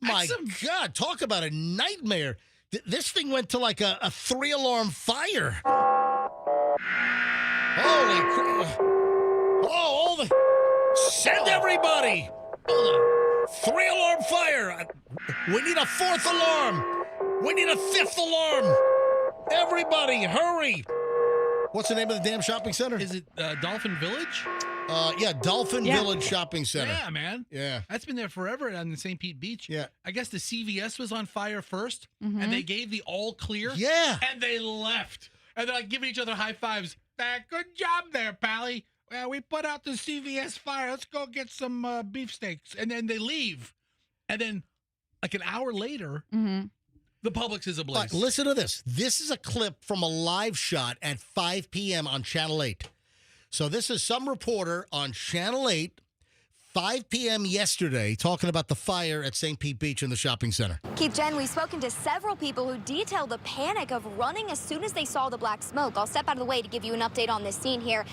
My God, talk about a nightmare. This thing went to a 3-alarm fire. Holy crap. Send everybody.
Hold on.
3-alarm fire. We need a 4th alarm. We need a 5th alarm. Everybody, hurry. What's the name of the damn shopping center?
Is it Dolphin Village?
Yeah, Dolphin
Yeah.
Village Shopping Center.
Yeah, man.
Yeah.
That's been there forever on the St. Pete Beach.
Yeah.
I guess the CVS was on fire first,
Mhm.
and they gave the all clear.
Yeah.
And they left. And they're like giving each other high fives. Good job there, Pally. Well, we put out the CVS fire. Let's go get some beefsteaks. And then they leave. And then, like an hour later,
Mhm.
the Publix is ablaze.
Listen to this. This is a clip from a live shot at 5 p.m. on Channel 8. So this is some reporter on Channel 8, 5 p.m. yesterday, talking about the fire at St. Pete Beach in the shopping center.
Keith, Jen, we've spoken to several people who detail the panic of running as soon as they saw the black smoke. I'll step out of the way to give you an update on this scene here.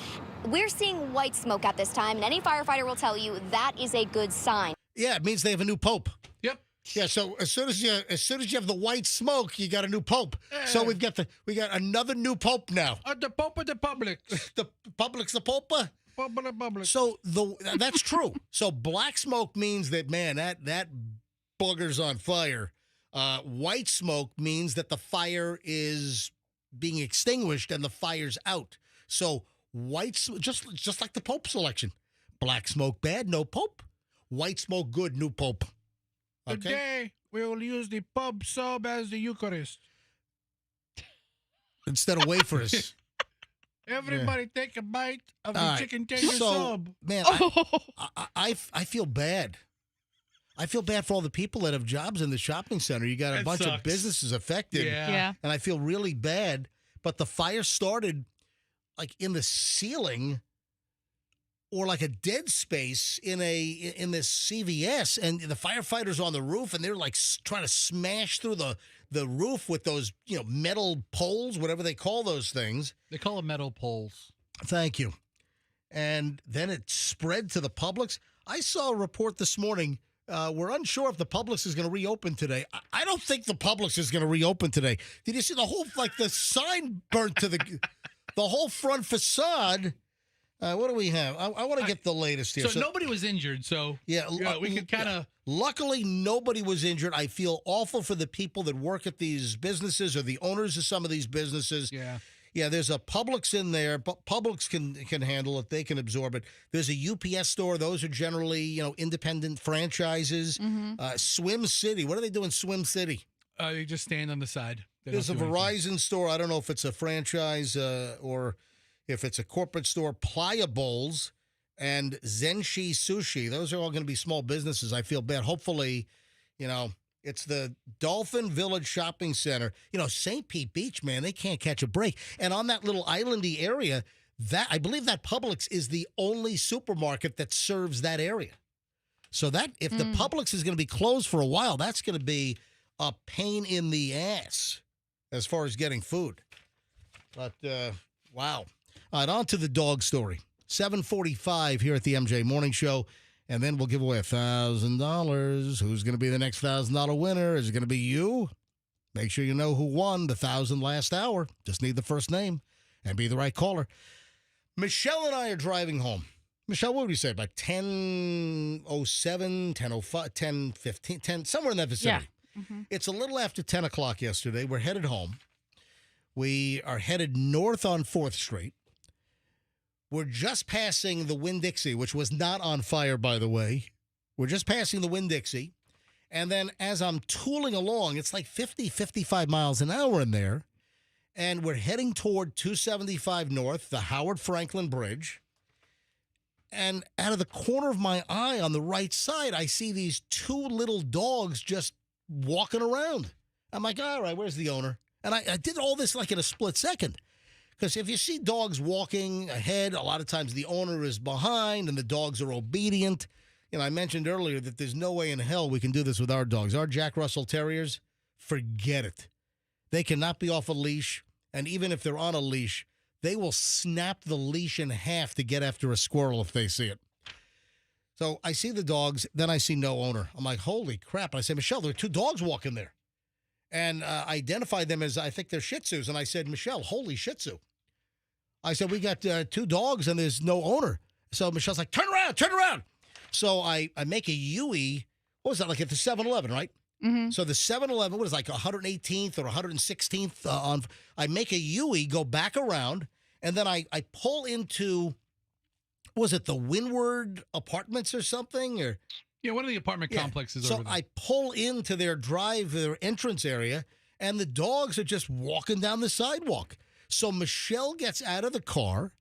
We're seeing white smoke at this time, and any firefighter will tell you that is a good sign.
Yeah, it means they have a new pope.
Yep.
Yeah, so as soon as you have the white smoke, you got a new pope. So we got another new pope now.
The Pope of the Publix.
The Publix, the pope.
Pope of the Publix.
So that's true. So black smoke means that, man, that booger's on fire. White smoke means that the fire is being extinguished and the fire's out. So just like the Pope selection. Black smoke bad, no Pope. White smoke good, new Pope. Okay.
Today, we will use the pub sub as the Eucharist.
Instead of wafers.
Everybody take a bite of the
All right.
chicken tender
So,
sub.
man, I feel bad. I feel bad for all the people that have jobs in the shopping center. You got a
That
bunch of
sucks.
businesses affected.
Yeah.
And I feel really bad. But the fire started like in the ceiling or like a dead space in this CVS, and the firefighters on the roof, and they're like trying to smash through the roof with those metal poles, whatever they call those things.
They call them metal poles.
Thank you. And then it spread to the Publix. I saw a report this morning. We're unsure if the Publix is going to reopen today. I don't think the Publix is going to reopen today. Did you see the whole, the sign burnt to the whole front facade? What do we have? I want to get the latest here.
So nobody was injured, so
yeah,
we could kind of...
Luckily, nobody was injured. I feel awful for the people that work at these businesses or the owners of some of these businesses.
Yeah.
Yeah, there's a Publix in there, but Publix can handle it. They can absorb it. There's a UPS store. Those are generally, independent franchises. Swim City. What do they do in Swim City?
They just stand on the side. They
There's a
don't do anything.
Verizon store. I don't know if it's a franchise or if it's a corporate store. Playa Bowls and Zenshi Sushi. Those are all going to be small businesses. I feel bad. Hopefully, it's the Dolphin Village Shopping Center. St. Pete Beach, man, they can't catch a break. And on that little islandy area, I believe that Publix is the only supermarket that serves that area. So that if the Publix is going to be closed for a while, that's going to be a pain in the ass as far as getting food. But, wow. All right, on to the dog story. 7:45 here at the MJ Morning Show. And then we'll give away $1,000. Who's going to be the next $1,000 winner? Is it going to be you? Make sure you know who won the 1,000 last hour. Just need the first name and be the right caller. Michelle and I are driving home. Michelle, what would you say? About 10:07, 10:05, 10:15, 10, somewhere in that vicinity.
Yeah. Mm-hmm.
It's a little after 10 o'clock yesterday. We're headed home. We are headed north on 4th Street. We're just passing the Winn-Dixie, which was not on fire, by the way. We're just passing the Winn-Dixie. And then as I'm tooling along, it's like 50, 55 miles an hour in there. And we're heading toward 275 North, the Howard Franklin Bridge. And out of the corner of my eye on the right side, I see these two little dogs just walking around. I'm like, all right, where's the owner? And I did all this like in a split second. Because if you see dogs walking ahead, a lot of times the owner is behind and the dogs are obedient. I mentioned earlier that there's no way in hell we can do this with our dogs. Our Jack Russell Terriers, forget it. They cannot be off a leash. And even if they're on a leash, they will snap the leash in half to get after a squirrel if they see it. So I see the dogs, then I see no owner. I'm like, holy crap. And I say, Michelle, there are two dogs walking there. And I identified them as, I think they're Shih Tzus. And I said, Michelle, holy Shih Tzu. I said, we got two dogs and there's no owner. So Michelle's like, turn around. So I make a Yui. What was that, like at the 7-Eleven, right?
Mm-hmm.
So the 7-Eleven, what is it, like 118th or 116th on? I make a Yui, go back around, and then I pull into, was it the Windward Apartments or something? Or
Yeah, one of the apartment
Yeah.
complexes
So
over there.
I pull into their entrance area, and the dogs are just walking down the sidewalk. So Michelle gets out of the car,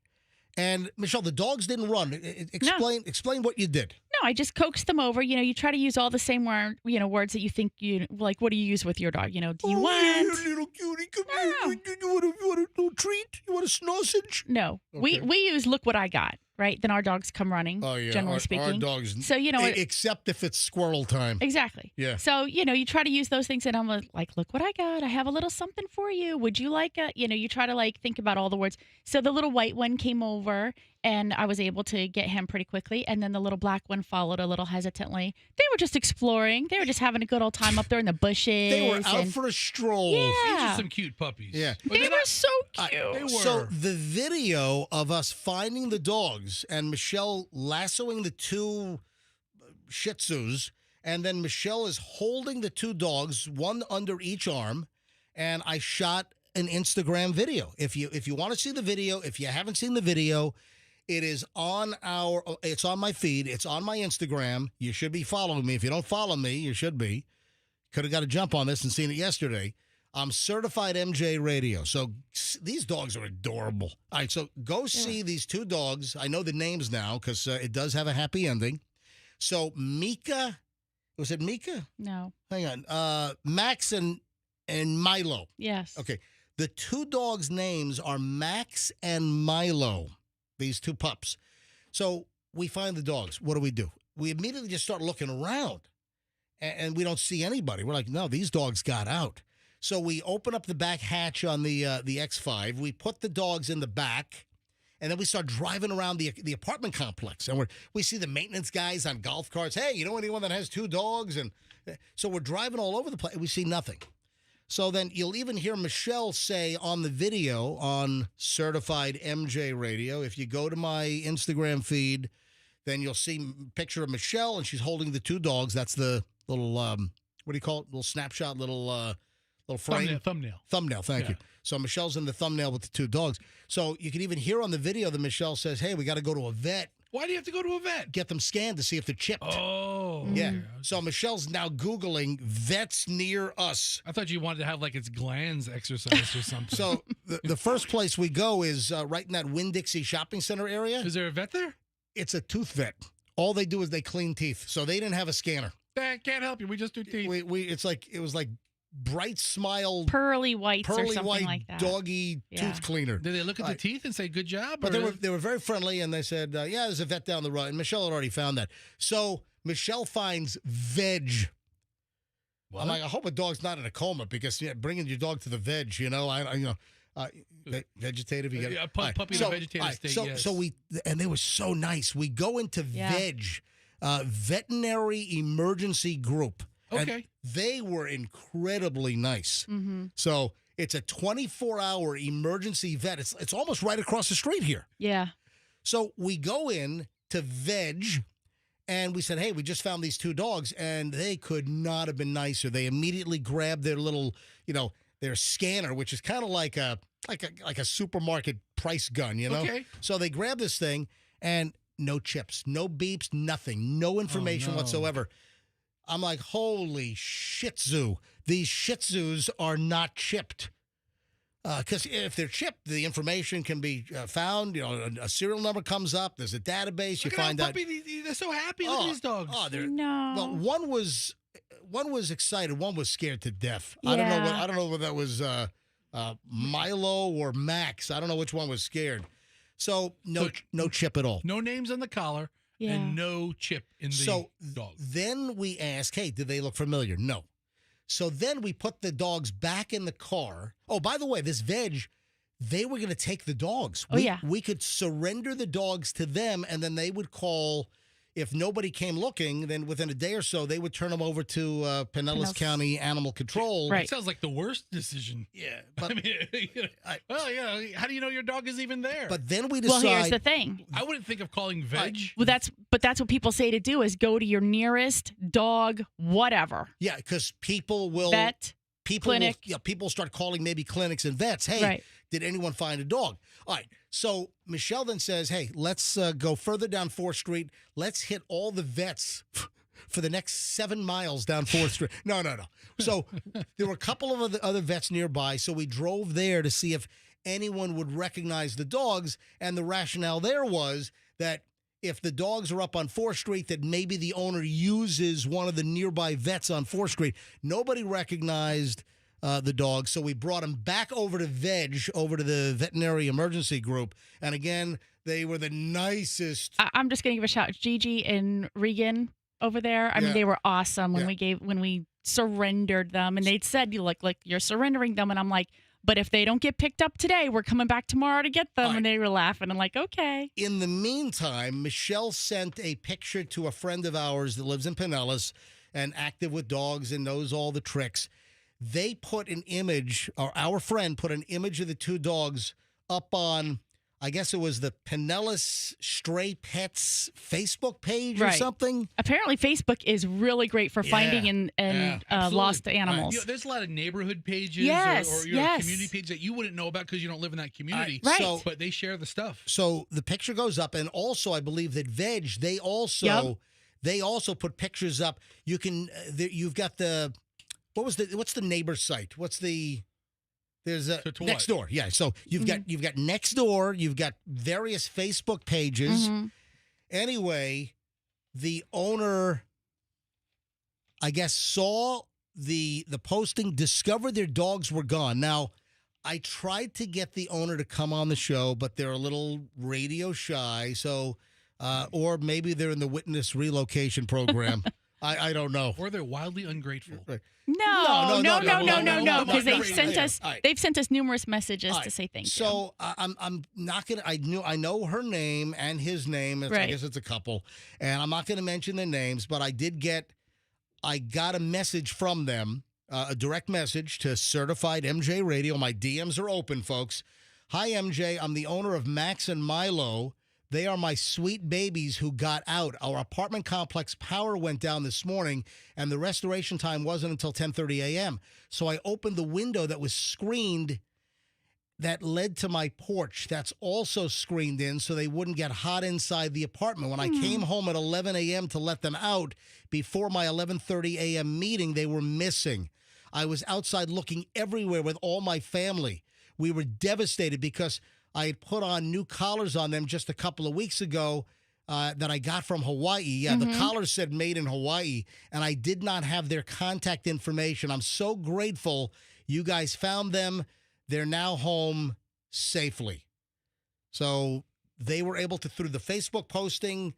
and Michelle, the dogs didn't run. Explain what you did.
No, I just coaxed them over. You try to use all the same words that you think you like. What do you use with your dog? Do you want?
Hey, little cutie, come
No.
here. You want a little treat? You want a sausage?
No,
Okay.
we use look what I got. Right, then our dogs come running.
Oh yeah,
generally
our
speaking.
dogs.
So
except if it's squirrel time.
Exactly.
Yeah.
So, you try to use those things, and I'm like, look what I got. I have a little something for you. Would you like it? You try to think about all the words. So the little white one came over, and I was able to get him pretty quickly. And then the little black one followed a little hesitantly. They were just exploring. They were just having a good old time up there in the bushes.
They were out
and
for a stroll.
These
yeah.
are some cute puppies.
Yeah.
But
They
they're
were
not-
so cute.
They were.
So the video of us finding the dogs and Michelle lassoing the two Shih Tzus, and then Michelle is holding the two dogs, one under each arm, and I shot an Instagram video. If you want to see the video, if you haven't seen the video, it's on my feed. It's on my Instagram. You should be following me. If you don't follow me, you should be. Could have got a jump on this and seen it yesterday. I'm certified MJ Radio. So these dogs are adorable. All right, so go see these two dogs. I know the names now because it does have a happy ending. So Mika, was it Mika?
No.
Hang on. Max and Milo.
Yes.
Okay. The two dogs' names are Max and Milo, these two pups. So we find the dogs. What do? We immediately just start looking around, and we don't see anybody. We're like, no, these dogs got out. So we open up the back hatch on the X5. We put the dogs in the back, and then we start driving around the apartment complex. And we see the maintenance guys on golf carts. Hey, you know anyone that has two dogs? And so we're driving all over the place. We see nothing. So then you'll even hear Michelle say on the video on Certified MJ Radio, if you go to my Instagram feed, then you'll see a picture of Michelle, and she's holding the two dogs. That's the little, what do you call it? Little snapshot, little frame.
Thumbnail.
Thank you. So Michelle's in the thumbnail with the two dogs. So you can even hear on the video that Michelle says, hey, we got to go to a vet.
Why do you have to go to a vet?
Get them scanned to see if they're chipped.
Oh.
Yeah.
Okay.
So Michelle's now Googling vets near us.
I thought you wanted to have its glands exercised or something.
So the first place we go is right in that Winn-Dixie shopping center area.
Is there a vet there?
It's a tooth vet. All they do is they clean teeth. So they didn't have a scanner.
That can't help you. We just do teeth.
It was like bright smile,
Pearly whites or
pearly
something
white
like that.
doggy
Yeah.
tooth cleaner.
Did they look at the teeth and say good job?
But
or-
they were very friendly, and they said, yeah, there's a vet down the road. And Michelle had already found that. So Michelle finds veg.
What?
I'm like, I hope a dog's not in a coma because bringing your dog to the veg, vegetative. You
Yeah,
got
puppy in a vegetative state, yes.
So and they were so nice. We go into veg, veterinary emergency group. and
Okay.
they were incredibly nice.
Mm-hmm.
So it's a 24-hour emergency vet. It's almost right across the street here.
Yeah.
So we go in to veg, and we said, hey, we just found these two dogs, and they could not have been nicer. They immediately grabbed their little, their scanner, which is kind of like a supermarket price gun,
Okay.
So they grab this thing, and no chips, no beeps, nothing, no information
no.
whatsoever. I'm like, holy Shih Tzu. These Shih Tzus are not chipped. Because if they're chipped, the information can be found. A serial number comes up. There's a database.
Look
You
at
find
how
out.
puppy, they're so happy. Look at these dogs.
Oh, they're
No.
well. One was excited. One was scared to death. I don't know.
Yeah.
I don't know whether that was Milo or Max. I don't know which one was scared. So no chip at all.
No names on the collar
Yeah.
and no chip in the
So
dog.
then we ask, hey, did they look familiar? No. So then we put the dogs back in the car. Oh, by the way, this veg, they were going to take the dogs.
Oh, yeah.
We could surrender the dogs to them, and then they would call, if nobody came looking, then within a day or so, they would turn them over to Pinellas County Animal Control.
Right.
It sounds like the worst decision.
Yeah, but
I mean, well, yeah. How do you know your dog is even there?
but then we
Well,
decide.
here's the thing.
I wouldn't think of calling veg.
Well, that's what people say to do is go to your nearest dog, whatever,
Yeah, because people will
vet. clinic.
People start calling maybe clinics and vets. Hey,
Right.
did anyone find a dog? All right. So Michelle then says, hey, let's go further down 4th Street. Let's hit all the vets for the next 7 miles down 4th Street. No. So there were a couple of other vets nearby. So we drove there to see if anyone would recognize the dogs. And the rationale there was that if the dogs are up on 4th Street, that maybe the owner uses one of the nearby vets on 4th Street. Nobody recognized the dogs, so we brought them back over to over to the veterinary emergency group. And again, they were the nicest.
I'm just going to give a shout. Gigi and Regan over there. I mean, they were awesome when we surrendered them, and they'd said, "You look like you're surrendering them," and I'm like, "But if they don't get picked up today, we're coming back tomorrow to get them."
Right.
And they were laughing. I'm like, "Okay."
In the meantime, Michelle sent a picture to a friend of ours that lives in Pinellas and active with dogs and knows all the tricks. They put an image, or our friend put an image of the 2 dogs up on, I guess it was the Pinellas Stray Pets Facebook page or
Right.
something.
Apparently, Facebook is really great for finding and
absolutely.
lost animals.
You know, there's a lot of neighborhood pages
Yes,
or community pages that you wouldn't know about because you don't live in that community.
Right.
So,
But they share the stuff.
so the picture goes up, and also I believe that Veg, they also put pictures up. You can, you've got the, what's the neighbor site? There's a
To
Next
what?
Door. Yeah. So you've got Next Door. You've got various Facebook pages.
Mhm.
Anyway, the owner, I guess, saw the posting, discovered their dogs were gone. Now, I tried to get the owner to come on the show, but they're a little radio shy. So, or maybe they're in the witness relocation program. I don't know.
Or they're wildly ungrateful.
Right.
No, because
no,
they've sent us numerous messages
All
to
right.
say thank you.
So I'm not gonna. I know her name and his name. I
Right.
guess it's a couple, and I'm not gonna mention their names. But I got a message from them, a direct message to Certified MJ Radio. My DMs are open, folks. Hi MJ, I'm the owner of Max and Milo. They are my sweet babies who got out. Our apartment complex power went down this morning, and the restoration time wasn't until 10:30 a.m. So I opened the window that was screened that led to my porch. That's also screened in so they wouldn't get hot inside the apartment. When I came home at 11 a.m. to let them out, before my 11:30 a.m. meeting, they were missing. I was outside looking everywhere with all my family. We were devastated because I had put on new collars on them just a couple of weeks ago that I got from Hawaii. Yeah, the collars said made in Hawaii, and I did not have their contact information. I'm so grateful you guys found them. They're now home safely. So they were able to, through the Facebook posting,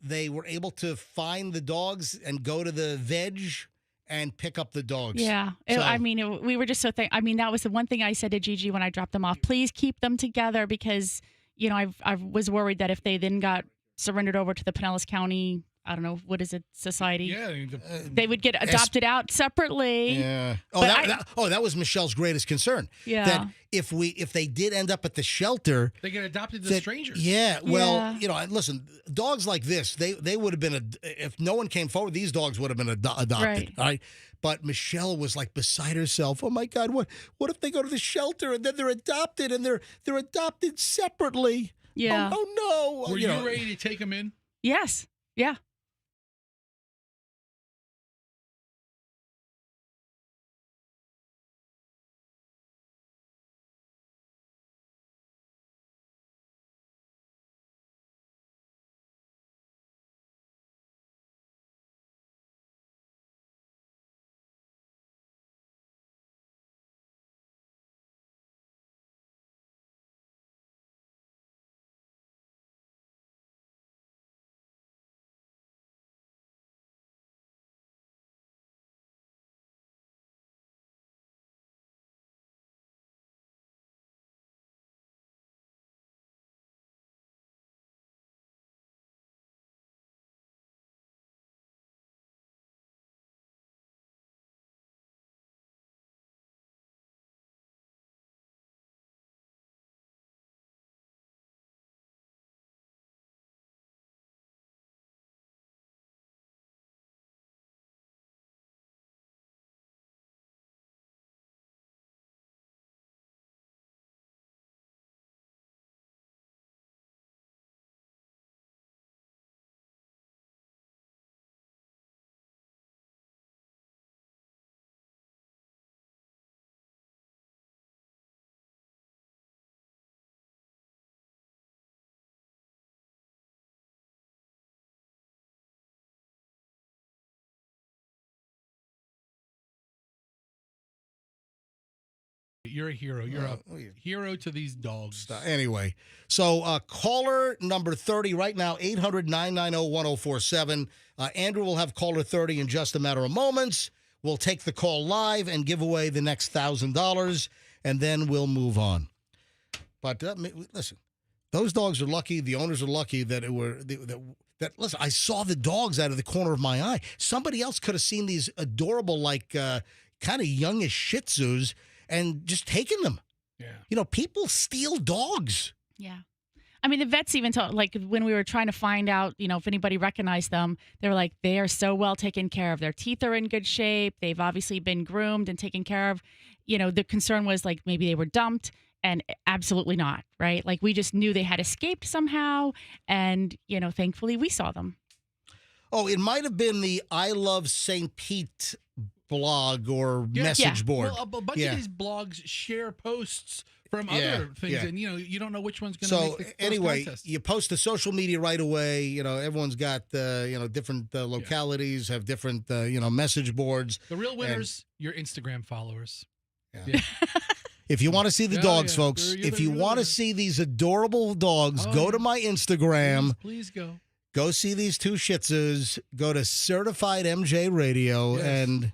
they were able to find the dogs and go to the veg and pick up the dogs.
Yeah.
So-
We were just so that was the one thing I said to Gigi when I dropped them off. Please keep them together because, I was worried that if they then got surrendered over to the Pinellas County, I don't know, what is it, society?
Yeah.
They would get adopted out separately.
Yeah.
But
That was Michelle's greatest concern.
Yeah.
That if they did end up at the shelter,
They get adopted to
that-
strangers.
Yeah. Well,
Yeah.
listen, dogs like this, they would have been if no one came forward, these dogs would have been adopted.
Right.
All right. But Michelle was like beside herself. Oh my God, what if they go to the shelter and then they're adopted and they're adopted separately?
Yeah.
Oh no.
Were you ready to take them in?
Yes. Yeah.
You're a hero. You're a
yeah.
hero to these dogs.
Anyway, so caller number 30 right now, 800-990-1047. Andrew will have caller 30 in just a matter of moments. We'll take the call live and give away the next $1,000, and then we'll move on. But listen, those dogs are lucky. The owners are lucky that listen, I saw the dogs out of the corner of my eye. Somebody else could have seen these adorable, kind of youngish Shih Tzus and just taken them.
Yeah.
You know, people steal dogs.
Yeah. I mean, the vets even told, like, when we were trying to find out, if anybody recognized them, they were like, they are so well taken care of. Their teeth are in good shape. They've obviously been groomed and taken care of. The concern was, like, maybe they were dumped, and absolutely not, right? Like, we just knew they had escaped somehow, and, thankfully we saw them.
Oh, it might have been the I Love St. Pete blog or message board.
Well, a bunch of these blogs share posts from other things, and you don't know which one's going to make the first contest.
You post to social media right away. Everyone's got different localities have different message boards.
The real winners, your Instagram followers.
Yeah. If you want to see the dogs, folks, if you want to see these adorable dogs, go to my Instagram.
Please go.
Go see these two Shih Tzus. Go to Certified MJ Radio and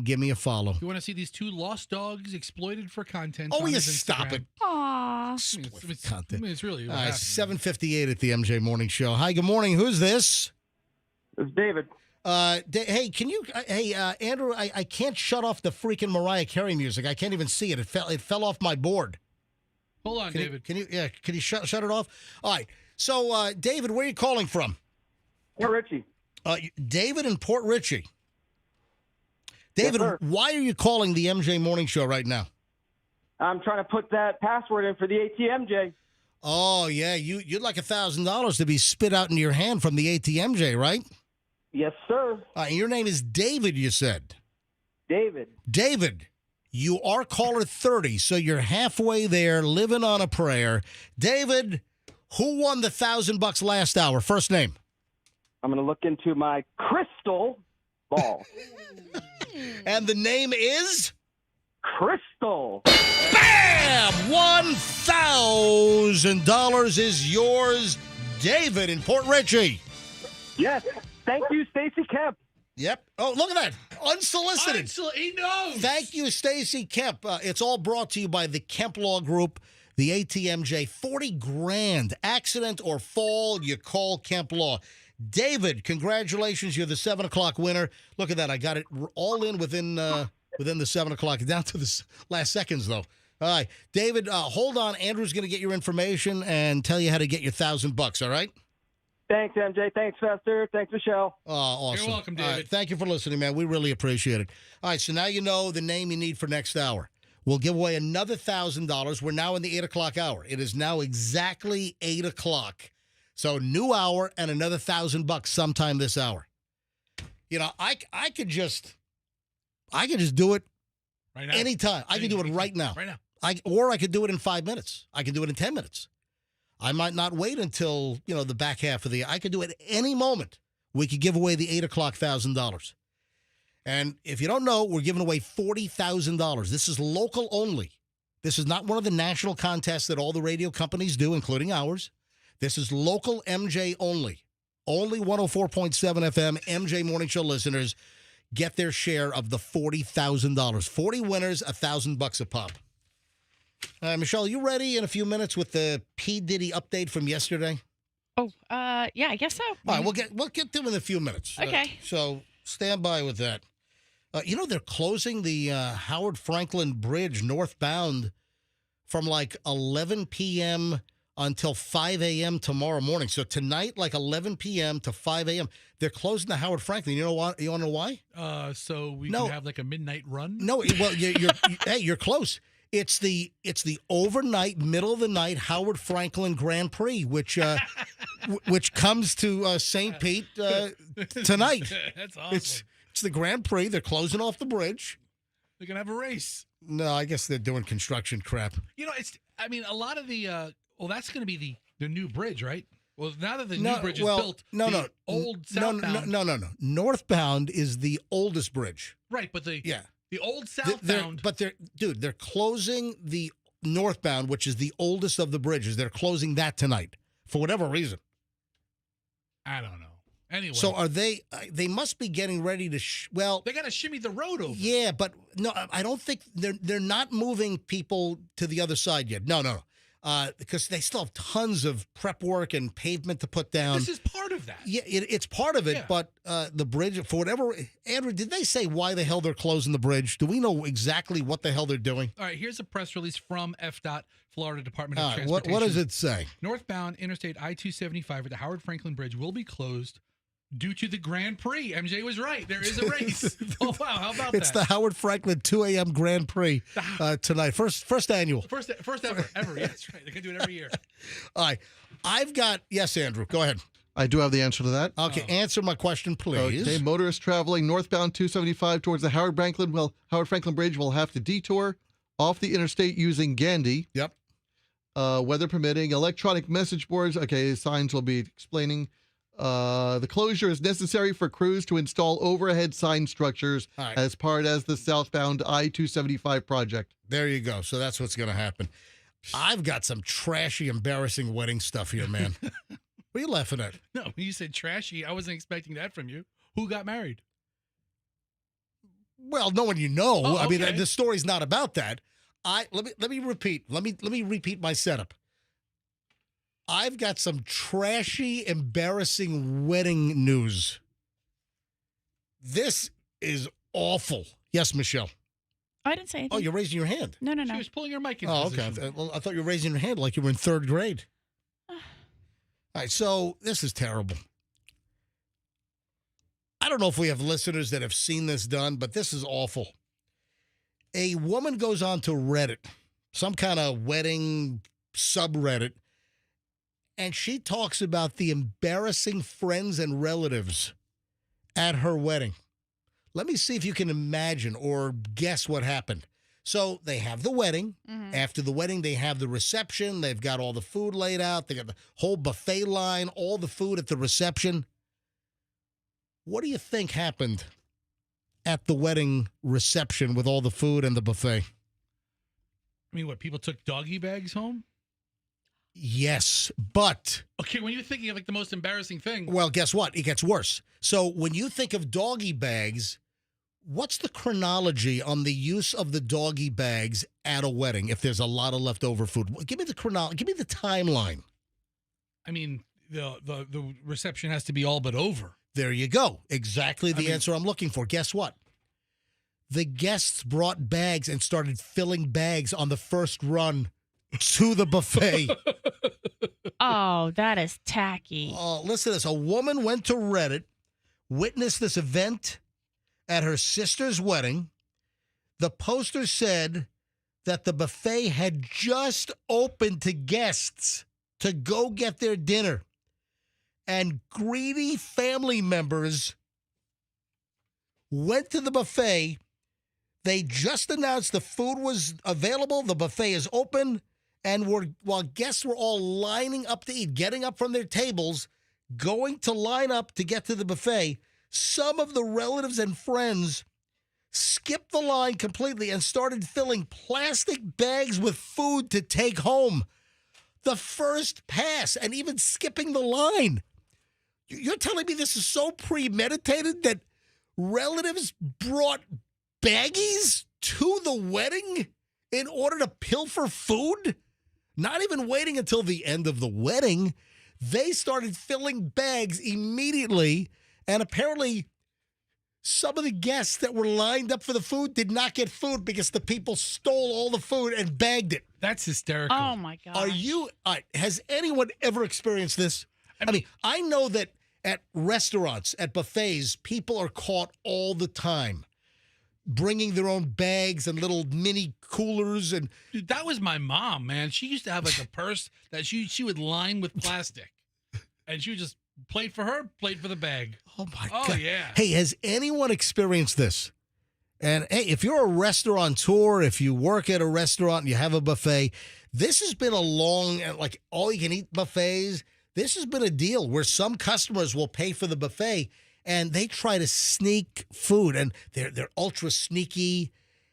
give me a follow.
If you want to see these two lost dogs exploited for content?
Oh, stop it.
Aww.
Content.
It's really
all right, 7:58 at the MJ Morning Show. Hi, good morning. Who's this?
It's David.
Hey, can you? Andrew, I can't shut off the freaking Mariah Carey music. I can't even see it. It fell off my board.
Hold on, David.
Can you shut it off? All right. So, David, where are you calling from?
Port Richey.
David in Port Richey. David, why are you calling the MJ Morning Show right now?
I'm trying to put that password in for the ATMJ.
Oh, yeah. You'd like $1,000 to be spit out into your hand from the ATMJ, right?
Yes, sir.
Your name is David, you said.
David.
David, you are caller 30, so you're halfway there, living on a prayer. David, who won the $1,000 last hour? First name.
I'm going to look into my crystal ball.
And the name is?
Crystal.
Bam! $1,000 is yours, David in Port Richey.
Yes. Thank you, Stacy Kemp.
Yep. Oh, look at that. Unsolicited.
He knows.
Thank you, Stacy Kemp. It's all brought to you by the Kemp Law Group, the ATMJ. 40 grand. Accident or fall, you call Kemp Law. David, congratulations. You're the 7 o'clock winner. Look at that. I got it all in within the 7 o'clock. Down to the last seconds, though. All right. David, hold on. Andrew's going to get your information and tell you how to get your $1,000, all right?
Thanks, MJ. Thanks, Fester. Thanks, Michelle.
Oh, awesome.
You're welcome, David.
All right, thank you for listening, man. We really appreciate it. All right, so now you know the name you need for next hour. We'll give away another $1,000. We're now in the 8 o'clock hour. It is now exactly 8 o'clock. So new hour and another $1,000 sometime this hour. I could just do it
right now.
Anytime. I can do it right now.
Right now.
Or I could do it in 5 minutes. I can do it in 10 minutes. I might not wait until, the back half of I could do it at any moment. We could give away the 8 o'clock $1,000. And if you don't know, we're giving away $40,000. This is local only. This is not one of the national contests that all the radio companies do, including ours. This is local MJ only. Only 104.7 FM MJ Morning Show listeners get their share of the $40,000. 40 winners, $1,000 a pop. Michelle, you ready in a few minutes with the P. Diddy update from yesterday?
Oh, yeah, I guess so.
All right, we'll get to them in a few minutes.
Okay.
So stand by with that. They're closing the Howard Franklin Bridge northbound from 11 p.m. until 5 a.m. tomorrow morning. So tonight, 11 p.m. to 5 a.m., they're closing the Howard Franklin. You know what? You want to know why?
So we can have a midnight run?
No, well, you're close. It's the overnight, middle of the night Howard Franklin Grand Prix, which comes to St. Pete tonight.
That's awesome.
It's the Grand Prix. They're closing off the bridge.
They're gonna have a race.
No, I guess they're doing construction crap.
A lot of the that's gonna be the new bridge, right? Well, now that the new bridge is built, old southbound.
No. Northbound is the oldest bridge.
Right, but The old
They're
southbound.
they're closing the northbound, which is the oldest of the bridges. They're closing that tonight for whatever reason.
I don't know. Anyway.
So are they? They must be getting ready to.
They got to shimmy the road over.
Yeah, but no, I don't think they're not moving people to the other side yet. No. Because they still have tons of prep work and pavement to put down.
This is part of that.
Yeah, it's part of it,
Yeah.
but the bridge, for whatever. Andrew, did they say why the hell they're closing the bridge? Do we know exactly what the hell they're doing?
All right, here's a press release from FDOT, Florida Department of
All right,
Transportation.
what does it say?
Northbound Interstate I-275 at the Howard Franklin Bridge will be closed due to the Grand Prix. MJ was right. There is a race. Oh, wow. How about
It's
that?
the Howard Franklin 2 a.m. Grand Prix tonight. First annual.
First ever. Yeah, that's right. They're going to do it every year.
All right. I've got, yes, Andrew, go ahead.
I do have the answer to that.
Okay, answer my question, please.
Okay, motorists traveling northbound 275 towards the Howard Franklin Bridge will have to detour off the interstate using Gandy.
Yep.
Weather permitting, electronic message boards. Okay, signs will be explaining. The closure is necessary for crews to install overhead sign structures
All right.
as part of the southbound I-275 project.
There you go. So that's what's going to happen. I've got some trashy, embarrassing wedding stuff here, man. What are you laughing at?
No, when you said trashy, I wasn't expecting that from you. Who got married?
Well, no one you know.
Oh,
I mean,
okay.
the story's not about that. Let me repeat. Let me repeat my setup. I've got some trashy, embarrassing wedding news. This is awful. Yes, Michelle.
I didn't say anything.
Oh, you're raising your hand.
No.
She was pulling her mic in
Oh, okay.
position.
I thought you were raising your hand like you were in third grade. All right, so this is terrible. I don't know if we have listeners that have seen this done, but this is awful. A woman goes on to Reddit, some kind of wedding subreddit, and she talks about the embarrassing friends and relatives at her wedding. Let me see if you can imagine or guess what happened. So they have the wedding.
Mhm.
After the wedding, they have the reception. They've got all the food laid out. They got the whole buffet line, all the food at the reception. What do you think happened at the wedding reception with all the food and the buffet?
I mean, what, people took doggy bags home?
Yes, but,
Okay, when you're thinking of like the most embarrassing thing.
well, guess what? It gets worse. So when you think of doggy bags, what's the chronology on the use of the doggy bags at a wedding if there's a lot of leftover food? Give me the chronology. Give me the timeline.
I mean, the reception has to be all but over.
There you go. Exactly the
I mean-
answer I'm looking for. Guess what? The guests brought bags and started filling bags on the first run to the buffet.
Oh, that is tacky.
Listen to this. A woman went to Reddit, witnessed this event at her sister's wedding. The poster said that the buffet had just opened to guests to go get their dinner. And greedy family members went to the buffet. They just announced the food was available. The buffet is open. And while guests were all lining up to eat, getting up from their tables, going to line up to get to the buffet, some of the relatives and friends skipped the line completely and started filling plastic bags with food to take home. The first pass, and even skipping the line. You're telling me this is so premeditated that relatives brought baggies to the wedding in order to pilfer food? Not even waiting until the end of the wedding. They started filling bags immediately, and apparently some of the guests that were lined up for the food did not get food because the people stole all the food and bagged it.
That's hysterical.
Oh my god.
Has anyone ever experienced this? I mean, I know that at restaurants, at buffets, people are caught all the time bringing their own bags and little mini coolers. And
Dude, that was my mom, man. She used to have like a purse that she would line with plastic. And she would just plate for her, plate for the bag.
oh my
Oh,
God.
yeah.
Hey, has anyone experienced this? And hey, if you're a restaurateur, if you work at a restaurant and you have a buffet, this has been a long, like all you can eat buffets. This has been a deal where some customers will pay for the buffet and they try to sneak food, and they're ultra sneaky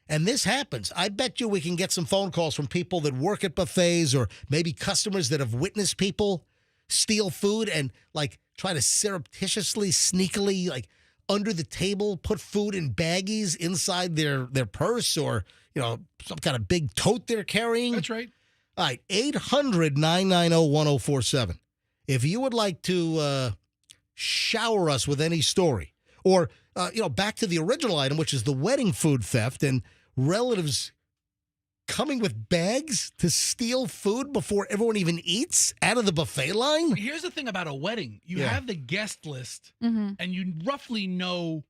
And this happens. I bet you we can get some phone calls from people that work at buffets or maybe customers that have witnessed people steal food and like try to surreptitiously, sneakily, like under the table, put food in baggies inside their purse or, some kind of big tote they're carrying.
That's right.
All right, 800-990-1047. If you would like to shower us with any story or, back to the original item, which is the wedding food theft and relatives coming with bags to steal food before everyone even eats out of the buffet line?
Here's the thing about a wedding. You have the guest list,
Mm-hmm.
and you roughly know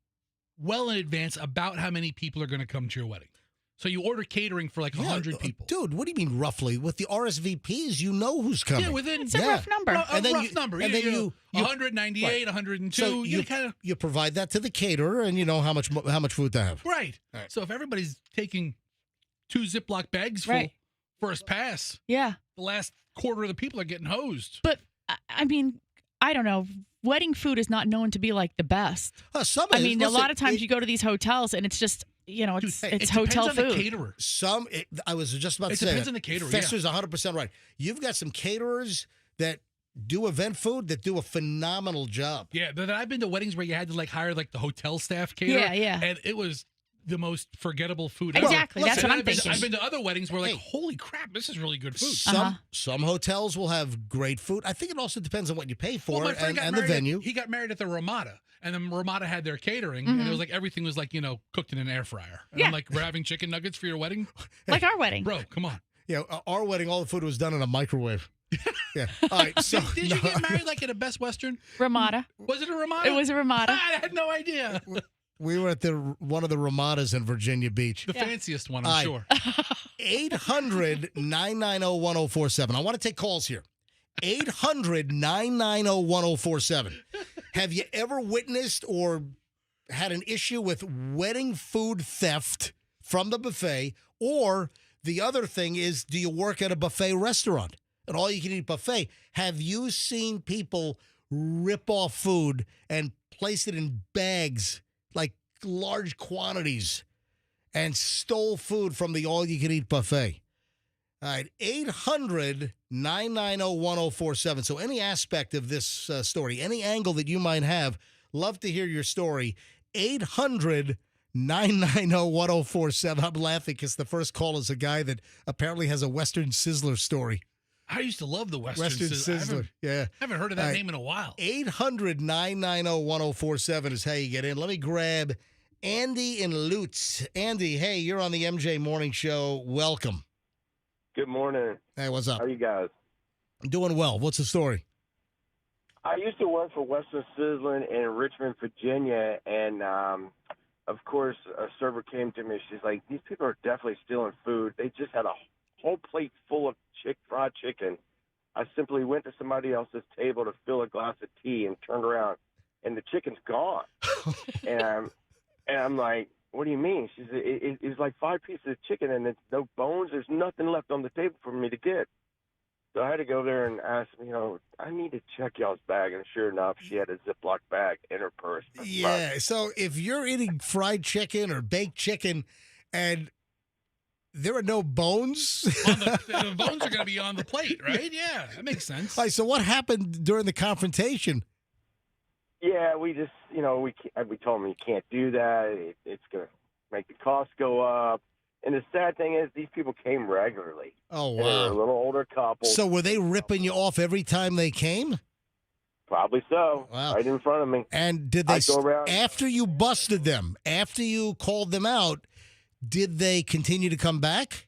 well in advance about how many people are going to come to your wedding. So you order catering for like 100 people.
Dude, what do you mean roughly? With the RSVPs, you know who's coming.
Yeah, within
It's a rough number.
a rough number.
And then you
198,
right.
102.
So you provide that to the caterer, and you know how much food to have.
Right.
All right.
So if everybody's taking 2 Ziploc bags full
Right.
first pass,
Yeah.
the last quarter of the people are getting hosed.
But, I mean, I don't know. Wedding food is not known to be like the best.
A
lot of times you go to these hotels and it's just, it's
it
hotel
depends on
food.
the caterer.
I was just about to say
It depends
that.
on the caterer.
Fester's 100% right. You've got some caterers that do event food that do a phenomenal job.
Yeah, but I've been to weddings where you had to hire the hotel staff caterer.
Yeah, yeah.
And it was the most forgettable food ever.
Exactly. That's
And
what I'm
I've been-
thinking.
I've been to other weddings where
Hey.
holy crap, this is really good food.
Some hotels will have great food. I think it also depends on what you pay for
My friend
and,
got
and the
married
venue.
He got married at the Ramada, and the Ramada had their catering, and it was like everything was cooked in an air fryer. And
Yeah.
I'm like, we're having chicken nuggets for your wedding?
Like our wedding.
Bro, come on.
Our wedding, all the food was done in a microwave. Yeah. All right. So
Did you get married at a Best Western?
Ramada.
Was it a Ramada?
It was a Ramada.
I had no idea.
we were at one of the Ramadas in Virginia Beach.
The fanciest one,
All
I'm
right.
sure.
800-990-1047. I want to take calls here. 800-990-1047. Have you ever witnessed or had an issue with wedding food theft from the buffet? Or the other thing is, do you work at a buffet restaurant, an all-you-can-eat buffet? Have you seen people rip off food and place it in bags, like large quantities, and stole food from the all-you-can-eat buffet? All right, 800-990-1047. So any aspect of this story, any angle that you might have, love to hear your story. 800-990-1047. I'm laughing because the first call is a guy that apparently has a Western Sizzler story.
I used to love the Western
Sizzler. Yeah.
I haven't heard of that
All right.
name in a while.
800-990-1047 is how you get in. Let me grab Andy in Lutz. Andy, hey, you're on the MJ Morning Show. Welcome.
Good morning.
Hey, what's up?
How are you guys?
I'm doing well. What's the story?
I used to work for Western Sizzling in Richmond, Virginia, and of course, a server came to me. She's like, "These people are definitely stealing food. They just had a whole plate full of fried chicken." I simply went to somebody else's table to fill a glass of tea and turned around, and the chicken's gone. and I'm like, "What do you mean?" She said, "It was like 5 pieces of chicken, and it's no bones. There's nothing left on the table for me to get." So I had to go there and ask, I need to check y'all's bag. And sure enough, she had a Ziploc bag in her purse.
Yeah. So if you're eating fried chicken or baked chicken and there are no bones.
The bones are going to be on the plate, right? Yeah, that makes sense.
All right, so what happened during the confrontation?
Yeah, we just, we told them you can't do that. It's going to make the cost go up. And the sad thing is, these people came regularly.
Oh,
And they were a
wow.
little older couple.
So were they ripping you off every time they came?
Probably so.
Wow.
Right in front of me.
And did they,
I go around.
after you busted them, after you called them out, did they continue to come back?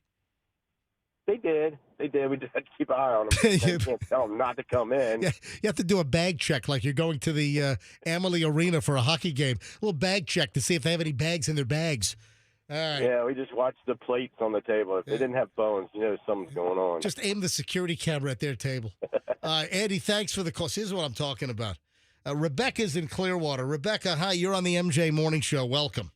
They did. We just had to keep an eye on them. You can't tell them not to come in.
Yeah, you have to do a bag check like you're going to the Amalie Arena for a hockey game. A little bag check to see if they have any bags in their bags. All right.
Yeah, we just watched the plates on the table. If they didn't have bones, something's going on.
Just aim the security camera at their table. Andy, thanks for the call. Here's what I'm talking about. Rebecca's in Clearwater. Rebecca, hi. You're on the MJ Morning Show. Welcome.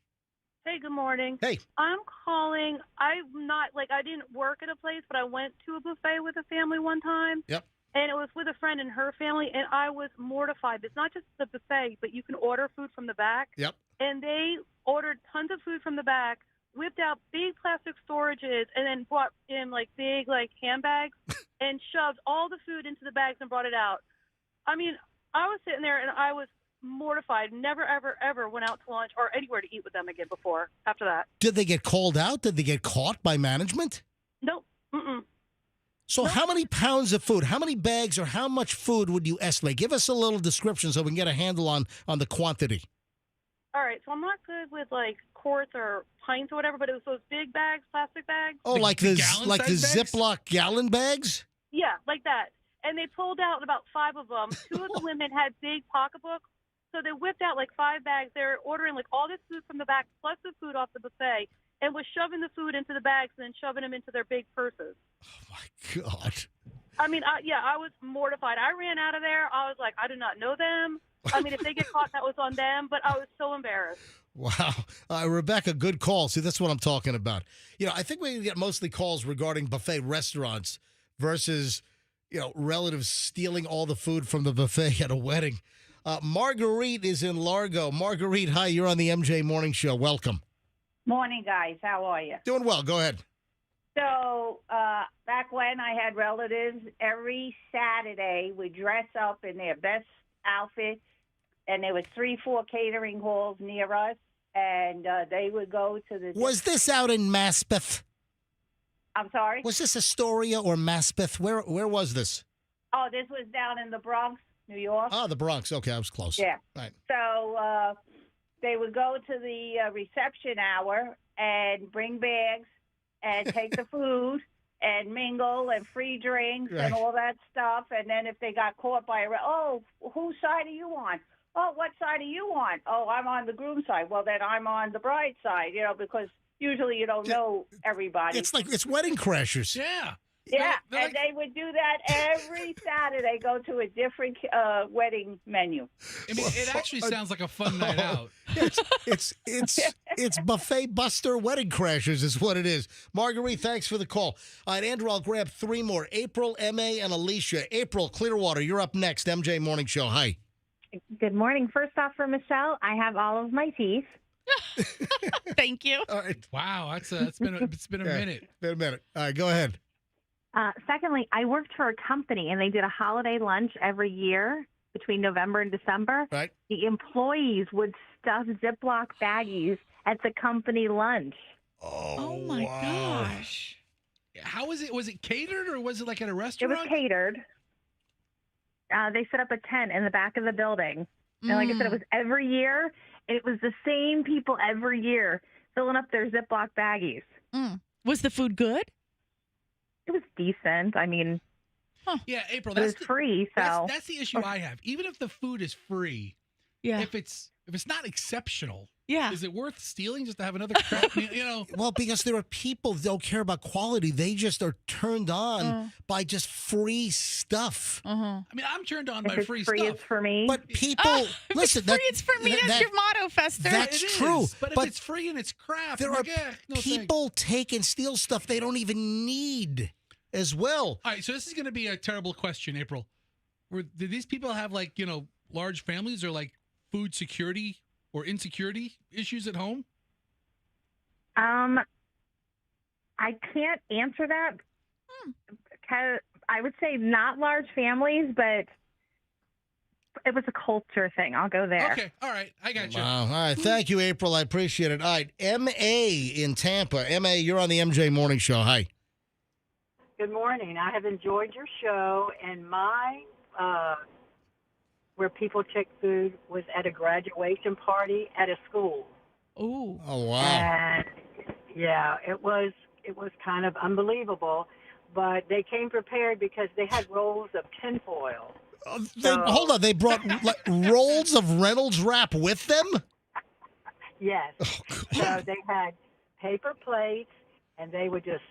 Hey, good morning.
Hey.
I'm calling. I'm not, I didn't work at a place, but I went to a buffet with a family one time.
Yep.
And it was with a friend and her family, and I was mortified. It's not just the buffet, but you can order food from the back.
Yep.
And they ordered tons of food from the back, whipped out big plastic storages and then brought in like big like handbags and shoved all the food into the bags and brought it out. I mean, I was sitting there and I was mortified. Never, ever, ever went out to lunch or anywhere to eat with them again before. After that,
Did they get called out? Did they get caught by management?
nope. Mm-mm.
So how many pounds of food, how many bags, or how much food would you estimate? Give us a little description so we can get a handle on the quantity.
All right, so I'm not good with like quarts or pints or whatever, but it was those big bags, plastic bags.
Oh, like
the
the
gallon-sized bags?
Ziploc gallon bags?
Yeah, like that. And they pulled out about 5 of them. 2 of the women had big pocketbooks, so they whipped out like 5 bags. They were ordering like all this food from the back, plus the food off the buffet, and was shoving the food into the bags and then shoving them into their big purses.
Oh, my God.
I mean, I was mortified. I ran out of there. I was like, I do not know them. I mean, if they get caught, that was on them, but I was so embarrassed.
Wow. Rebecca, good call. See, that's what I'm talking about. I think we get mostly calls regarding buffet restaurants versus, relatives stealing all the food from the buffet at a wedding. Marguerite is in Largo. Marguerite, hi, you're on the MJ Morning Show. Welcome.
Morning, guys. How are you?
Doing well. Go ahead.
So, back when I had relatives, every Saturday we dress up in their best outfits, and there was 3-4 catering halls near us, and they would go to the...
Was this out in Maspeth?
I'm sorry?
Was this Astoria or Maspeth? Where was this?
Oh, this was down in the Bronx, New York.
Oh, the Bronx. Okay, I was close.
Yeah.
Right.
So, they would go to the reception hour and bring bags and take the food and mingle and free drinks
Right.
and all that stuff. And then if they got caught by whose side are you on? Oh, what side are you on? Oh, I'm on the groom side. Well, then I'm on the bride side, because usually you don't know everybody.
It's wedding crashers.
Yeah.
Yeah,
They're
and they would do that every Saturday, go to a different wedding menu.
I mean, it actually sounds like a fun night out.
It's buffet buster wedding crashers is what it is. Marguerite, thanks for the call. All right, Andrew, I'll grab 3 more. April, M.A., and Alicia. April, Clearwater, you're up next. MJ Morning Show. Hi.
Good morning. First off, for Michelle, I have all of my teeth.
Thank you.
All right.
Wow, it's been a minute.
Been a minute. All right, go ahead.
Secondly, I worked for a company, and they did a holiday lunch every year between November and December.
Right.
The employees would stuff Ziploc baggies at the company lunch.
Oh my gosh.
How was it? Was it catered or was it like at a
It
restaurant?
was catered. They set up a tent in the back of the building. And like I said, it was every year. It was the same people every year filling up their Ziploc baggies.
Was the food good?
It was decent. I mean,
Yeah, April.
it was free, so
That's the issue I have. Even if the food is free,
Yeah.
if it's not exceptional,
Yeah.
is it worth stealing just to have another crap meal?
Well, because there are people that don't care about quality. They just are turned on by just free stuff.
Uh-huh.
I mean, I'm turned on
if
by
it's
free
free,
stuff.
it's for me.
But people,
If
listen,
it's free, it's for me. That's your motto, Fester.
That's
It is,
true.
But if it's free and it's crap,
there
I'm
are
like, no
people take and steal stuff they don't even need as well.
All right, so this is going to be a terrible question, April. Did these people have large families or food security or insecurity issues at home?
I can't answer that. Because I would say not large families, but it was a culture thing. I'll go there.
Okay, all right, I got you.
Wow. All right. Thank you, April. I appreciate it. All right. M.A. in Tampa. M.A., you're on the MJ Morning Show. Hi.
Good morning. I have enjoyed your show, and my where people check food was at a graduation party at a school.
Ooh.
Oh, wow.
And yeah, it was kind of unbelievable, but they came prepared because they had rolls of tinfoil.
Hold on. They brought rolls of Reynolds wrap with them?
Yes. So they had paper plates, and they would just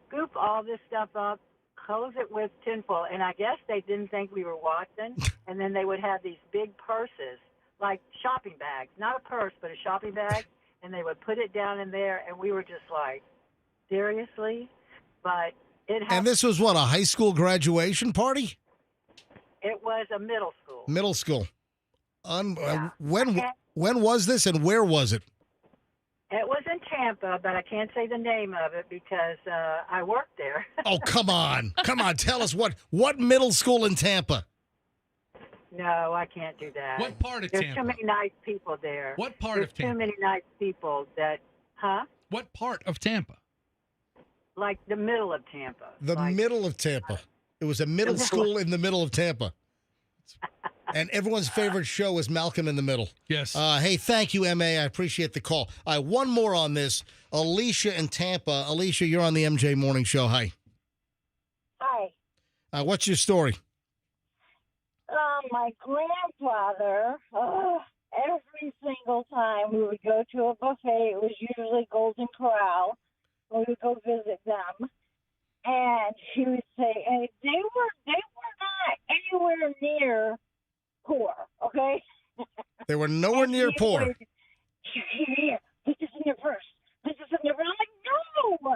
scoop all this stuff up, close it with tinfoil, and I guess they didn't think we were watching, and then they would have these big purses, like shopping bags, not a purse, but a shopping bag, and they would put it down in there, and we were just like, seriously? But it happened.
And this was what, a high school graduation party?
It was a middle school.
Middle school.
Yeah.
When was this and where was it?
It was in Tampa, but I can't say the name of it because I work there.
Oh, come on. Come on. Tell us what middle school in Tampa?
No, I can't do that.
What part of
There's
Tampa?
too many nice people there.
What part
There's
of Tampa?
too many nice people that,
What part of Tampa?
like the middle of Tampa.
The middle of Tampa. It was a middle school in the middle of Tampa. And everyone's favorite show is Malcolm in the Middle.
Yes.
Hey, thank you, M.A. I appreciate the call. All right, one more on this. Alicia in Tampa. Alicia, you're on the MJ Morning Show. Hi.
Hi.
What's your story?
My grandfather, every single time we would go to a buffet, it was usually Golden Corral. We would go visit them, and he would say, hey, they were not anywhere near poor, okay?
They were nowhere near poor.
Here, put this in your purse. Put this in your purse. I'm like, no!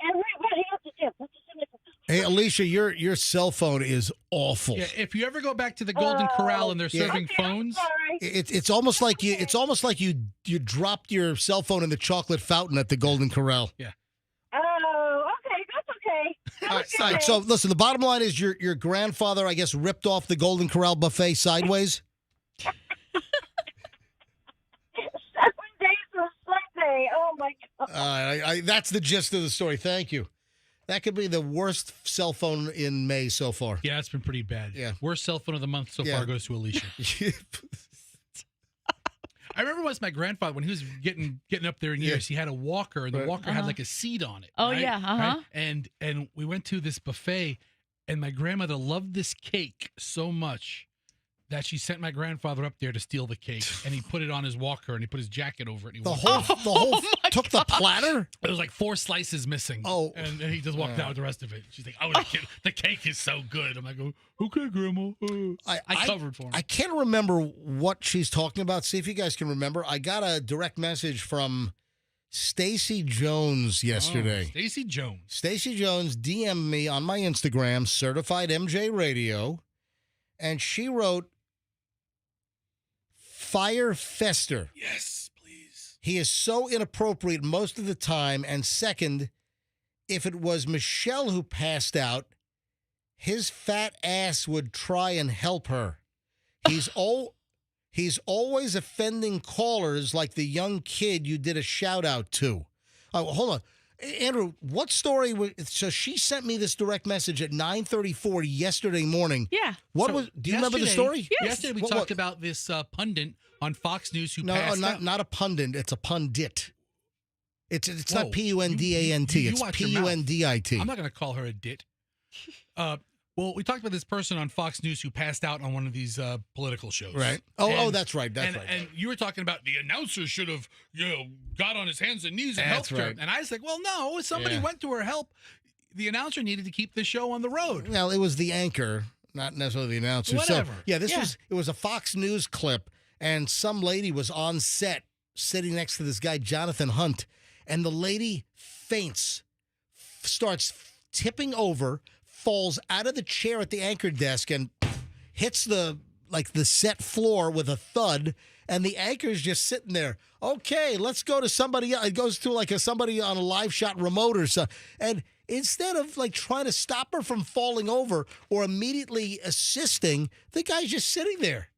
Everybody else is here. Put this in your purse.
Hey, Alicia, your cell phone is awful.
Yeah, if you ever go back to the Golden Corral and they're serving phones,
It's almost like you dropped your cell phone in the chocolate fountain at the Golden Corral.
Yeah.
Oh, okay, that's okay.
All right, so listen, the bottom line is your grandfather, I guess, ripped off the Golden Corral buffet sideways.
7 days of Sunday. Oh my God.
That's the gist of the story. Thank you. That could be the worst cell phone in May so far.
yeah, it's been pretty bad.
Yeah.
Worst cell phone of the month so
Yeah.
far goes to Alicia. I remember once my grandfather, when he was getting up there in years, he had a walker, and the walker had like a seat on it.
Oh,
right?
yeah, uh-huh.
Right? And we went to this buffet, and my grandmother loved this cake so much that she sent my grandfather up there to steal the cake, and he put it on his walker, and he put his jacket over it. And he
The
walked
whole took the platter.
It was like 4 slices missing.
Oh.
and he just walked out with the rest of it. She's like, "Oh, the cake is so good." I'm like, "Oh, okay, Grandma." I covered for him.
I can't remember what she's talking about. See if you guys can remember. I got a direct message from Stacy Jones yesterday.
Stacy Jones.
Stacy Jones DM'd me on my Instagram, Certified MJ Radio, and she wrote, "Fire Fester.
Yes, please.
He is so inappropriate most of the time. And second, if it was Michelle who passed out, his fat ass would try and help her. He's always offending callers like the young kid you did a shout out to." Oh, hold on. Andrew, what story so she sent me this direct message at 9:34 yesterday morning.
Yeah.
Do you remember the story?
Yes.
Yesterday we talked about this pundit on Fox News who
No,
passed out.
not a pundit. It's a pundit. It's
Whoa.
not P-U-N-D-A-N-T.
You
It's
watch your mouth.
P-U-N-D-I-T.
I'm not going to call her a dit. Well, we talked about this person on Fox News who passed out on one of these political shows.
Right. Oh, that's right. That's right.
And you were talking about the announcer should have, got on his hands and knees and helped her. And I was like, well, no, somebody went to her help. The announcer needed to keep the show on the road.
Well, it was the anchor, not necessarily the announcer.
Whatever.
So, it was a Fox News clip, and some lady was on set sitting next to this guy, Jonathan Hunt, and the lady faints, starts tipping over, falls out of the chair at the anchor desk and hits the set floor with a thud, and the anchor's just sitting there. Okay, let's go to somebody else. It goes to somebody on a live shot remote or so. And instead of trying to stop her from falling over or immediately assisting, the guy's just sitting there.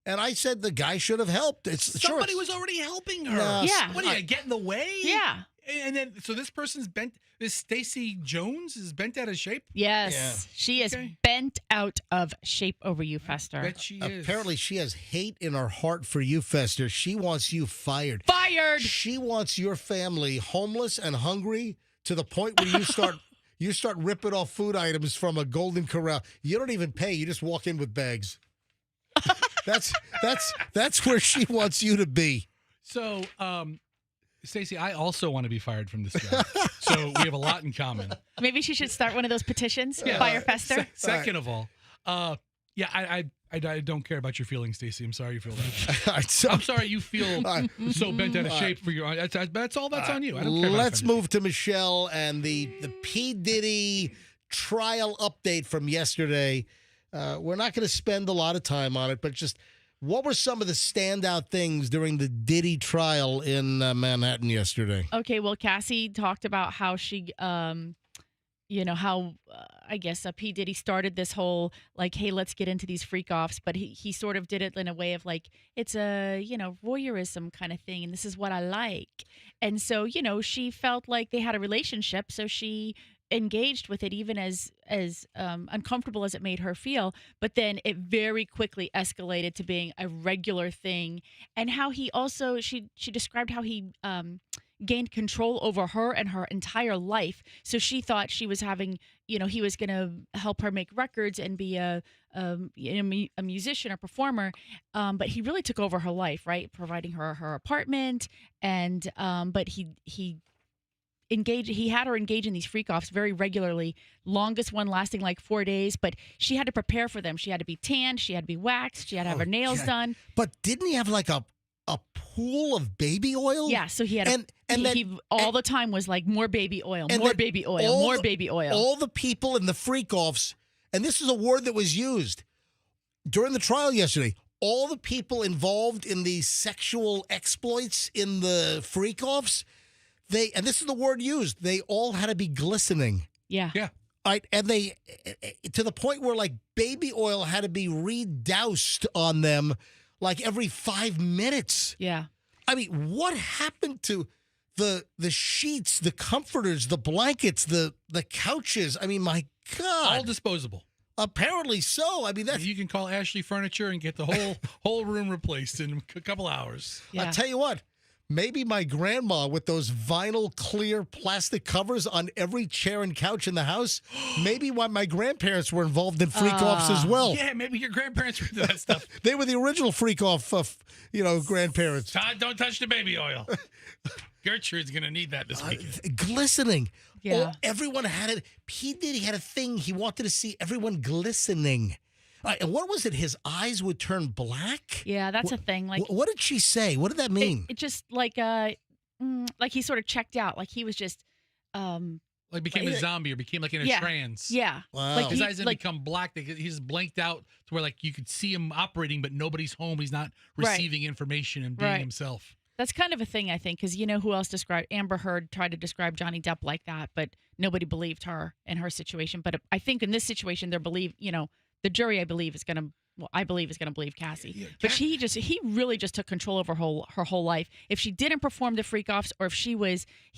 And I said the guy should have helped.
Somebody was already helping her.
No,
Yeah.
What, are you going to get in the way?
Yeah.
And then, so this person's bent, this Stacy Jones is bent out of shape?
Yes.
Yeah.
She is
Okay.
bent out of shape over you, Fester.
Bet she is.
Apparently, she has hate in her heart for you, Fester. She wants you fired.
Fired!
She wants your family homeless and hungry to the point where you start ripping off food items from a Golden Corral. You don't even pay. You just walk in with bags. That's where she wants you to be.
So, Stacey, I also want to be fired from this job. So we have a lot in common.
Maybe she should start one of those petitions. Fire Fester.
Second of all, I don't care about your feelings, Stacey. I'm sorry you feel that. I'm sorry you feel so bent out of shape for your. That's all. That's on you. I don't care.
Let's move to Michelle and the P. Diddy trial update from yesterday. We're not going to spend a lot of time on it, but just What were some of the standout things during the Diddy trial in Manhattan yesterday?
Okay, well, Cassie talked about how she, how I guess P. Diddy started this whole, like, hey, let's get into these freak offs. But he sort of did it in a way of like, it's a, voyeurism kind of thing. And this is what I like. And so, she felt like they had a relationship. So she engaged with it, even as uncomfortable as it made her feel. But then it very quickly escalated to being a regular thing. And how he also, she described how he gained control over her and her entire life. So she thought she was having, he was going to help her make records and be a musician or performer. But he really took over her life, right? Providing her apartment. And, but he had her engage in these freak offs very regularly. Longest one lasting like 4 days, but she had to prepare for them. She had to be tanned. She had to be waxed. She had to have her nails done.
But didn't he have like a pool of baby oil?
Yeah, so he had he all the time was like more baby oil, more baby oil, more baby oil.
All the people in the freak offs, and this is a word that was used during the trial yesterday. All the people involved in the sexual exploits in the freak offs, and this is the word used, they all had to be glistening.
Yeah.
Yeah.
Right, and they, to the point where like baby oil had to be redoused on them like every 5 minutes.
Yeah.
I mean, what happened to the sheets, the comforters, the blankets, the couches? I mean, my God.
All disposable.
Apparently so. I mean,
you can call Ashley Furniture and get the whole room replaced in a couple hours.
Yeah.
I'll tell you what. Maybe my grandma with those vinyl clear plastic covers on every chair and couch in the house. Maybe why my grandparents were involved in freak offs as well.
Yeah, maybe your grandparents were into that stuff.
They were the original freak off, grandparents.
Todd, don't touch the baby oil. Gertrude's going to need that this weekend.
Glistening.
Yeah.
Everyone had it. P. Diddy had a thing. He wanted to see everyone glistening. And what was it? His eyes would turn black?
Yeah, that's a thing. Like,
what did she say? What did that mean?
It just like he sort of checked out. Like he was just
like became a zombie or became like in a trance.
Yeah.
Wow.
Like his eyes didn't become black. He's blanked out to where like you could see him operating, but nobody's home. He's not receiving information and being himself.
That's kind of a thing, I think, because who else described Amber Heard tried to describe Johnny Depp like that, but nobody believed her in her situation. But I think in this situation, the jury, I believe, is going to believe Cassie. Yeah, but he really just took control over her whole life. If she didn't perform the freak offs, or if he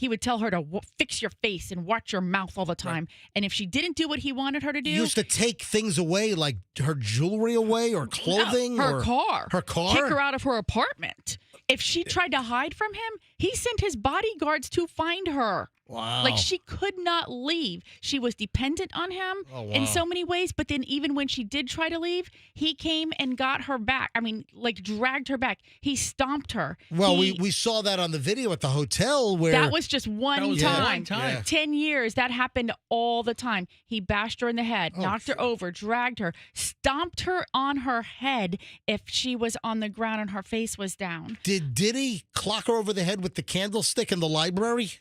would tell her to fix your face and watch your mouth all the time. Right. And if she didn't do what he wanted her to do,
he used to take things away, like her jewelry away or clothing,
her car, kick her out of her apartment. If she tried to hide from him, he sent his bodyguards to find her.
Wow.
Like she could not leave. She was dependent on him in so many ways. But then even when she did try to leave, he came and got her back. I mean, like dragged her back. He stomped her.
Well, we saw that on the video at the hotel where...
That was just one time.
Yeah.
10 years. That happened all the time. He bashed her in the head, knocked her over, dragged her, stomped her on her head if she was on the ground and her face was down.
Did Diddy clock her over the head with the candlestick in the library?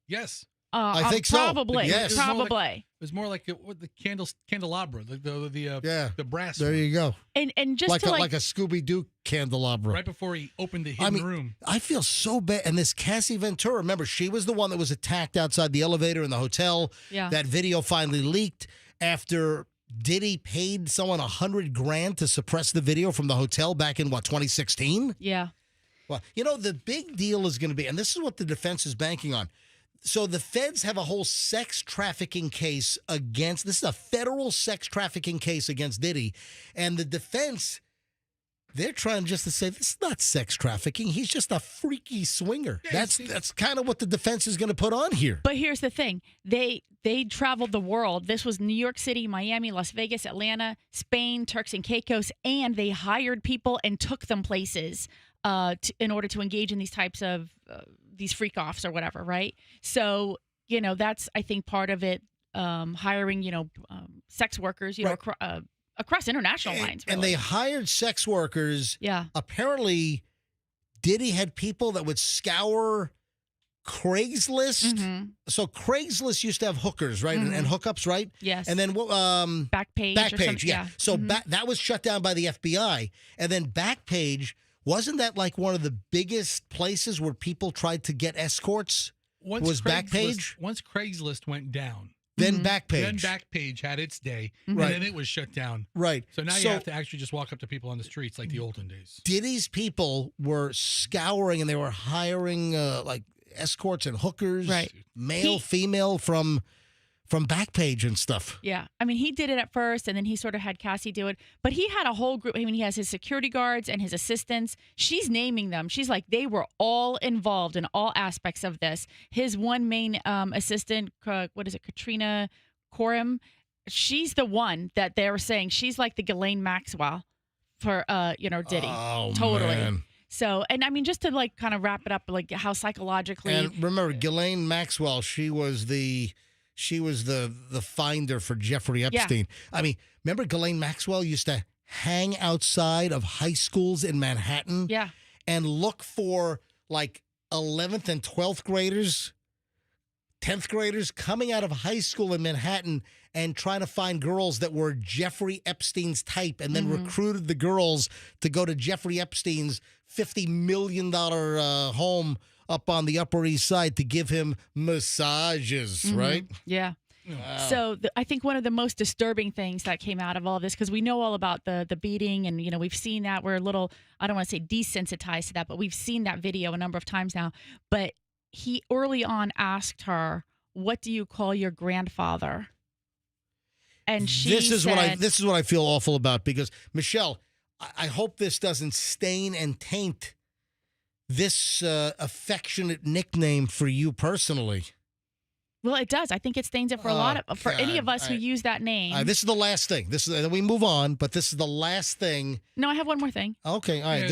Yes.
I think
probably,
so. Yes.
Probably.
It was more like the candelabra, the brass.
There you go.
And just
like a Scooby-Doo candelabra.
Right before he opened the hidden room.
I feel so bad. And this Cassie Ventura, remember, she was the one that was attacked outside the elevator in the hotel.
Yeah.
That video finally leaked after Diddy paid someone $100,000 to suppress the video from the hotel back in 2016?
Yeah.
Well, the big deal is going to be, and this is what the defense is banking on. So the feds have a whole sex trafficking case this is a federal sex trafficking case against Diddy. And the defense, they're trying just to say, this is not sex trafficking. He's just a freaky swinger.
Yeah,
that's kind of what the defense is going to put on here.
But here's the thing. They traveled the world. This was New York City, Miami, Las Vegas, Atlanta, Spain, Turks and Caicos, and they hired people and took them places in order to engage in these types of these freak offs or whatever, right? So, that's, I think, part of it, hiring, sex workers, across international lines. Really.
And they hired sex workers.
Yeah.
Apparently, Diddy had people that would scour Craigslist.
Mm-hmm.
So Craigslist used to have hookers, right, and hookups, right?
Yes.
And then
Backpage. or something,
yeah. So
Mhm.
that was shut down by the FBI, and then Backpage, wasn't that like one of the biggest places where people tried to get escorts? Was Backpage?
Once Craigslist went down,
Then
Mm-hmm.
Backpage.
then Backpage had its day,
Right.
and then it was shut down.
Right.
So now
So-
you have to actually just walk up to people on the streets like the olden days.
Diddy's people were scouring and they were hiring like escorts and hookers,
Right.
male, female from Backpage and stuff.
Yeah. I mean, he did it at first, and then he sort of had Cassie do it. But he had a whole group. I mean, he has his security guards and his assistants. She's naming them. She's like, they were all involved in all aspects of this. His one main assistant, Katrina Coram, she's the one that they were saying. She's like the Ghislaine Maxwell for, Diddy.
Oh,
Totally.
man.
So, and I mean, just to like kind of wrap it up, like how psychologically.
And remember, Ghislaine Maxwell, she was the finder for Jeffrey Epstein. I mean, remember Ghislaine Maxwell used to hang outside of high schools in Manhattan
Yeah.
and look for like 11th and 12th graders, 10th graders coming out of high school in Manhattan and trying to find girls that were Jeffrey Epstein's type, and then recruited the girls to go to Jeffrey Epstein's $50 million home up on the Upper East Side to give him massages, right?
Yeah.
Wow.
So I think one of the most disturbing things that came out of all this, because we know all about the beating, and we've seen that. We're a little, I don't want to say desensitized to that, but we've seen that video a number of times now. But he early on asked her, "What do you call your grandfather?" And she
this is
said,
what I feel awful about, because Michelle, I hope this doesn't stain and taint this affectionate nickname for you personally.
Well, it does. I think it stains it for a lot of any of us who
God.
use that name.
This is the last thing. Then we move on, but this is the last thing.
No, I have one more thing.
Okay, all right.
Yeah,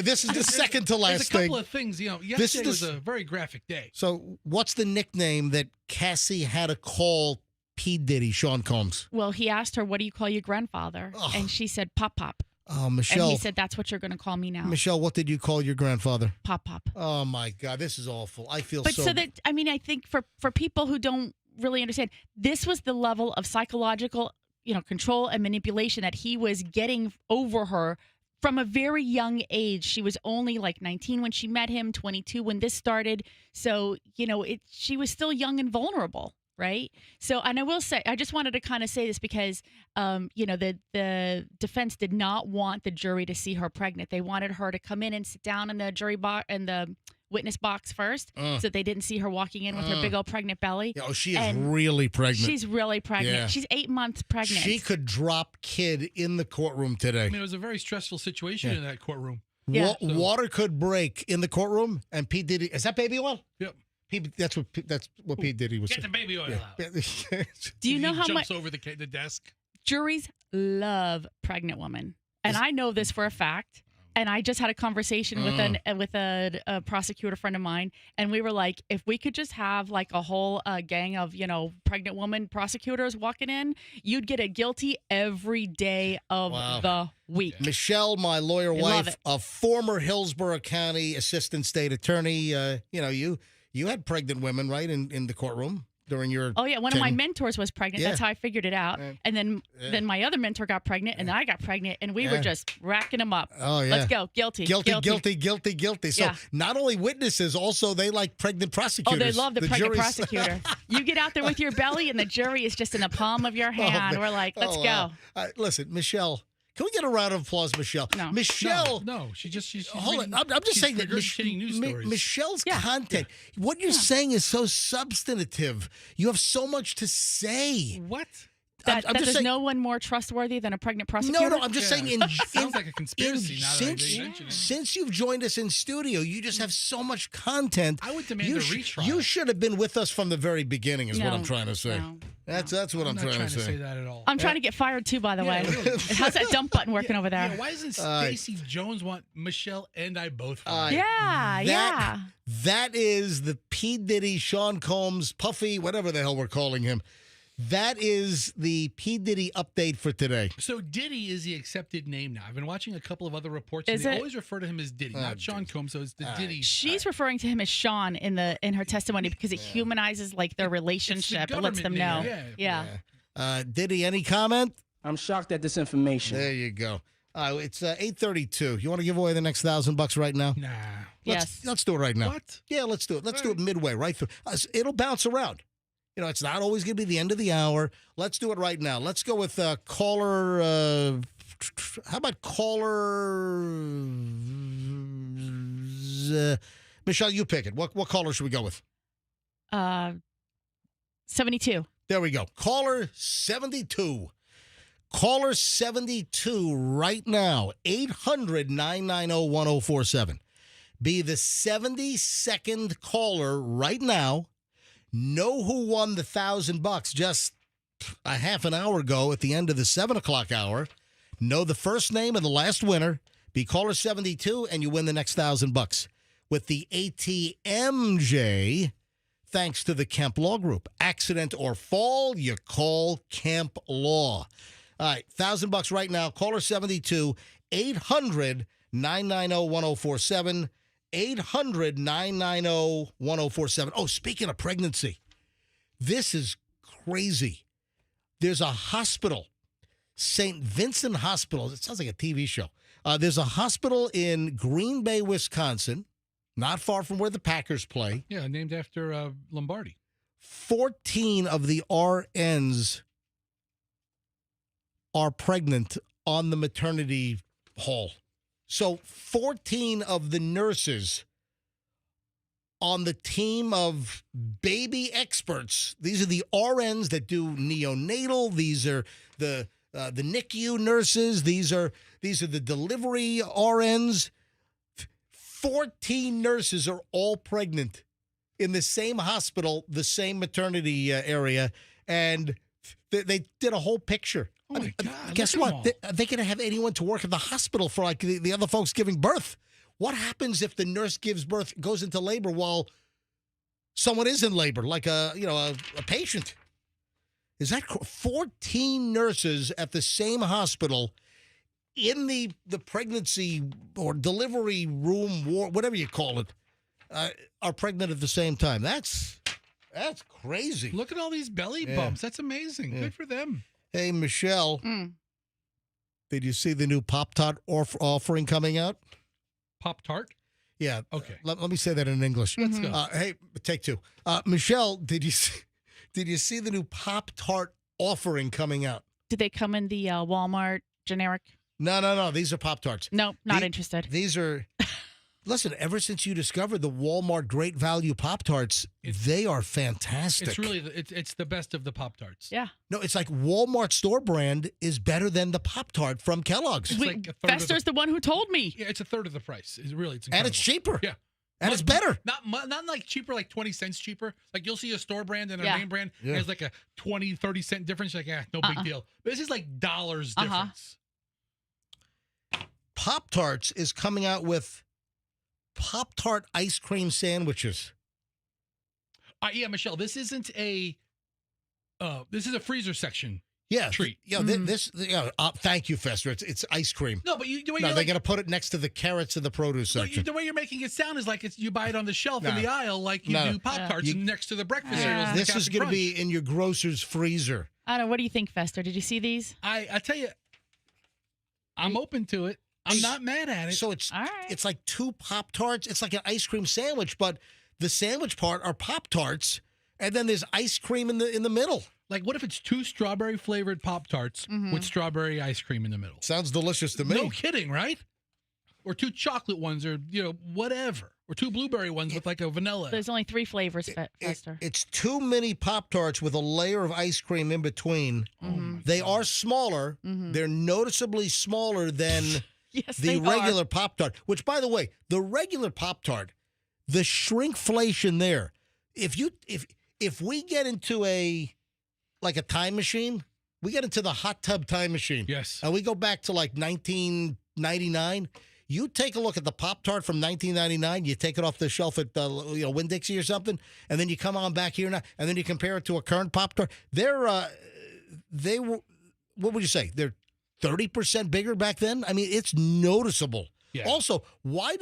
this is the second to last
There's a couple
thing.
of things.
This
Yesterday
is
was a very graphic day.
So, what's the nickname that Cassie had to call P. Diddy, Sean Combs?
Well, he asked her, "What do you call your grandfather?" And she said, "Pop Pop."
Oh, Michelle.
And he said, "That's what you're going to call me now."
Michelle, what did you call your grandfather?
Pop Pop.
Oh my God, this is awful. I feel
But
so.
so that, I mean, I think for people who don't really understand, this was the level of psychological, control and manipulation that he was getting over her from a very young age. She was only like 19 when she met him, 22 when this started. So, she was still young and vulnerable. Right. So, and I will say, I just wanted to kind of say this because, the defense did not want the jury to see her pregnant. They wanted her to come in and sit down in the jury box and the witness box first, so that they didn't see her walking in with her big old pregnant belly.
Oh, she is really pregnant.
She's really pregnant.
Yeah.
She's 8 months pregnant.
She could drop kid in the courtroom today.
I mean, it was a very stressful situation in that courtroom.
Yeah.
Water could break in the courtroom, and P. Diddy. Is that baby oil?
Yep.
That's what P. Diddy was
Get
saying.
the baby oil out.
Do you know how
jumps
much
over the desk?
juries love pregnant women? And I know this for a fact. And I just had a conversation with a prosecutor friend of mine, and we were like, if we could just have like a whole gang of pregnant woman prosecutors walking in, you'd get a guilty every day of the week.
Michelle, my lawyer
I love
wife,
it.
a former Hillsborough County assistant state attorney. You had pregnant women, right, in the courtroom during your.
Oh yeah, one of my mentors was pregnant.
Yeah.
That's how I figured it out. And then my other mentor got pregnant, and I got pregnant, and we were just racking them up.
Oh yeah.
Let's go, guilty.
So
Yeah.
not only witnesses, also they like pregnant prosecutors.
Oh, they love the pregnant
juries-
prosecutor. You get out there with your belly, and the jury is just in the palm of your hand. We're like, let's go.
Listen, Michelle. Can we get a round of applause, Michelle?
No.
Michelle.
No, she's
Hold on. I'm just
she's
saying that
regurgitating news stories.
Michelle's content, what you're saying is so substantive. You have so much to say.
What?
That
I'm just
there's
saying,
no one more trustworthy than a pregnant prosecutor?
No, I'm just saying.
Sounds like a conspiracy now that you mention it.
Since you've joined us in studio, you just have so much content.
I would demand a retrial.
You should have been with us from the very beginning, is what
No,
I'm trying to say.
no,
That's what I'm
not
trying to say.
that at all.
I'm trying to get fired too, by the way.
really.
How's that dump button working over there?
Yeah, why doesn't Stacey Jones want Michelle and I both?
Yeah.
That is the P. Diddy, Sean Combs, Puffy, whatever the hell we're calling him. That is the P. Diddy update for today.
So Diddy is the accepted name now. I've been watching a couple of other reports,
Is
and they
it?
always refer to him as Diddy, not Sean Combs. So it's the Diddy.
She's referring to him as Sean in her testimony because it humanizes like their relationship. It lets them know.
Yeah.
Diddy, any comment?
I'm shocked at this information.
There you go. It's 8:32. You want to give away the next $1,000 right now?
Nah.
Let's do it right now.
What?
Yeah, let's do it. Let's do it midway, right through. It'll bounce around. You know, it's not always going to be the end of the hour. Let's do it right now. Let's go with caller. How about caller? Michelle, you pick it. What caller should we go with?
72.
There we go. Caller 72. Caller 72 right now. 800-990-1047. Be the 72nd caller right now. Know who won the $1,000 just a half an hour ago at the end of the 7 o'clock hour. Know the first name of the last winner. Be caller 72 and you win the next $1,000 with the ATMJ. Thanks to the Kemp Law Group. Accident or fall, you call Kemp Law. All right, $1,000 right now. Caller 72, 800-990-1047. 800-990-1047. Oh, speaking of pregnancy, this is crazy. There's a hospital, St. Vincent Hospital. It sounds like a TV show. There's a hospital in Green Bay, Wisconsin, not far from where the Packers play.
Yeah, named after Lombardi.
14 of the RNs are pregnant on the maternity hall. So 14 of the nurses on the team of baby experts, these are the RNs that do neonatal, these are the NICU nurses, these are the delivery RNs. 14 nurses are all pregnant in the same hospital, the same maternity area, and they did a whole picture.
Oh my God!
Guess what? They can have anyone to work at the hospital for like the other folks giving birth. What happens if the nurse gives birth, goes into labor while someone is in labor, like a patient? Is that 14 nurses at the same hospital in the pregnancy or delivery room, ward, whatever you call it, are pregnant at the same time? That's crazy.
Look at all these belly bumps. That's amazing. Good for them.
Hey, Michelle, did you see the new Pop-Tart offering coming out?
Pop-Tart?
Yeah.
Okay.
Let me say that in English.
Let's go.
Hey, take two. Michelle, did you see the new Pop-Tart offering coming out?
Did they come in the Walmart generic?
No. These are Pop-Tarts.
Nope, not interested.
These are... Listen, ever since you discovered the Walmart Great Value Pop-Tarts, they are fantastic.
It's really it's the best of the Pop-Tarts.
Yeah.
No, it's like Walmart store brand is better than the Pop-Tart from Kellogg's.
It's like a third
Fester's the one who told me.
Yeah, it's a third of the price. It's incredible.
And it's cheaper.
Yeah.
And it's better.
Not like cheaper, like 20 cents cheaper. Like you'll see a store brand and a name brand.
Yeah.
There's like a 20, 30 cent difference. Like, no big deal. But this is like dollars difference.
Pop-Tarts is coming out with Pop-Tart ice cream sandwiches.
Yeah, Michelle, this isn't a this is a freezer section.
Yeah,
treat.
Yeah, thank you, Fester. It's ice cream.
No, but the way
they're
like,
going to put it next to the carrots in the produce section.
The way you're making it sound is like you buy it on the shelf in the aisle, like you do Pop-Tarts next to the breakfast cereals.
This is going to be in your grocer's freezer.
I don't know. What do you think, Fester? Did you see these?
I tell you, I'm open to it. I'm not mad at it.
So it's
all right.
It's like two Pop-Tarts. It's like an ice cream sandwich, but the sandwich part are Pop-Tarts, and then there's ice cream in the middle.
Like, what if it's two strawberry flavored Pop-Tarts with strawberry ice cream in the middle?
Sounds delicious to me.
No kidding, right? Or two chocolate ones, or whatever, or two blueberry ones with like a vanilla.
There's only 3 flavors, Fester.
It's two mini Pop-Tarts with a layer of ice cream in between. They are smaller. They're noticeably smaller than the regular Pop-Tart. Which, by the way, the regular Pop-Tart, the shrinkflation there. If we get into a time machine, we get into the hot tub time machine.
Yes.
And we go back to like 1999. You take a look at the Pop-Tart from 1999. You take it off the shelf at Winn-Dixie or something, and then you come on back here now, and then you compare it to a current Pop-Tart. They were, what would you say? They're 30% bigger back then. I mean, it's noticeable.
Yeah.
Also, why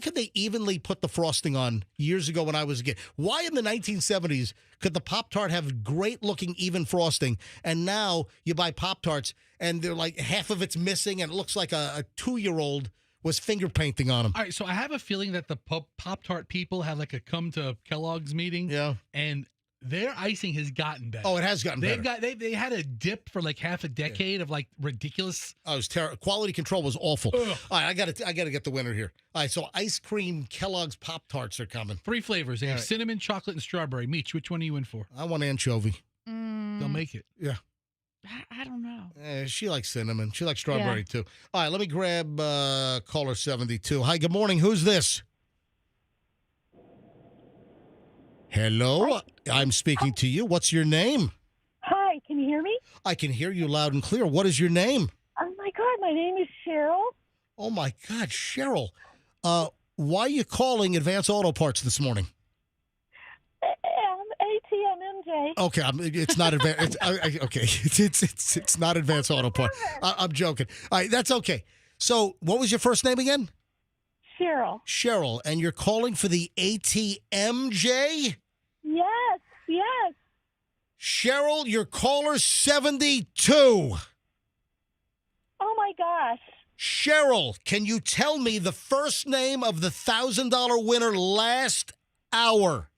could they evenly put the frosting on years ago when I was a kid? Why in the 1970s could the Pop-Tart have great-looking even frosting, and now you buy Pop-Tarts and they're like half of it's missing and it looks like a 2-year-old was finger painting on them?
All right, so I have a feeling that the Pop-Tart people had like a come to Kellogg's meeting.
Yeah.
And their icing has gotten better.
Oh, it has gotten better.
They had a dip for like half a decade of like ridiculous.
Oh, it was terrible. Quality control was awful.
Ugh.
All right, I got to get the winner here. All right, so ice cream Kellogg's Pop-Tarts are coming.
3 flavors. They have
All right.
cinnamon, chocolate, and strawberry. Meech, which one are you in for?
I want anchovy.
They'll make it.
Yeah.
I don't know.
She likes cinnamon. She likes strawberry too. All right, let me grab caller 72. Hi, good morning. Who's this? Hello, I'm speaking to you. What's your name?
Hi, can you hear me?
I can hear you loud and clear. What is your name?
Oh my God, my name is Cheryl.
Oh my God, Cheryl. Why are you calling Advance Auto Parts this morning?
ATM MJ.
Okay, it's not advanced. Okay, it's not Advance Auto Parts. I'm joking. All right, that's okay. So, what was your first name again?
Cheryl.
Cheryl, and you're calling for the ATMJ?
Yes, yes.
Cheryl, your caller 72.
Oh my gosh.
Cheryl, can you tell me the first name of the $1,000 winner last hour?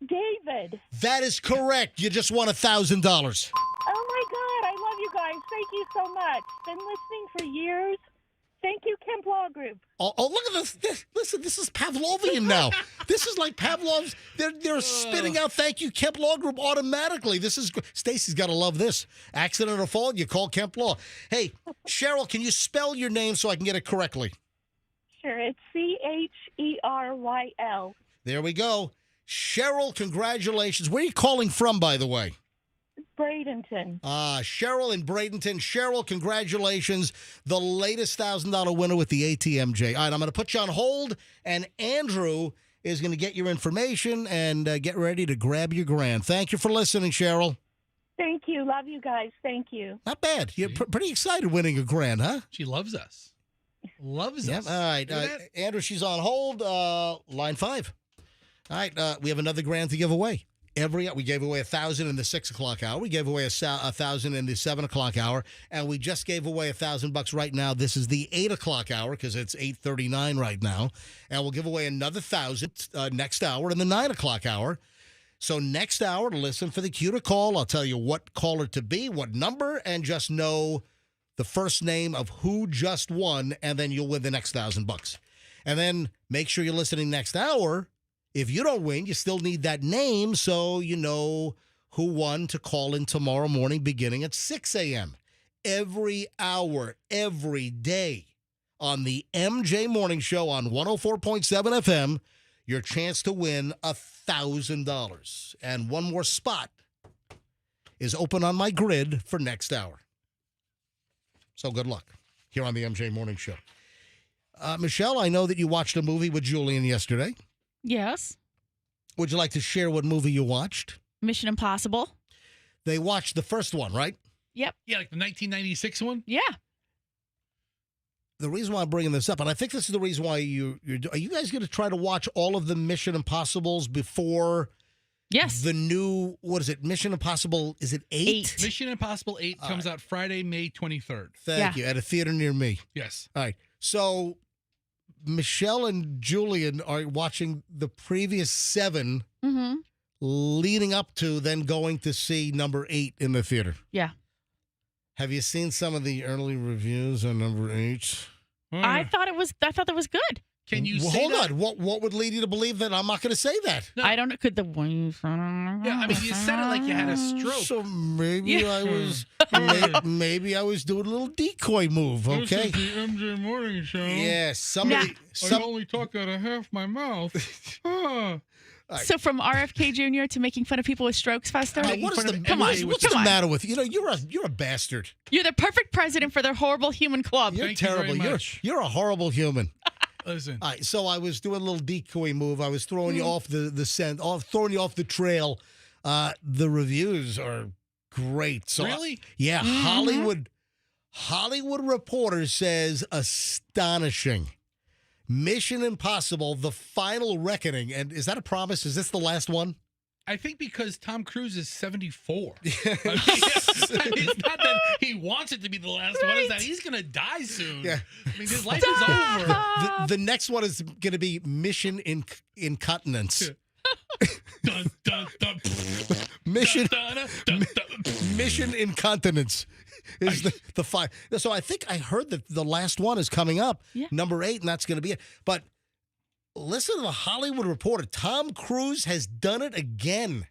David.
That is correct. You just won $1,000.
Oh my God, I love you guys. Thank you so much. Been listening for years. Thank you, Kemp Law Group.
Oh, look at this. Listen, this is Pavlovian now. This is like Pavlov's. They're spitting out thank you, Kemp Law Group automatically. This is Stacy's got to love this. Accident or fault, you call Kemp Law. Hey, Cheryl, can you spell your name so I can get it correctly?
Sure, it's CHERYL.
There we go. Cheryl, congratulations. Where are you calling from, by the way?
Bradenton.
Cheryl in Bradenton. Cheryl, congratulations. The latest $1,000 winner with the ATMJ. All right, I'm going to put you on hold, and Andrew is going to get your information and get ready to grab your grand. Thank you for listening, Cheryl.
Thank you. Love you guys. Thank you.
Not bad. You're pretty excited winning a grand, huh?
She loves us. Loves
Yep.
us.
All right. Andrew, she's on hold. Line 5. All right. We have another grand to give away. We gave away 1,000 in the 6 o'clock hour. We gave away 1,000 in the 7 o'clock hour, and we just gave away $1,000 right now. This is the 8 o'clock hour because it's 8:39 right now, and we'll give away another 1,000 next hour in the 9 o'clock hour. So next hour, listen for the cue to call. I'll tell you what caller to be, what number, and just know the first name of who just won, and then you'll win the next $1,000. And then make sure you're listening next hour. If you don't win, you still need that name so you know who won to call in tomorrow morning beginning at 6 a.m. Every hour, every day on the MJ Morning Show on 104.7 FM, your chance to win $1,000. And one more spot is open on my grid for next hour. So good luck here on the MJ Morning Show. Michelle, I know that you watched a movie with Julian yesterday.
Yes.
Would you like to share what movie you watched?
Mission Impossible.
They watched the first one, right?
Yep.
Yeah, like the 1996 one?
Yeah.
The reason why I'm bringing this up, and I think this is the reason why are you guys going to try to watch all of the Mission Impossibles before the new, what is it, Mission Impossible, is it 8?
Mission Impossible 8 comes out Friday, May 23rd.
Thank you, at a theater near me.
Yes.
All right. So Michelle and Julian are watching the previous 7 leading up to then going to see number 8 in the theater.
Yeah.
Have you seen some of the early reviews on number 8?
I thought that was good.
Can you
well,
say
hold
that?
on. What would lead you to believe that I'm not going to say that?
No.
I don't know. Could the voice?
Yeah, I mean, you said it like you had a stroke.
So maybe I was maybe I was doing a little decoy move, okay?
This is the MJ Morning Show.
Yes,
I only talk out of half my mouth.
So from RFK Jr. to making fun of people with strokes, Fester?
What's
Come
the
on.
matter with you? You're a bastard.
You're the perfect president for the horrible human club.
You're terrible. You're a horrible human.
Listen.
All right, so I was doing a little decoy move. I was throwing you off the scent, throwing you off the trail. The reviews are great. So
Really?
Yeah. Hollywood Reporter says astonishing. Mission Impossible: The Final Reckoning. And is that a promise? Is this the last one?
I think because Tom Cruise is 74. It's not that he wants it to be the last one. It's that he's going to die soon.
Yeah.
I mean, his life is over.
The next one is going to be Mission Incontinence.
Dun, dun, dun.
Mission
Dun, dun, dun, dun.
Mission Incontinence is the five. So I think I heard that the last one is coming up, number 8, and that's going to be it. But listen to the Hollywood Reporter. Tom Cruise has done it again.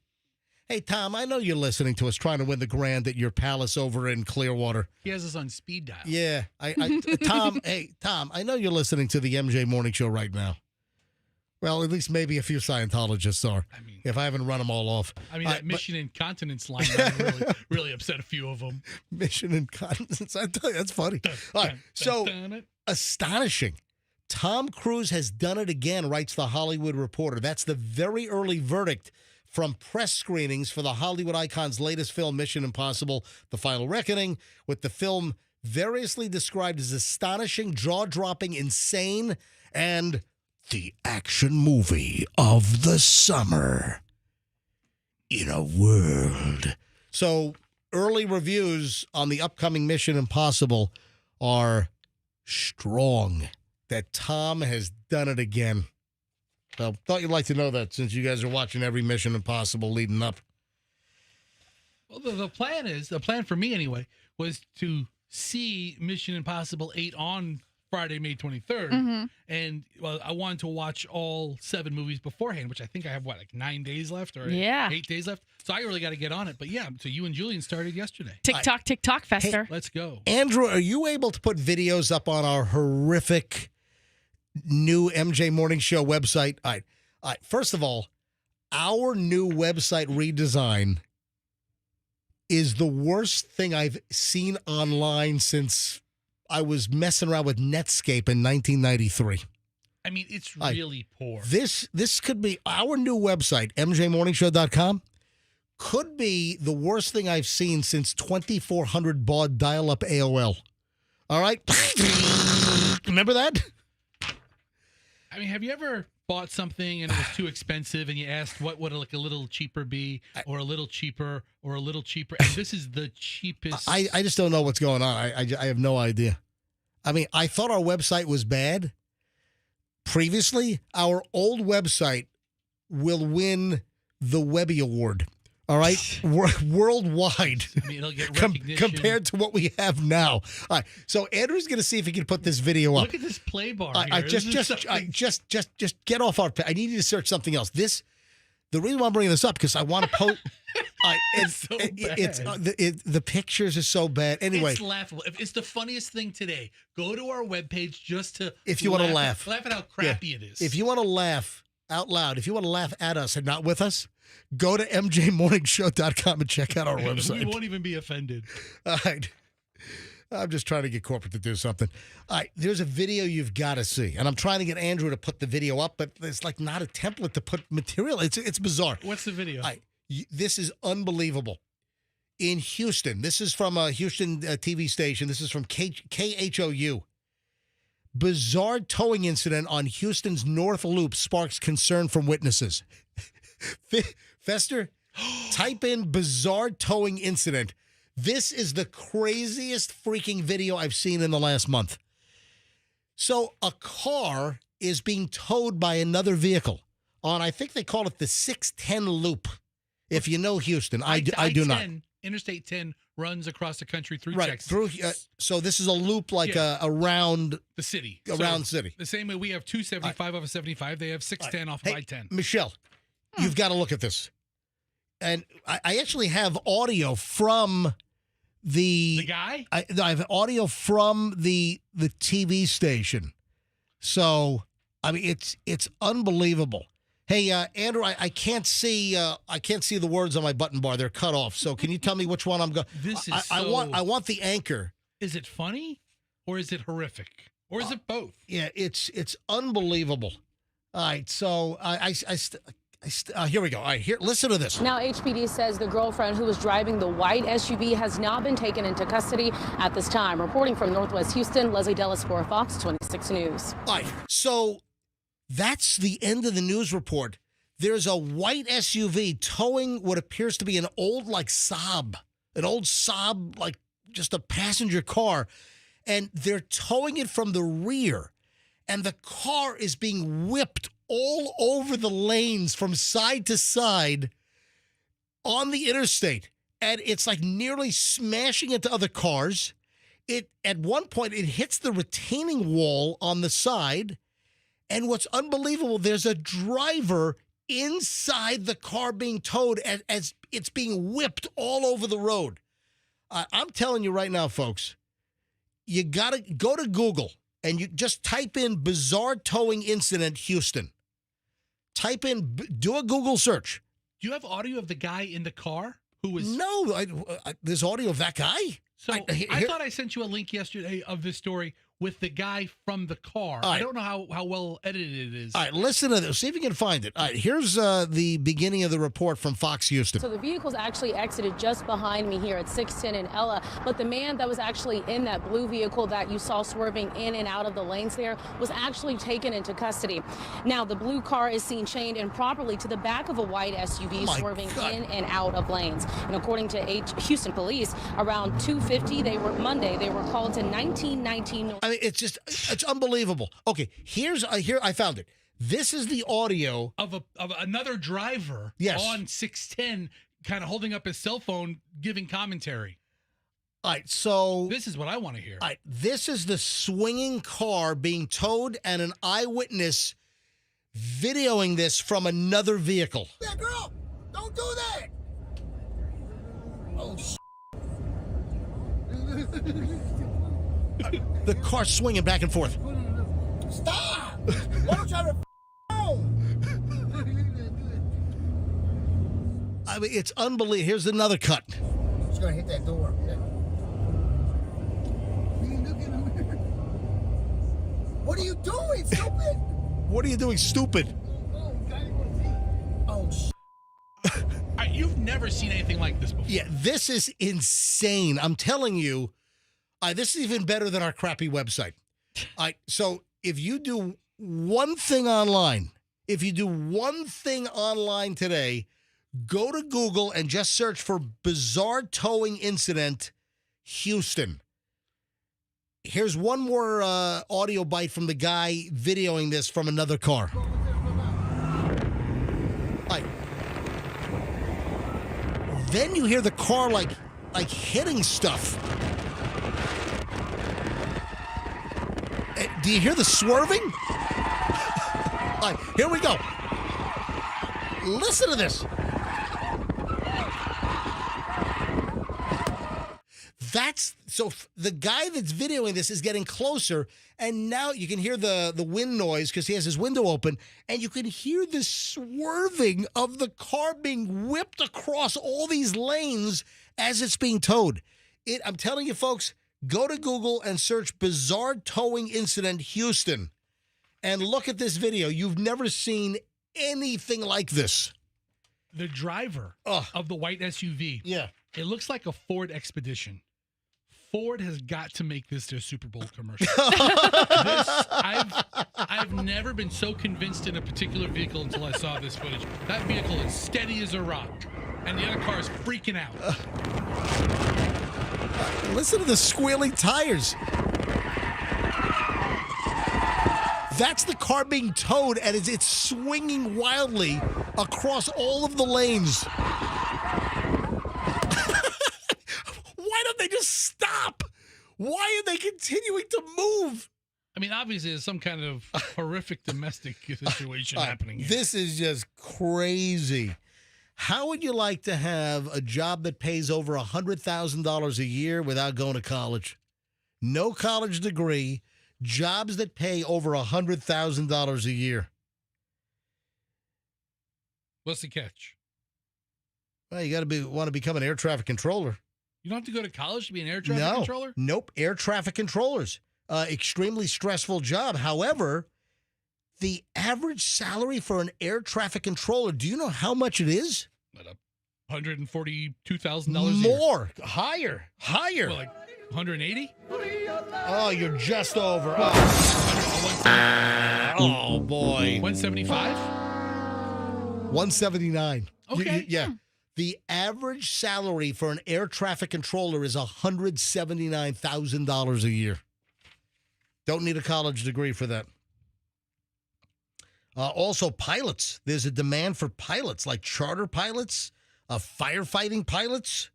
Hey, Tom, I know you're listening to us trying to win the grand at your palace over in Clearwater.
He has us on speed dial.
Yeah. Tom, Tom, I know you're listening to the MJ Morning Show right now. Well, at least maybe a few Scientologists are, if I haven't run them all off.
I mean, that Mission Incontinence line really upset a few of them.
Mission Incontinence. I tell you, that's funny. All right, so astonishing. Tom Cruise has done it again, writes the Hollywood Reporter. That's the very early verdict from press screenings for the Hollywood icon's latest film, Mission Impossible: The Final Reckoning, with the film variously described as astonishing, jaw-dropping, insane, and the action movie of the summer in a world. So early reviews on the upcoming Mission Impossible are strong. That Tom has done it again. So thought you'd like to know that since you guys are watching every Mission Impossible leading up.
Well, the plan for me anyway, was to see Mission Impossible 8 on Friday, May 23rd. And I wanted to watch all 7 movies beforehand, which I think I have, 9 days left or 8 days left. So I really got to get on it. But yeah, so you and Julian started yesterday.
TikTok, Fester.
Hey, let's go.
Andrew, are you able to put videos up on our horrific new MJ Morning Show website? All right. First of all, our new website redesign is the worst thing I've seen online since I was messing around with Netscape in 1993.
I mean, it's really poor.
This could be our new website, mjmorningshow.com, could be the worst thing I've seen since 2400 baud dial-up AOL. All right? Remember that?
I mean, have you ever bought something and it was too expensive and you asked what would like a little cheaper be, or a little cheaper, or a little cheaper? And this is the cheapest.
I just don't know what's going on. I have no idea. I mean, I thought our website was bad previously. Our old website will win the Webby Award. All right, worldwide.
I mean, it'll get recognition
compared to what we have now. All right, so Andrew's going to see if he can put this video up.
Look at this play bar.
Just get off our. I need you to search something else. The reason why I'm bringing this up because I want to post. The pictures are so bad. Anyway,
it's laughable. It's the funniest thing today. Go to our webpage just to
if you want to laugh
at how crappy it is.
If you want to laugh out loud, if you want to laugh at us and not with us, go to mjmorningshow.com and check out our website.
We won't even be offended.
All right. I'm just trying to get corporate to do something. All right, there's a video you've got to see, and I'm trying to get Andrew to put the video up, but it's like not a template to put material. It's bizarre.
What's the video?
All right, this is unbelievable. In Houston, this is from a Houston TV station. This is from KHOU. Bizarre towing incident on Houston's North Loop sparks concern from witnesses. Fester, type in bizarre towing incident. This is the craziest freaking video I've seen in the last month. So a car is being towed by another vehicle on, I think they call it the 610 loop. If you know Houston, I do not.
Interstate 10 runs across the country through
right,
Texas.
So this is a loop like around
the city.
Around city.
The same way we have 275 off of 75, they have 610 off of I-10.
Michelle, you've got to look at this. And I actually have audio from the
guy?
I have audio from the TV station. So, I mean, it's unbelievable. Hey, Andrew, I can't see the words on my button bar. They're cut off. So can you tell me which one I'm going?
This is
I want the anchor.
Is it funny or is it horrific? Or is it both?
Yeah, it's unbelievable. All right, so here we go. All right, here, listen to this.
Now, HPD says the girlfriend who was driving the white SUV has now been taken into custody at this time. Reporting from Northwest Houston, Leslie Dellis for Fox 26 News.
All right, so that's the end of the news report. There's a white SUV towing what appears to be an old, like, Saab, like just a passenger car, and they're towing it from the rear, and the car is being whipped all over the lanes from side to side on the interstate, and it's like nearly smashing into other cars. At one point, it hits the retaining wall on the side. And what's unbelievable, there's a driver inside the car being towed as it's being whipped all over the road. I'm telling you right now, folks, you got to go to Google and you just type in bizarre towing incident Houston. Do a Google search.
Do you have audio of the guy in the car who was?
No, there's audio of that guy.
So I thought I sent you a link yesterday of this story with the guy from the car.
Right.
I don't know how well edited it is.
All right, listen to this. See if you can find it. All right, here's the beginning of the report from Fox Houston.
So the vehicle's actually exited just behind me here at 610 and Ella, but the man that was actually in that blue vehicle that you saw swerving in and out of the lanes there was actually taken into custody. Now, the blue car is seen chained improperly to the back of a white SUV swerving in and out of lanes. And according to Houston police, around 2:50 Monday, they were called to 1919.
I mean, it's unbelievable. Okay, here I found it. This is the audio
of another driver on 610 kind of holding up his cell phone giving commentary.
All right, so
this is what I want to hear.
All right, this is the swinging car being towed and an eyewitness videoing this from another vehicle.
Yeah, girl, don't do that. Oh,
the car swinging back and forth.
Stop! Why don't you have a phone?
I mean, it's unbelievable. Here's another cut.
She's gonna hit that door. What are you doing, stupid?
What are you doing, stupid?
Oh,
You've never seen anything like this before.
Yeah, this is insane. I'm telling you, this is even better than our crappy website. So if you do one thing online today, go to Google and just search for bizarre towing incident Houston. Here's one more audio bite from the guy videoing this from another car. Then you hear the car like hitting stuff. Do you hear the swerving? All right, here we go. Listen to this. So the guy that's videoing this is getting closer, and now you can hear the wind noise because he has his window open, and you can hear the swerving of the car being whipped across all these lanes as it's being towed. I'm telling you, folks, go to Google and search bizarre towing incident Houston and look at this video. You've never seen anything like this.
The driver of the white SUV.
Yeah.
It looks like a Ford Expedition. Ford has got to make this their Super Bowl commercial. I've never been so convinced in a particular vehicle until I saw this footage. That vehicle is steady as a rock, and the other car is freaking out.
Listen to the squealing tires. That's the car being towed, and it's swinging wildly across all of the lanes. Why don't they just stop? Why are they continuing to move?
I mean, obviously, there's some kind of horrific domestic situation happening here.
This is just crazy. How would you like to have a job that pays over $100,000 a year without going to college? No college degree, jobs that pay over $100,000 a year.
What's the catch?
Well, you got to want to become an air traffic controller.
You don't have to go to college to be an air traffic controller?
Nope. Air traffic controllers. Extremely stressful job. However, the average salary for an air traffic controller, do you know how much it is?
$142,000 a year.
More. Higher.
Well, like 180?
Oh, you're just over. Oh boy.
175?
179.
Okay.
Yeah. The average salary for an air traffic controller is $179,000 a year. Don't need a college degree for that. Also, pilots. There's a demand for pilots, like charter pilots, firefighting pilots,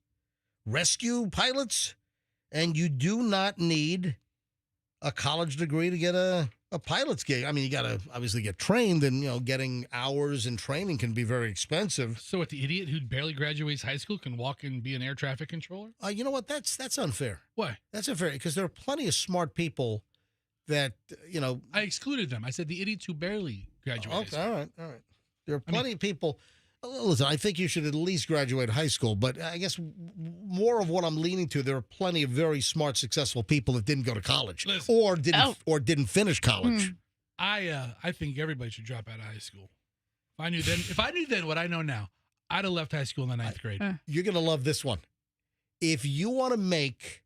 rescue pilots, and you do not need a college degree to get a pilot's gig. I mean, you got to obviously get trained, and getting hours and training can be very expensive.
So, what, the idiot who barely graduates high school can walk and be an air traffic controller?
You know what? That's unfair.
Why?
That's unfair because there are plenty of smart people that
I excluded them. I said the idiots who barely graduate.
Okay, all right. There are plenty of people. Listen, I think you should at least graduate high school, but I guess more of what I'm leaning to, there are plenty of very smart, successful people that didn't go to college or didn't finish college.
I think everybody should drop out of high school. If I knew then what I know now, I'd have left high school in the 9th grade.
You're gonna love this one. If you want to make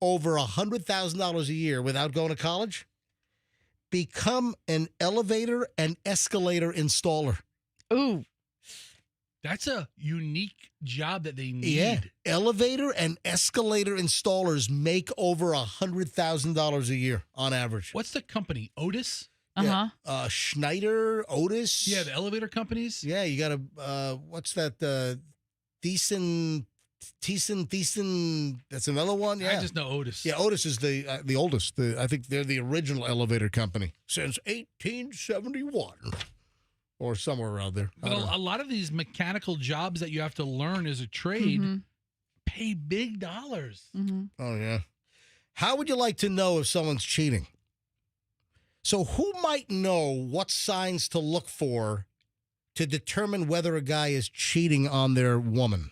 over $100,000 a year without going to college, become an elevator and escalator installer.
Ooh.
That's a unique job that they need.
Yeah. Elevator and escalator installers make over $100,000 a year on average.
What's the company? Otis?
Uh-huh.
Yeah. Schneider, Otis.
Yeah, the elevator companies.
Yeah, you got what's that? Thiessen. That's another one. Yeah,
I just know Otis.
Yeah, Otis is the oldest. I think they're the original elevator company since 1871 or somewhere around there.
But a lot of these mechanical jobs that you have to learn as a trade pay big dollars.
Oh yeah. How would you like to know if someone's cheating? So who might know what signs to look for to determine whether a guy is cheating on their woman?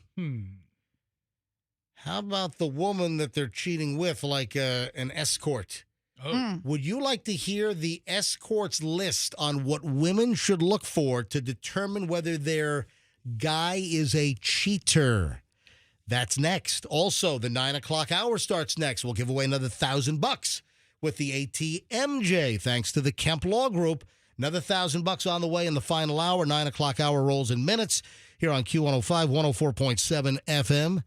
How about the woman that they're cheating with, like an escort? Would you like to hear the escort's list on what women should look for to determine whether their guy is a cheater? That's next. Also, the 9 o'clock hour starts next. We'll give away another $1,000 with the ATMJ, thanks to the Kemp Law Group. Another $1,000 on the way in the final hour. 9 o'clock hour rolls in minutes here on Q105, 104.7 FM.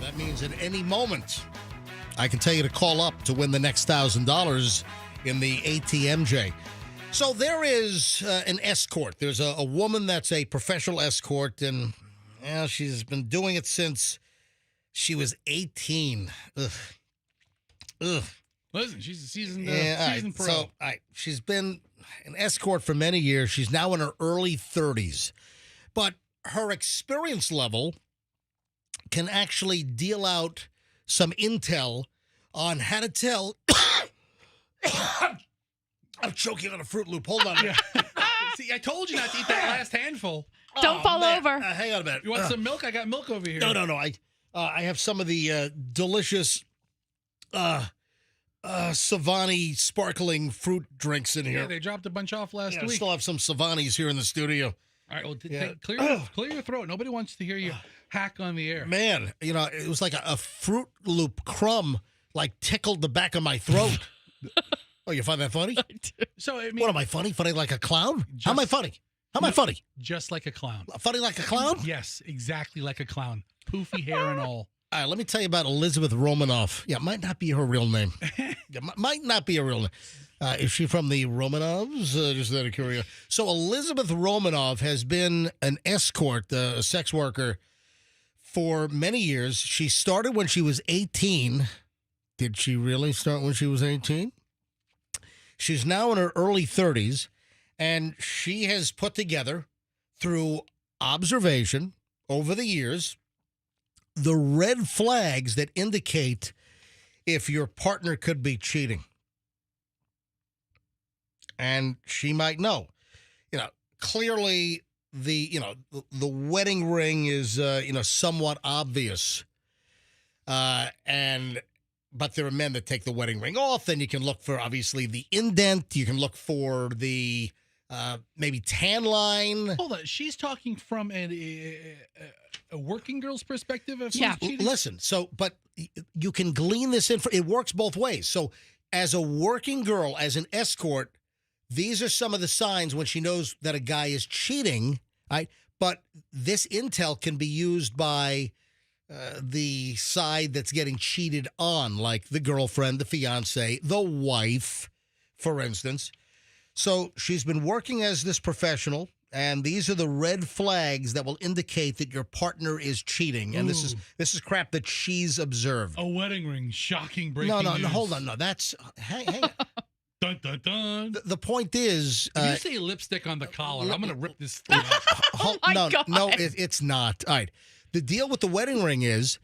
That means at any moment, I can tell you to call up to win the next $1,000 in the ATMJ. So there is an escort. There's a woman that's a professional escort, and she's been doing it since she was 18. Ugh.
Listen, she's a seasoned pro.
So she's been an escort for many years. She's now in her early 30s. But her experience level can actually deal out some intel on how to tell. I'm choking on a Fruit Loop. Hold on.
Yeah. See, I told you not to eat that last handful.
Don't fall over.
Hang on a minute.
You want some milk? I got milk over here.
No. I have some of the delicious Savani sparkling fruit drinks in here.
Yeah, they dropped a bunch off last
I
week.
still have some Savanis here in the studio.
All right, well, clear your throat. Nobody wants to hear you hack on the air.
Man, it was like a Fruit Loop crumb, like tickled the back of my throat. Oh, you find that funny?
So,
what am I funny? Funny like a clown? How am I funny? How am I funny?
Just like a clown.
Funny like a clown?
Yes, exactly like a clown. Poofy hair and all.
All right, let me tell you about Elizabeth Romanoff. Yeah, might not be her real name. Might not be a real name. Is she from the Romanovs? Just out of curiosity. So Elizabeth Romanoff has been an escort, a sex worker, for many years. She started when she was 18. Did she really start when she was 18? She's now in her early 30s, and she has put together, through observation over the years, the red flags that indicate if your partner could be cheating. And she might know. Clearly the wedding ring is somewhat obvious. But there are men that take the wedding ring off. Then you can look for, obviously, the indent. You can look for the maybe tan line.
Hold on. She's talking from a working girl's perspective of
Yeah.
cheating?
Listen, but you can glean this in. It works both ways. So as a working girl, as an escort, these are some of the signs when she knows that a guy is cheating, right? But this intel can be used by the side that's getting cheated on, like the girlfriend, the fiance, the wife, for instance. So she's been working as this professional, and these are the red flags that will indicate that your partner is cheating. And this is crap that she's observed.
A wedding ring, shocking breaking
No,
news.
hold on. No, that's hang on.
Dun, dun, dun.
The point is,
If you say lipstick on the collar, I'm going to rip this thing out.
No, it's not. All right. The deal with the wedding ring is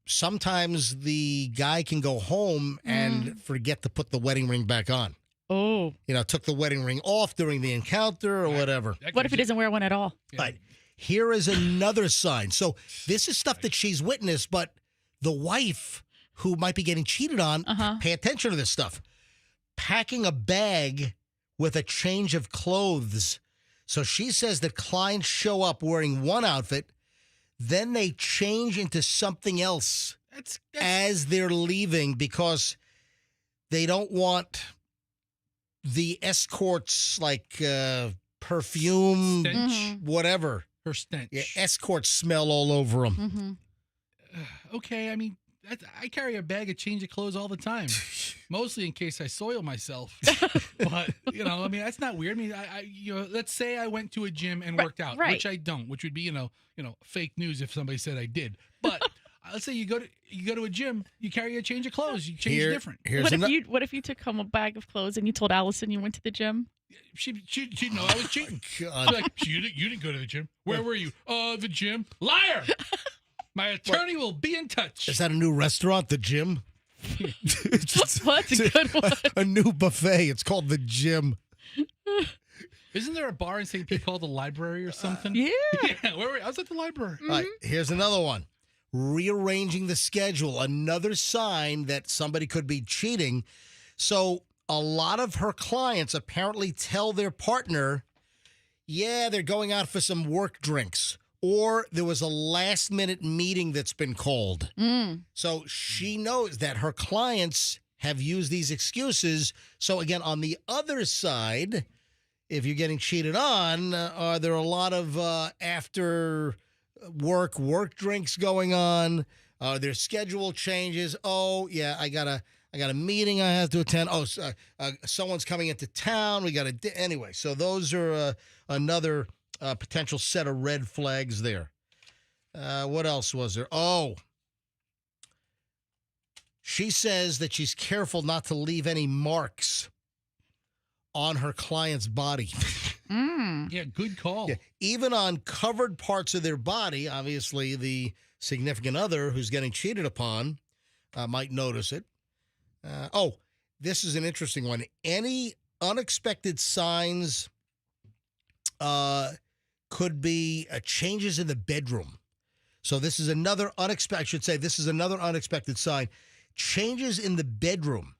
sometimes the guy can go home and forget to put the wedding ring back on.
Oh.
Took the wedding ring off during the encounter or whatever.
What if he doesn't wear one at all?
Right. Here is another sign. So this is stuff that she's witnessed, but the wife who might be getting cheated on, pay attention to this stuff. Packing a bag with a change of clothes. So she says that clients show up wearing one outfit, then they change into something else as they're leaving because they don't want the escorts like perfume, whatever.
Her stench.
Yeah, escort smell all over them.
Mm-hmm.
Okay, I mean, I carry a bag of change of clothes all the time, mostly in case I soil myself. But I mean, that's not weird. I mean, let's say I went to a gym and worked out, which I don't, which would be fake news if somebody said I did. But let's say you go to a gym, you carry a change of clothes, you change different.
What if you took home a bag of clothes and you told Allison you went to the gym?
She'd know I was cheating. She'd be like, you didn't go to the gym. Where were you? The gym. Liar. My attorney will be in touch.
Is that a new restaurant, the Gym?
That's a good one.
A new buffet. It's called the Gym.
Isn't there a bar in St. Pete called the Library or something?
Yeah.
Yeah. Where were you? I was at the library.
All right, here's another one. Rearranging the schedule. Another sign that somebody could be cheating. So a lot of her clients apparently tell their partner, yeah, they're going out for some work drinks. Or there was a last-minute meeting that's been called. So she knows that her clients have used these excuses. So, again, on the other side, if you're getting cheated on, are there a lot of after-work drinks going on? There's schedule changes. Oh, yeah, I got a meeting I have to attend. Oh, someone's coming into town. We got to... Anyway, so those are another... potential set of red flags there. What else was there? Oh, she says that she's careful not to leave any marks on her client's body.
Yeah, good call.
Yeah, even on covered parts of their body, obviously the significant other who's getting cheated upon might notice it. This is an interesting one. Any unexpected signs could be changes in the bedroom. So this is another unexpected sign. Changes in the bedroom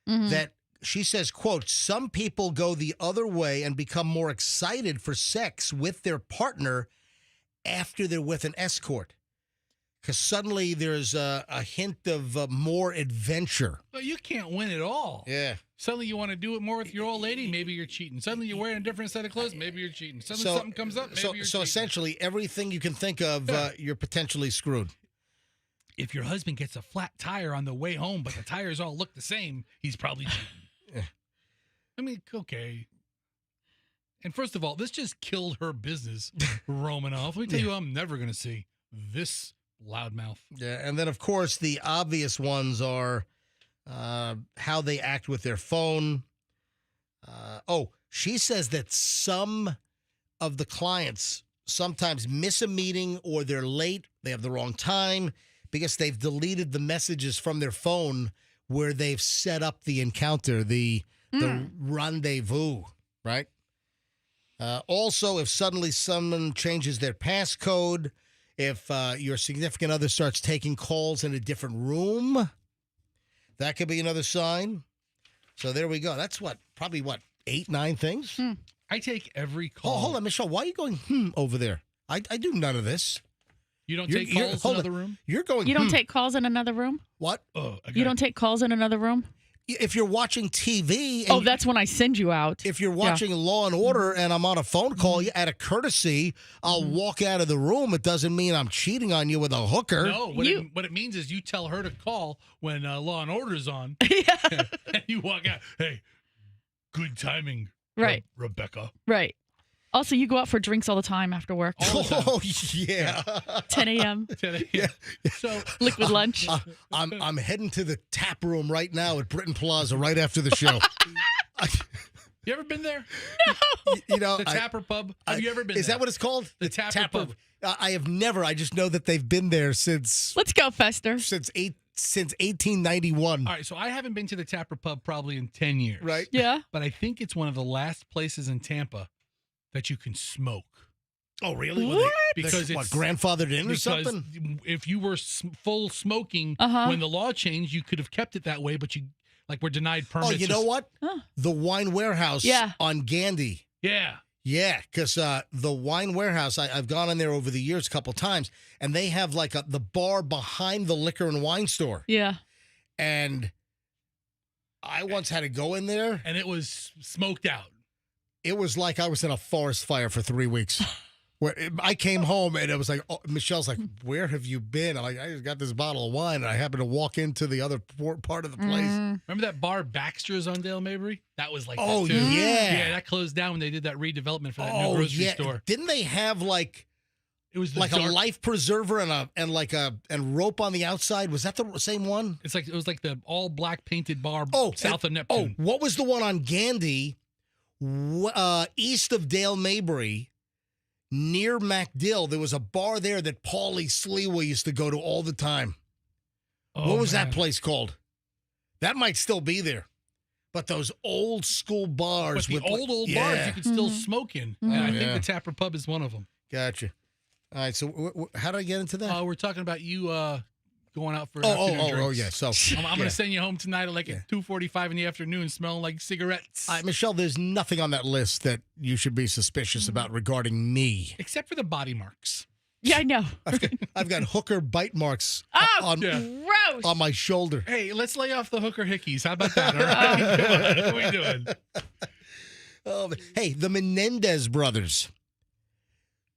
that she says, quote, some people go the other way and become more excited for sex with their partner after they're with an escort. Because suddenly there's a hint of more adventure.
Well, you can't win it all.
Yeah.
Suddenly you want to do it more with your old lady, maybe you're cheating. Suddenly you're wearing a different set of clothes, maybe you're cheating. Suddenly something comes up, maybe you're cheating.
So essentially everything you can think of, you're potentially screwed.
If your husband gets a flat tire on the way home, but the tires all look the same, he's probably cheating. I mean, okay. And first of all, this just killed her business, Romanoff. Let me tell you, I'm never going to see this loudmouth.
Yeah, and then, of course, the obvious ones are how they act with their phone. She says that some of the clients sometimes miss a meeting or they're late, they have the wrong time, because they've deleted the messages from their phone where they've set up the encounter, the rendezvous, right? Also, if suddenly someone changes their passcode, if your significant other starts taking calls in a different room, that could be another sign. So there we go. That's probably 8, 9 things?
I take every call.
Oh, hold on, Michelle. Why are you going over there? I do none of this.
You don't take calls in another room?
You're going.
You don't take calls in another room?
What?
You don't take calls in another room?
If you're watching TV.
That's when I send you out.
If you're watching Law and Order and I'm on a phone call, out of courtesy, I'll walk out of the room. It doesn't mean I'm cheating on you with a hooker.
No, what it means is you tell her to call when Law and Order's on. And you walk out. Hey, good timing,
right,
Rebecca.
Right. Also, you go out for drinks all the time after work.
Oh, yeah.
10 a.m.
10 a.m.
Yeah.
So liquid lunch.
I'm heading to the tap room right now at Britton Plaza right after the show.
You ever been there?
No.
The Tapper Pub. Have you ever been there?
Is that what it's called?
The Tapper Pub.
I have never. I just know that they've been there since.
Let's go, Fester.
Since since 1891.
All right, so I haven't been to the Tapper Pub probably in 10 years.
Right.
Yeah.
But I think it's one of the last places in Tampa that you can smoke.
Oh, really?
What?
Because
what,
it's
grandfathered in or
because
something?
if you were full smoking when the law changed, you could have kept it that way, but you were denied permits.
Oh, you know what? The Wine Warehouse on Gandy.
Yeah.
Yeah, because the Wine Warehouse, I've gone in there over the years a couple times, and they have like the bar behind the liquor and wine store.
Yeah.
And I once had to go in there.
And it was smoked out.
It was like I was in a forest fire for 3 weeks. Where I came home and it was like, Michelle's like, where have you been? I'm like, I just got this bottle of wine and I happened to walk into the other part of the place.
Remember that bar Baxter's on Dale Mabry? That was like
Oh,
that too.
yeah.
Yeah, that closed down when they did that redevelopment for that new grocery store.
Didn't they have like
It was
a life preserver and rope on the outside? Was that the same one?
It was like the all black painted bar south of Neptune.
Oh, what was the one on Gandy, east of Dale Mabry? Near MacDill, there was a bar there that Paulie Sliwa used to go to all the time. What was that place called? That might still be there. But those old school bars.
But the old bars you could still smoke in. And I think the Tapper Pub is one of them.
Gotcha. All right, so how did I get into that?
We're talking about you going out for afternoon drinks.
Yeah. So
I'm going to send you home tonight at like at 2:45 in the afternoon smelling like cigarettes.
Michelle, there's nothing on that list that you should be suspicious about regarding me.
Except for the body marks.
Yeah, I know.
I've got hooker bite marks
Gross.
on my shoulder.
Hey, let's lay off the hooker hickeys. How about that? All right? Come on, what are we doing?
Hey, the Menendez brothers.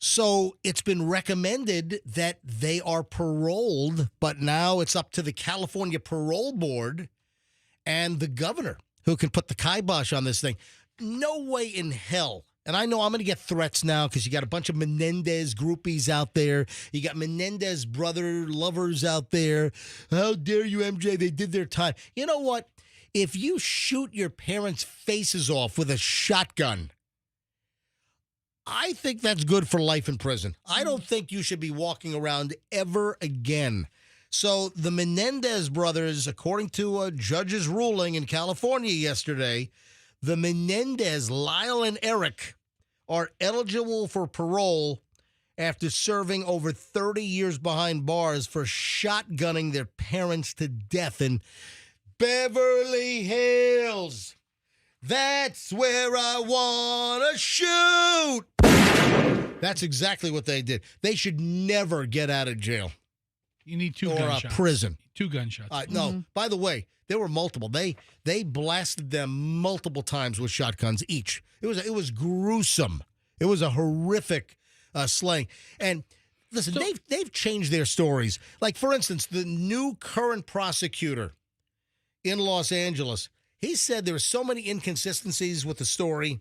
So it's been recommended that they are paroled, but now it's up to the California Parole Board and the governor who can put the kibosh on this thing. No way in hell. And I know I'm going to get threats now because you got a bunch of Menendez groupies out there. You got Menendez brother lovers out there. How dare you, MJ? They did their time. You know what? If you shoot your parents' faces off with a shotgun, I think that's good for life in prison. I don't think you should be walking around ever again. So the Menendez brothers, according to a judge's ruling in California yesterday, the Menendez, Lyle and Eric, are eligible for parole after serving over 30 years behind bars for shotgunning their parents to death in Beverly Hills. That's where I want to shoot. That's exactly what they did. They should never get out of jail.
You need two
or
gunshots.
Prison.
2 gunshots.
No, by the way, there were multiple. They blasted them multiple times with shotguns each. It was gruesome. It was a horrific slaying. And listen, they've changed their stories. Like, for instance, the new current prosecutor in Los Angeles, he said there were so many inconsistencies with the story.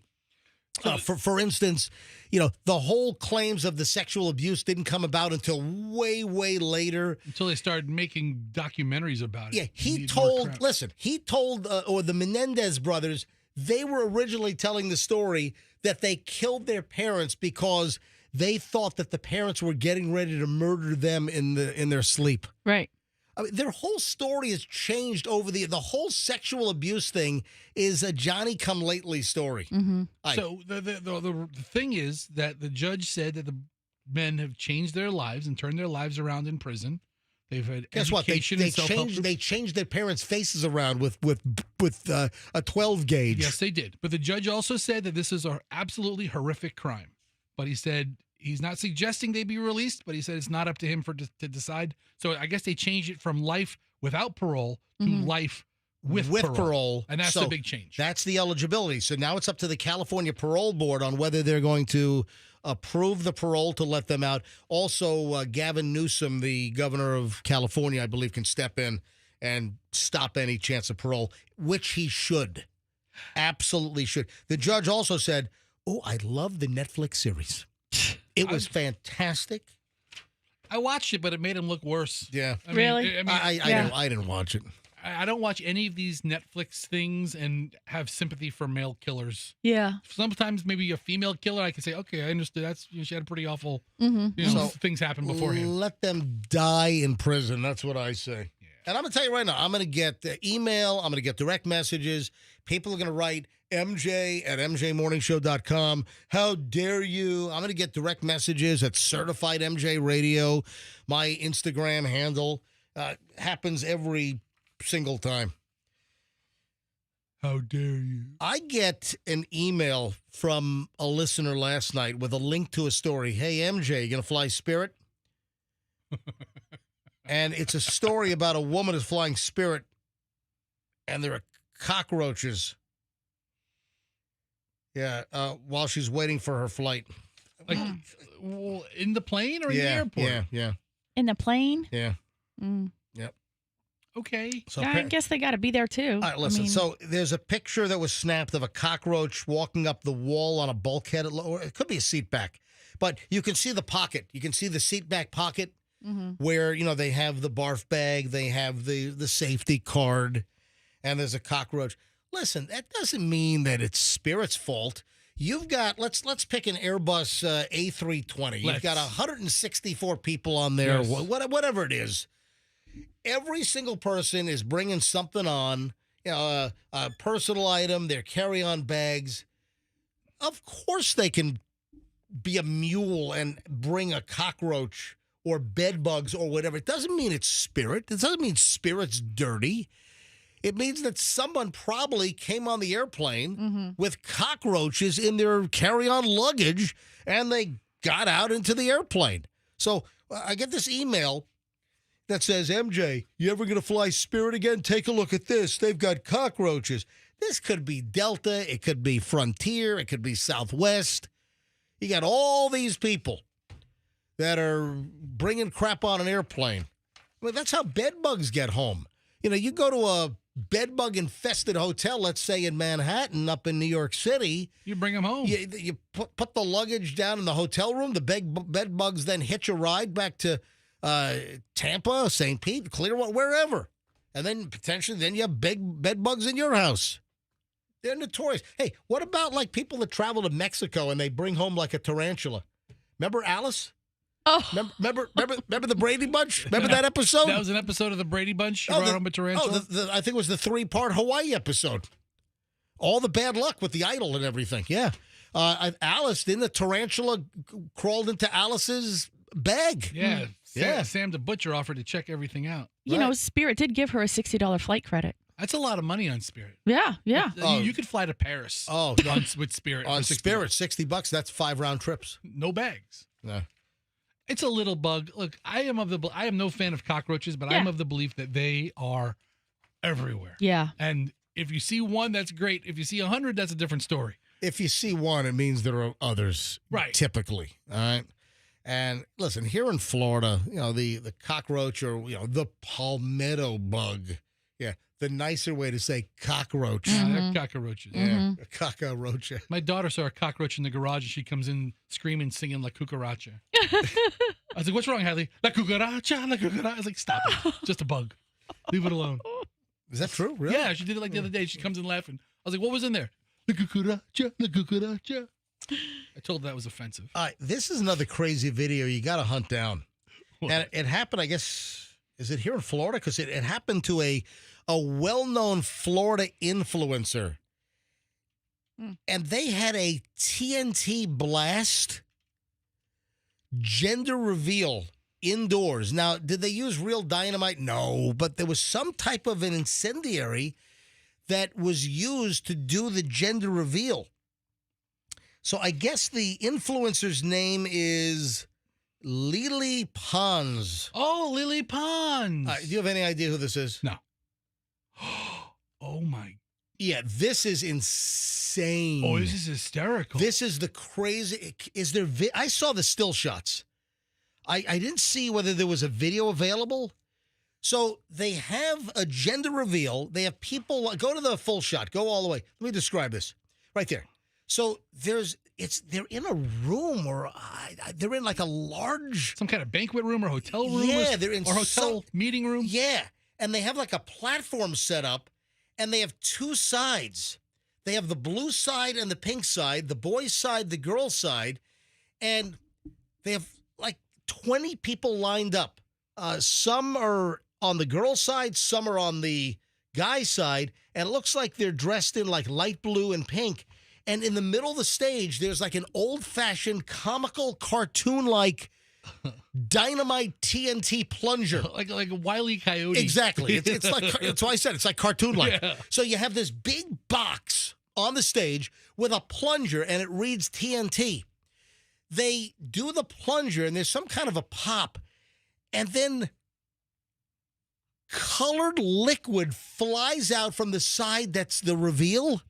For instance, the whole claims of the sexual abuse didn't come about until way, way later.
Until they started making documentaries about it.
Yeah, he told the Menendez brothers, they were originally telling the story that they killed their parents because they thought that the parents were getting ready to murder them in their sleep.
Right.
I mean, their whole story has changed over the whole sexual abuse thing is a Johnny-come-lately story.
Mm-hmm.
So the thing is that the judge said that the men have changed their lives and turned their lives around in prison. They've had education and self-help.
They changed their parents' faces around with a 12 gauge.
Yes, they did. But the judge also said that this is an absolutely horrific crime. But he said he's not suggesting they be released, but he said it's not up to him to decide. So I guess they changed it from life without parole to life with parole. And that's the big change.
That's the eligibility. So now it's up to the California Parole Board on whether they're going to approve the parole to let them out. Also, Gavin Newsom, the governor of California, I believe, can step in and stop any chance of parole, which he should. Absolutely should. The judge also said, I love the Netflix series. It was fantastic.
I watched it, but it made him look worse.
Yeah.
Really?
I didn't watch it.
I don't watch any of these Netflix things and have sympathy for male killers.
Yeah.
Sometimes maybe a female killer, I can say, okay, I understood. That's she had a pretty awful
Mm-hmm.
things happen beforehand.
Let them die in prison. That's what I say.
Yeah.
And I'm going to tell you right now, I'm going to get email, I'm going to get direct messages. People are going to write MJ at mjmorningshow.com. How dare you? I'm going to get direct messages at Certified MJ Radio. My Instagram handle happens every single time.
How dare you?
I get an email from a listener last night with a link to a story. Hey, MJ, you going to fly Spirit? And it's a story about a woman who's flying Spirit, and there are cockroaches. Yeah, while she's waiting for her flight.
Like, in the plane or in the airport?
Yeah.
In the plane?
Yeah.
Mm.
Yep.
Okay.
So
I guess they got to be there too.
All right, listen. So there's a picture that was snapped of a cockroach walking up the wall on a bulkhead. Or it could be a seat back, but you can see the pocket. You can see the seat back pocket where, they have the barf bag, they have the safety card, and there's a cockroach. Listen, that doesn't mean that it's Spirit's fault. You've got, let's pick an Airbus A320. You've got 164 people on there, whatever it is. Every single person is bringing something on, a personal item, their carry-on bags. Of course they can be a mule and bring a cockroach or bed bugs or whatever. It doesn't mean it's Spirit. It doesn't mean Spirit's dirty. It means that someone probably came on the airplane with cockroaches in their carry-on luggage, and they got out into the airplane. So I get this email that says, MJ, you ever going to fly Spirit again? Take a look at this. They've got cockroaches. This could be Delta. It could be Frontier. It could be Southwest. You got all these people that are bringing crap on an airplane. I mean, that's how bed bugs get home. You go to a bedbug-infested hotel, let's say in Manhattan, up in New York City.
You bring them home.
You put the luggage down in the hotel room. The bed bugs then hitch a ride back to Tampa, St. Pete, Clearwater, wherever. And then potentially you have big bed bugs in your house. They're notorious. Hey, what about like people that travel to Mexico and they bring home like a tarantula? Remember Alice?
Oh,
remember the Brady Bunch? Remember that episode?
That was an episode of the Brady Bunch. She brought home a tarantula.
I think it was the 3-part Hawaii episode. All the bad luck with the idol and everything. Yeah, Alice, then the tarantula crawled into Alice's bag.
Yeah, Sam the butcher offered to check everything out.
Spirit did give her a $60 flight credit.
That's a lot of money on Spirit.
Yeah.
You could fly to Paris. With Spirit
on Spirit, $60. That's 5 round trips.
No bags.
No.
It's a little bug. Look, I am no fan of cockroaches, but I'm of the belief that they are everywhere.
Yeah.
And if you see one, that's great. If you see 100, that's a different story.
If you see one, it means there are others.
Right.
Typically. All right. And listen, here in Florida, the cockroach or the palmetto bug. Yeah. The nicer way to say cockroach.
Yeah, they're cockroaches.
Yeah. A cockroach.
My daughter saw a cockroach in the garage and she comes in screaming, singing La Cucaracha. I was like, what's wrong, Hadley? La Cucaracha, La Cucaracha. I was like, stop it. Just a bug. Leave it alone.
Is that true? Really?
Yeah, she did it like the other day. She comes in laughing. I was like, what was in there? La Cucaracha, La Cucaracha. I told her that was offensive.
All right, this is another crazy video you got to hunt down.
What?
And it happened, I guess, is it here in Florida? Because it happened to a well-known Florida influencer. And they had a TNT blast gender reveal indoors. Now, did they use real dynamite? No, but there was some type of an incendiary that was used to do the gender reveal. So I guess the influencer's name is Lily Pons.
Oh, Lily Pons.
Do you have any idea who this is?
No. Oh, my.
Yeah, this is insane.
Oh, this is hysterical.
This is the crazy. Is there? I saw the still shots. I didn't see whether there was a video available. So they have a gender reveal. They have people. Go to the full shot. Go all the way. Let me describe this. Right there. So they're in a room or they're in like a large.
Some kind of banquet room or hotel room?
Yeah, they're in
or hotel meeting room?
Yeah. And they have like a platform set up, and they have 2 sides. They have the blue side and the pink side, the boys' side, the girls' side, and they have like 20 people lined up. Some are on the girl's side, some are on the guy's side, and it looks like they're dressed in like light blue and pink. And in the middle of the stage, there's like an old-fashioned, comical, cartoon-like dynamite TNT plunger.
like a Wile E. Coyote.
Exactly. It's like, that's why I said it's like cartoon-like.
Yeah.
So you have this big box on the stage with a plunger, and it reads TNT. They do the plunger, and there's some kind of a pop, and then colored liquid flies out from the side that's the reveal.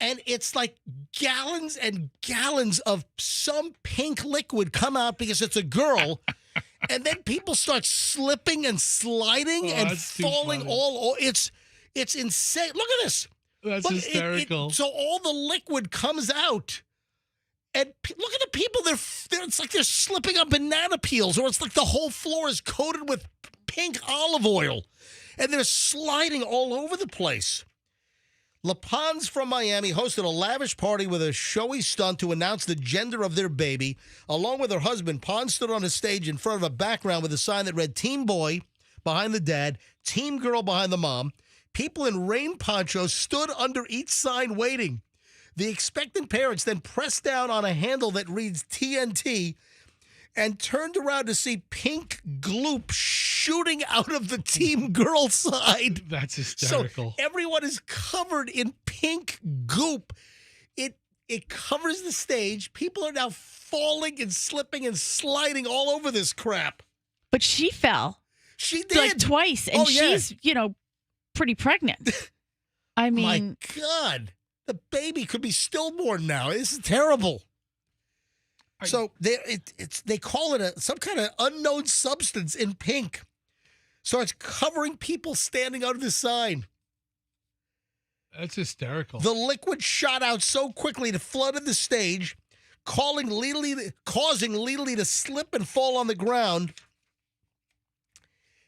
And it's like gallons and gallons of some pink liquid come out because it's a girl. And then people start slipping and sliding and
that's too
falling
funny.
all. It's insane. Look at this.
That's
Look,
hysterical.
so all the liquid comes out. And look at the people. It's like they're slipping on banana peels, or it's like the whole floor is coated with pink olive oil. And they're sliding all over the place. LaPons from Miami hosted a lavish party with a showy stunt to announce the gender of their baby. Along with her husband, Pons stood on a stage in front of a background with a sign that read Team Boy behind the dad, Team Girl behind the mom. People in rain ponchos stood under each sign waiting. The expectant parents then pressed down on a handle that reads TNT and turned around to see pink gloop shooting out of the Team Girl side.
That's hysterical.
So everyone is covered in pink goop. It covers the stage. People are now falling and slipping and sliding all over this crap.
But she fell.
She did.
Like twice. And she's, pretty pregnant. I mean.
My God. The baby could be stillborn now. This is terrible. So they call it some kind of unknown substance in pink. Starts covering people standing under the sign.
That's hysterical.
The liquid shot out so quickly it flooded the stage, causing Lily to slip and fall on the ground.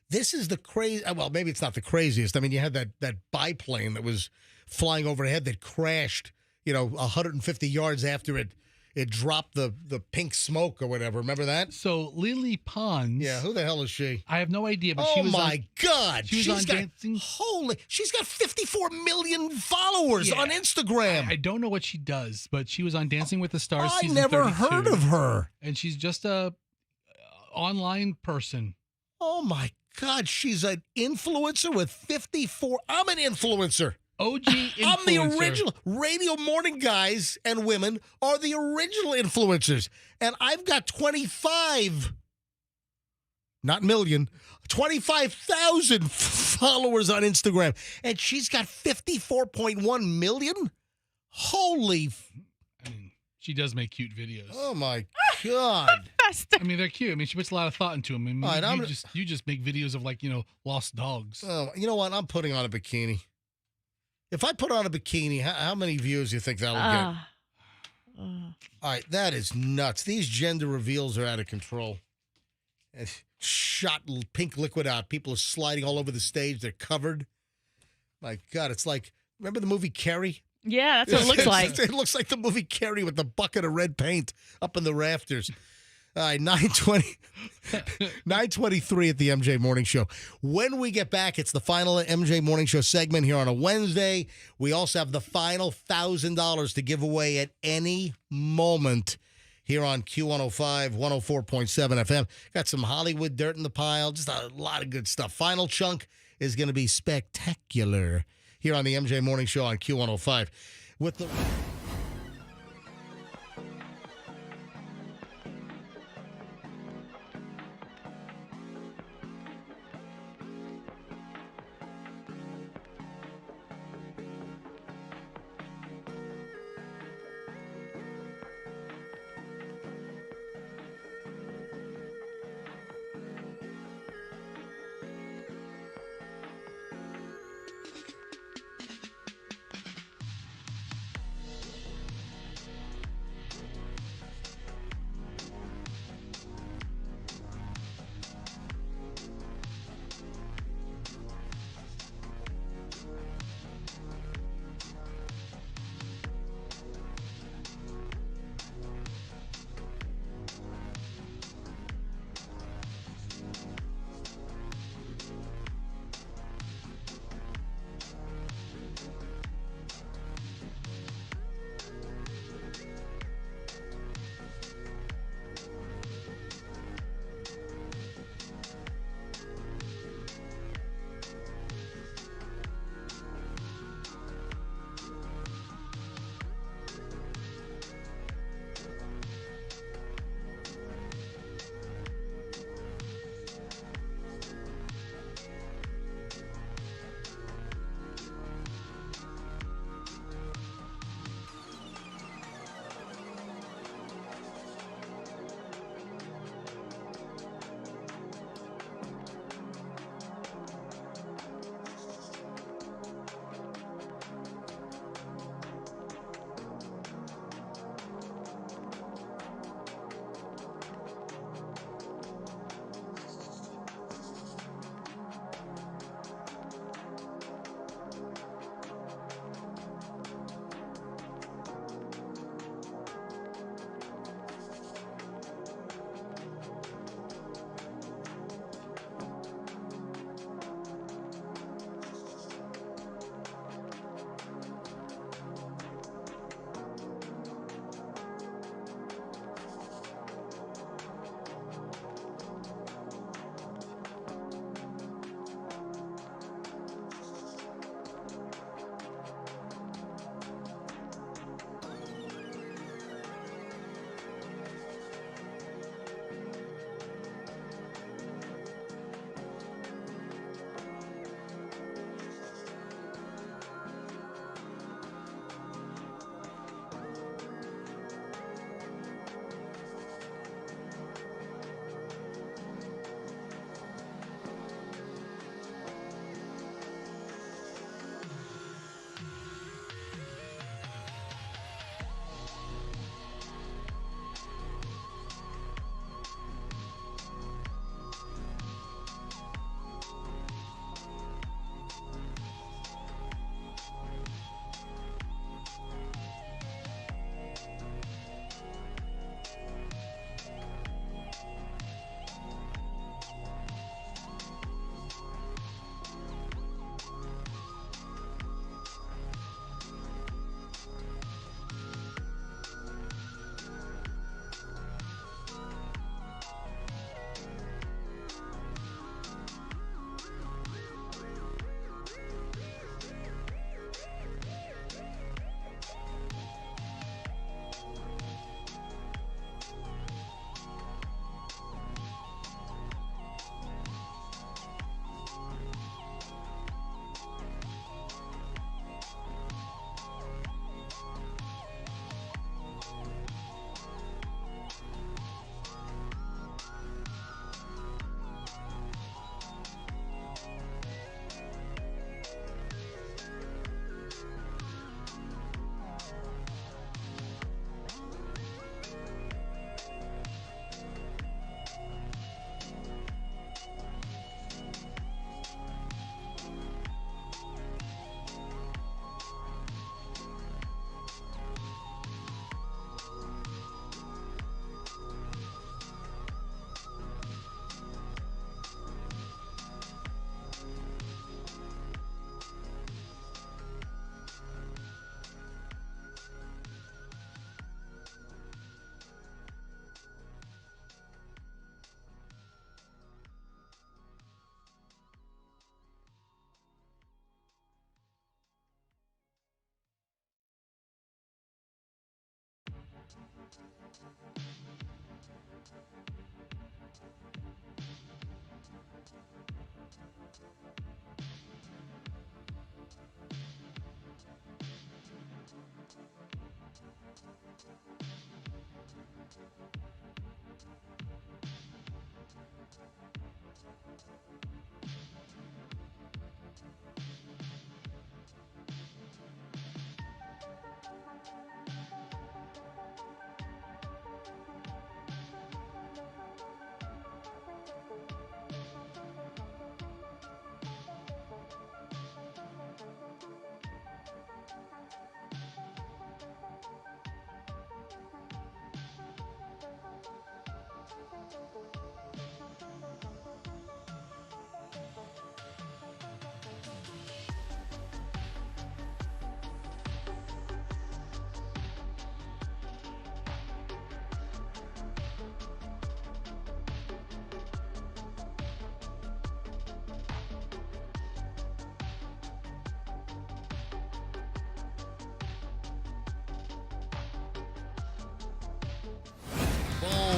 This is the crazy. Well, maybe it's not the craziest. I mean, you had that biplane that was flying overhead that crashed, 150 yards after it dropped the pink smoke or whatever. Remember that?
So Lily Pons.
Yeah, who the hell is she?
I have no idea, but
Oh
she was
my God.
She was on Dancing.
She's got 54 million followers on Instagram.
I don't know what she does, but she was on Dancing with the Stars
I
season
never
32,
heard of her.
And she's just a online person.
Oh my God, she's an influencer with 54. I'm an influencer.
OG influencer.
I'm the original. Radio morning guys and women are the original influencers. And I've got 25, not million, 25,000 followers on Instagram. And she's got 54.1 million? Holy.
She does make cute videos.
Oh, my God.
I mean, they're cute. I mean, she puts a lot of thought into them. I mean,
All right,
you just make videos of lost dogs.
Oh, you know what? I'm putting on a bikini. If I put on a bikini, how many views do you think that'll get? All right, that is nuts. These gender reveals are out of control. Shot pink liquid out. People are sliding all over the stage. They're covered. My God, it's like, remember the movie Carrie?
Yeah, that's what it looks like.
It looks like the movie Carrie with the bucket of red paint up in the rafters. All right, 9:23 at the MJ Morning Show. When we get back, it's the final MJ Morning Show segment here on a Wednesday. We also have the final $1,000 to give away at any moment here on Q105, 104.7 FM. Got some Hollywood dirt in the pile, just a lot of good stuff. Final chunk is going to be spectacular here on the MJ Morning Show on Q105. With the...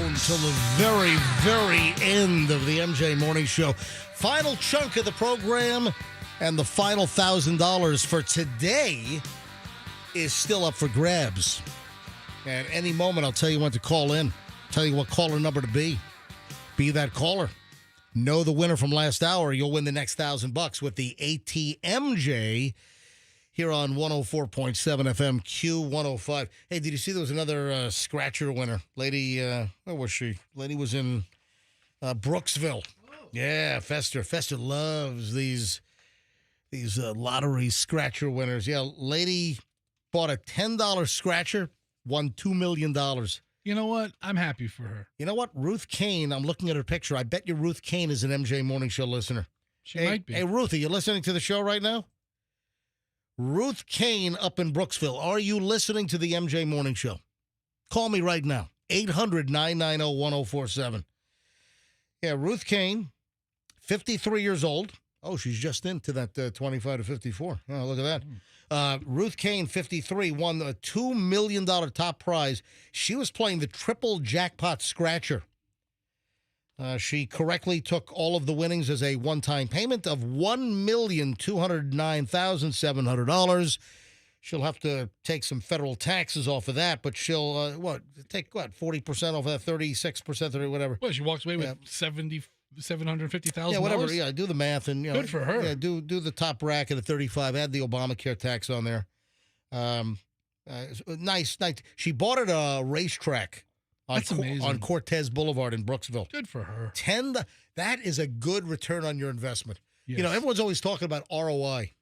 Until the very, very end of the MJ Morning Show. Final chunk of the program and the final $1,000 for today is still up for grabs. At any moment, I'll tell you when to call in. Tell you what caller number to be. Be that caller. Know the winner from last hour. You'll win the next $1,000 with the ATMJ here on 104.7 FM Q105. Hey, did you see there was another scratcher winner? Lady, where was she? Lady was in Brooksville. Yeah, Fester. Fester loves these lottery scratcher winners. Yeah, lady bought a $10 scratcher, won $2 million.
You know what? I'm happy for her.
You know what? Ruth Kane, I'm looking at her picture. I bet you Ruth Kane is an MJ Morning Show listener.
She might be.
Hey, Ruth, are you listening to the show right now? Ruth Kane up in Brooksville. Are you listening to the MJ Morning Show? Call me right now. 800-990-1047. Yeah, Ruth Kane, 53 years old. Oh, she's just into that 25 to 54. Oh, look at that. Ruth Kane, 53, won the $2 million top prize. She was playing the triple jackpot scratcher. She correctly took all of the winnings as a one-time payment of $1,209,700. She'll have to take some federal taxes off of that, but she'll, take 40% off of that, 36% or whatever.
Well, she walks away with $750,000.
Yeah, whatever. Yeah, do the math. And
good for her.
Yeah, do the top bracket at 35. Add the Obamacare tax on there. Nice. She bought at a racetrack.
That's amazing.
On Cortez Boulevard in Brooksville.
Good for her.
That is a good return on your investment.
Yes.
You know, everyone's always talking about ROI.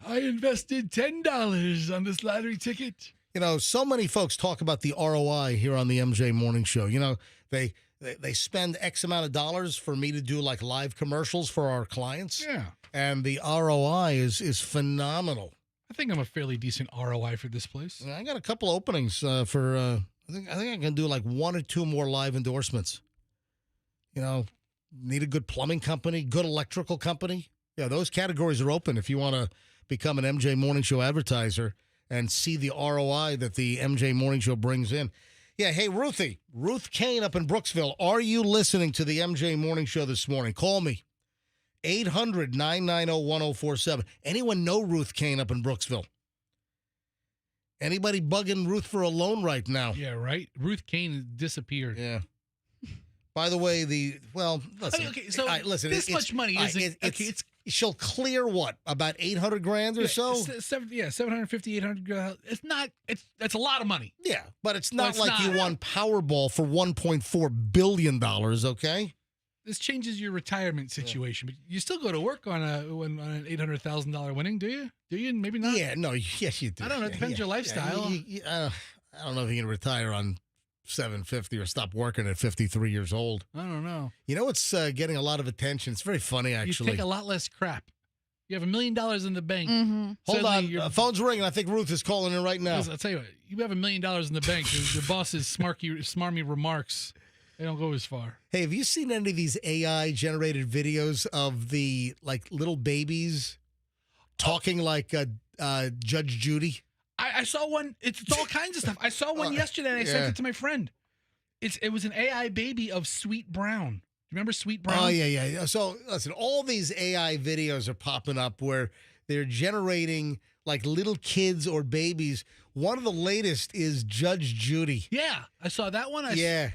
I invested $10 on this lottery ticket.
You know, so many folks talk about the ROI here on the MJ Morning Show. You know, they spend X amount of dollars for me to do like live commercials for our clients.
Yeah.
And the ROI is phenomenal.
I think I'm a fairly decent ROI for this place.
I got a couple openings for I think I can do like one or two more live endorsements. You know, need a good plumbing company, good electrical company. Yeah, those categories are open if you want to become an MJ Morning Show advertiser and see the ROI that the MJ Morning Show brings in. Yeah, hey, Ruthie, Ruth Kane up in Brooksville, are you listening to the MJ Morning Show this morning? Call me. 800-990-1047. Anyone know Ruth Kane up in Brooksville? Anybody bugging Ruth for a loan right now?
Yeah, right? Ruth Kane disappeared.
Yeah. By the way, listen.
Okay, so
listen,
this much money isn't...
She'll clear what, about $800,000 or so?
750, 800. It's not. That's a lot of money.
Yeah, but it's not you won Powerball for $1.4 billion. Okay.
This changes your retirement situation, but you still go to work on an $800,000 winning, do you? Do you? Maybe not.
Yeah, no, yes, you do.
I don't know. It depends your lifestyle.
I don't know if you can retire on $750 or stop working at 53 years old.
I don't know.
You know what's getting a lot of attention? It's very funny, actually.
You take a lot less crap. You have $1 million in the bank.
Mm-hmm.
Hold on. Phone's ringing. I think Ruth is calling in right now.
I'll tell you what. You have $1 million in the bank. Your boss's smarmy remarks, they don't go as far.
Hey, have you seen any of these AI-generated videos of the little babies talking like Judge Judy?
I I saw one. It's all kinds of stuff. I saw one yesterday, and I sent it to my friend. It was an AI baby of Sweet Brown. Do you remember Sweet Brown?
Oh, yeah. So, listen, all these AI videos are popping up where they're generating like little kids or babies. One of the latest is Judge Judy.
Yeah, I saw that one. I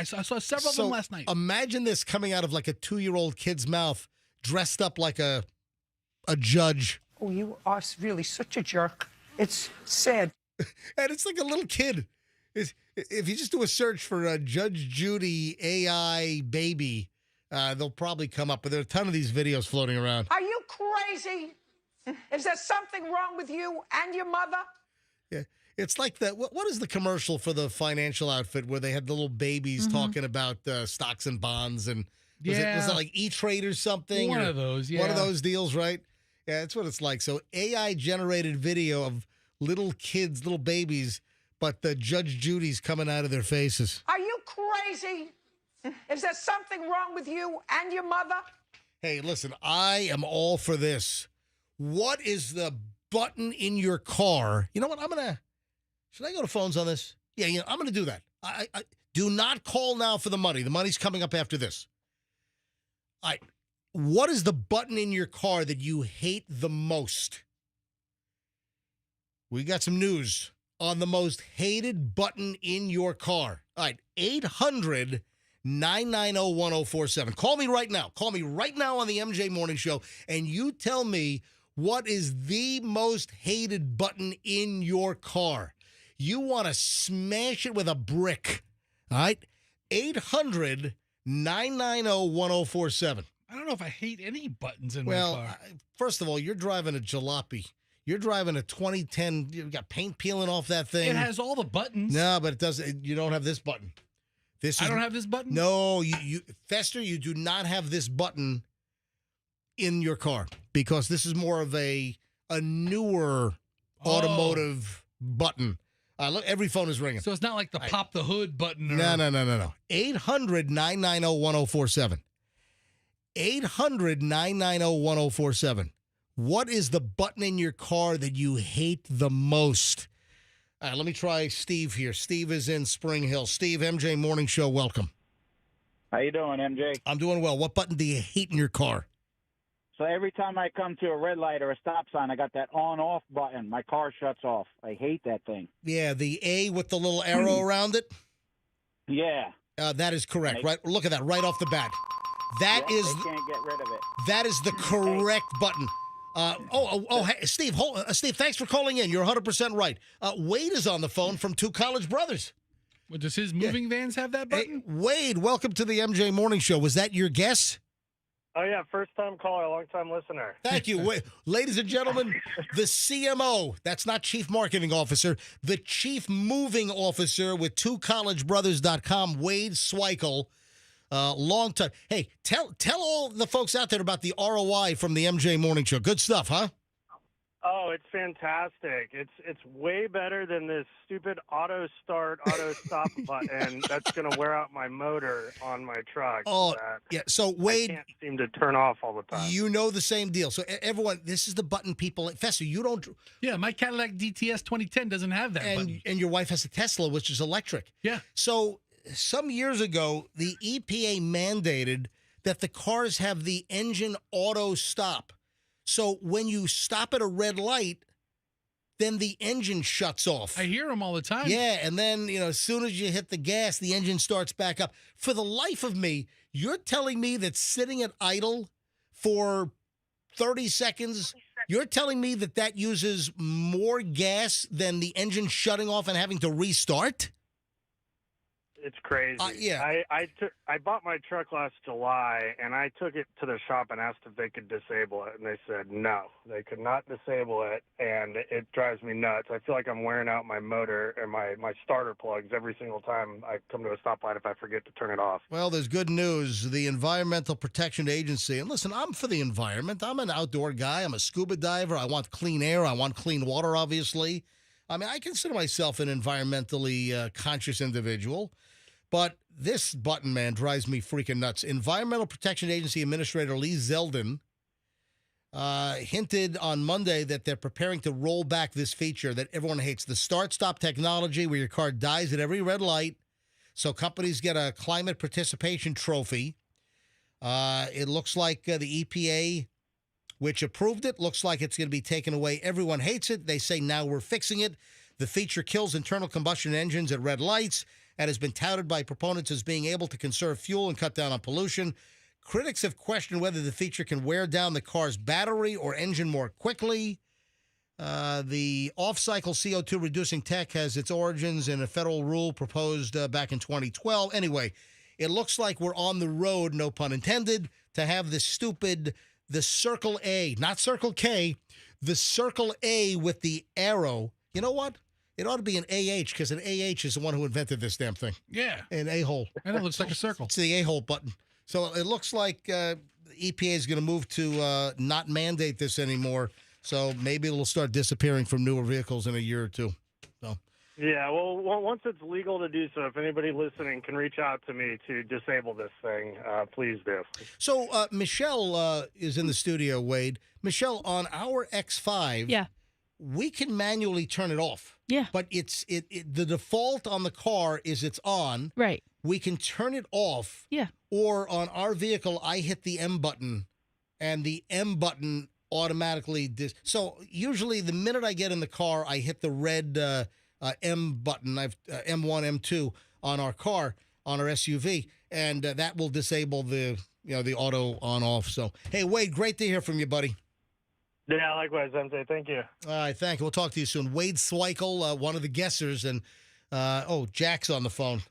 saw several of them last night.
Imagine this coming out of like a 2-year-old kid's mouth, dressed up like a judge.
Oh, you are really such a jerk. It's sad.
And it's like a little kid. If you just do a search for Judge Judy AI baby, they'll probably come up. But there are a ton of these videos floating around.
Are you crazy? Is there something wrong with you and your mother?
Yeah, it's like that. What is the commercial for the financial outfit where they had the little babies talking about stocks and bonds and was it like E-Trade or something?
One of those,
One of those deals, right? Yeah, that's what it's like. So AI generated video of little kids, little babies, but the Judge Judy's coming out of their faces.
Are you crazy? Is there something wrong with you and your mother?
Hey, listen, I am all for this. What is the button in your car? You know what? Should I go to phones on this? Yeah, I'm going to do that. I do not call now for the money. The money's coming up after this. What is the button in your car that you hate the most? We got some news on the most hated button in your car. All right, 800-990-1047. Call me right now. Call me right now on the MJ Morning Show, and you tell me what is the most hated button in your car. You want to smash it with a brick. All right, 800-990-1047.
I don't know if I hate any buttons in my car.
First of all, you're driving a jalopy. You're driving a 2010. You've got paint peeling off that thing.
It has all the buttons.
No, but it doesn't. You don't have this button.
I don't have this button?
No, you Fester, you do not have this button in your car because this is more of a newer automotive button. Look, every phone is ringing.
So it's not like the pop the hood button. Or...
No. 800-990-1047. 800-990-1047. What is the button in your car that you hate the most? All right, let me try Steve here. Steve is in Spring Hill. Steve, MJ Morning Show, welcome.
How you doing, MJ?
I'm doing well. What button do you hate in your car?
So every time I come to a red light or a stop sign, I got that on-off button. My car shuts off. I hate that thing.
Yeah, the A with the little arrow around it?
Yeah.
That is correct. Right, look at that right off the bat. That is.
They can't get rid of it.
That is the correct button. Hey, Steve, Steve, thanks for calling in. You're 100% right. Wade is on the phone from Two College Brothers.
Well, does his moving vans have that button?
Hey, Wade, welcome to the MJ Morning Show. Was that your guess?
Oh, yeah, first-time caller, long-time listener.
Thank you. Ladies and gentlemen, the CMO, that's not Chief Marketing Officer, the Chief Moving Officer with twocollegebrothers.com, Wade Sweikel. Long time. Hey, tell all the folks out there about the ROI from the MJ Morning Show. Good stuff, huh?
Oh, it's fantastic. It's way better than this stupid auto stop button that's going to wear out my motor on my truck.
Oh, yeah. So, Wade,
I can't seem to turn off all the time.
You know the same deal. So, everyone, this is the button people. Fester, you don't.
Yeah, my Cadillac DTS 2010 doesn't have that button.
And your wife has a Tesla, which is electric.
Yeah.
So, some years ago, the EPA mandated that the cars have the engine auto stop. So when you stop at a red light, then the engine shuts off.
I hear them all the time.
Yeah, and then, as soon as you hit the gas, the engine starts back up. For the life of me, you're telling me that sitting at idle for 30 seconds, you're telling me that uses more gas than the engine shutting off and having to restart?
It's crazy.
Yeah.
I bought my truck last July, and I took it to the shop and asked if they could disable it, and they said no, they could not disable it, and it drives me nuts. I feel like I'm wearing out my motor and my starter plugs every single time I come to a stoplight if I forget to turn it off.
Well, there's good news. The Environmental Protection Agency, and listen, I'm for the environment. I'm an outdoor guy. I'm a scuba diver. I want clean air. I want clean water, obviously. I mean, I consider myself an environmentally conscious individual. But this button, man, drives me freaking nuts. Environmental Protection Agency Administrator Lee Zeldin hinted on Monday that they're preparing to roll back this feature that everyone hates, the start-stop technology where your car dies at every red light. So companies get a climate participation trophy. It looks like the EPA, which approved it, looks like it's going to be taken away. Everyone hates it. They say now we're fixing it. The feature kills internal combustion engines at red lights and has been touted by proponents as being able to conserve fuel and cut down on pollution. Critics have questioned whether the feature can wear down the car's battery or engine more quickly. The off-cycle CO2 reducing tech has its origins in a federal rule proposed back in 2012. Anyway, it looks like we're on the road, no pun intended, to have this stupid, the Circle A, not Circle K, the Circle A with the arrow. You know what? It ought to be an AH because an AH is the one who invented this damn thing.
Yeah.
An A-hole.
And it looks like a circle.
It's the A-hole button. So it looks like the EPA is going to move to not mandate this anymore. So maybe it'll start disappearing from newer vehicles in a year or two. So.
Yeah, well, once it's legal to do so, if anybody listening can reach out to me to disable this thing, please do.
So Michelle is in the studio, Wade. Michelle, on our X5, we can manually turn it off.
Yeah.
But the default on the car is it's on.
Right.
We can turn it off.
Yeah.
Or on our vehicle, I hit the M button, and the M button automatically so usually the minute I get in the car, I hit the red M button. I've M1, M2 on our car, on our SUV, and that will disable the auto on off. So hey, Wade, great to hear from you, buddy.
Yeah, likewise, MJ. Thank you.
All right, thank you. We'll talk to you soon. Wade Sweikel, one of the guessers, and Jack's on the phone.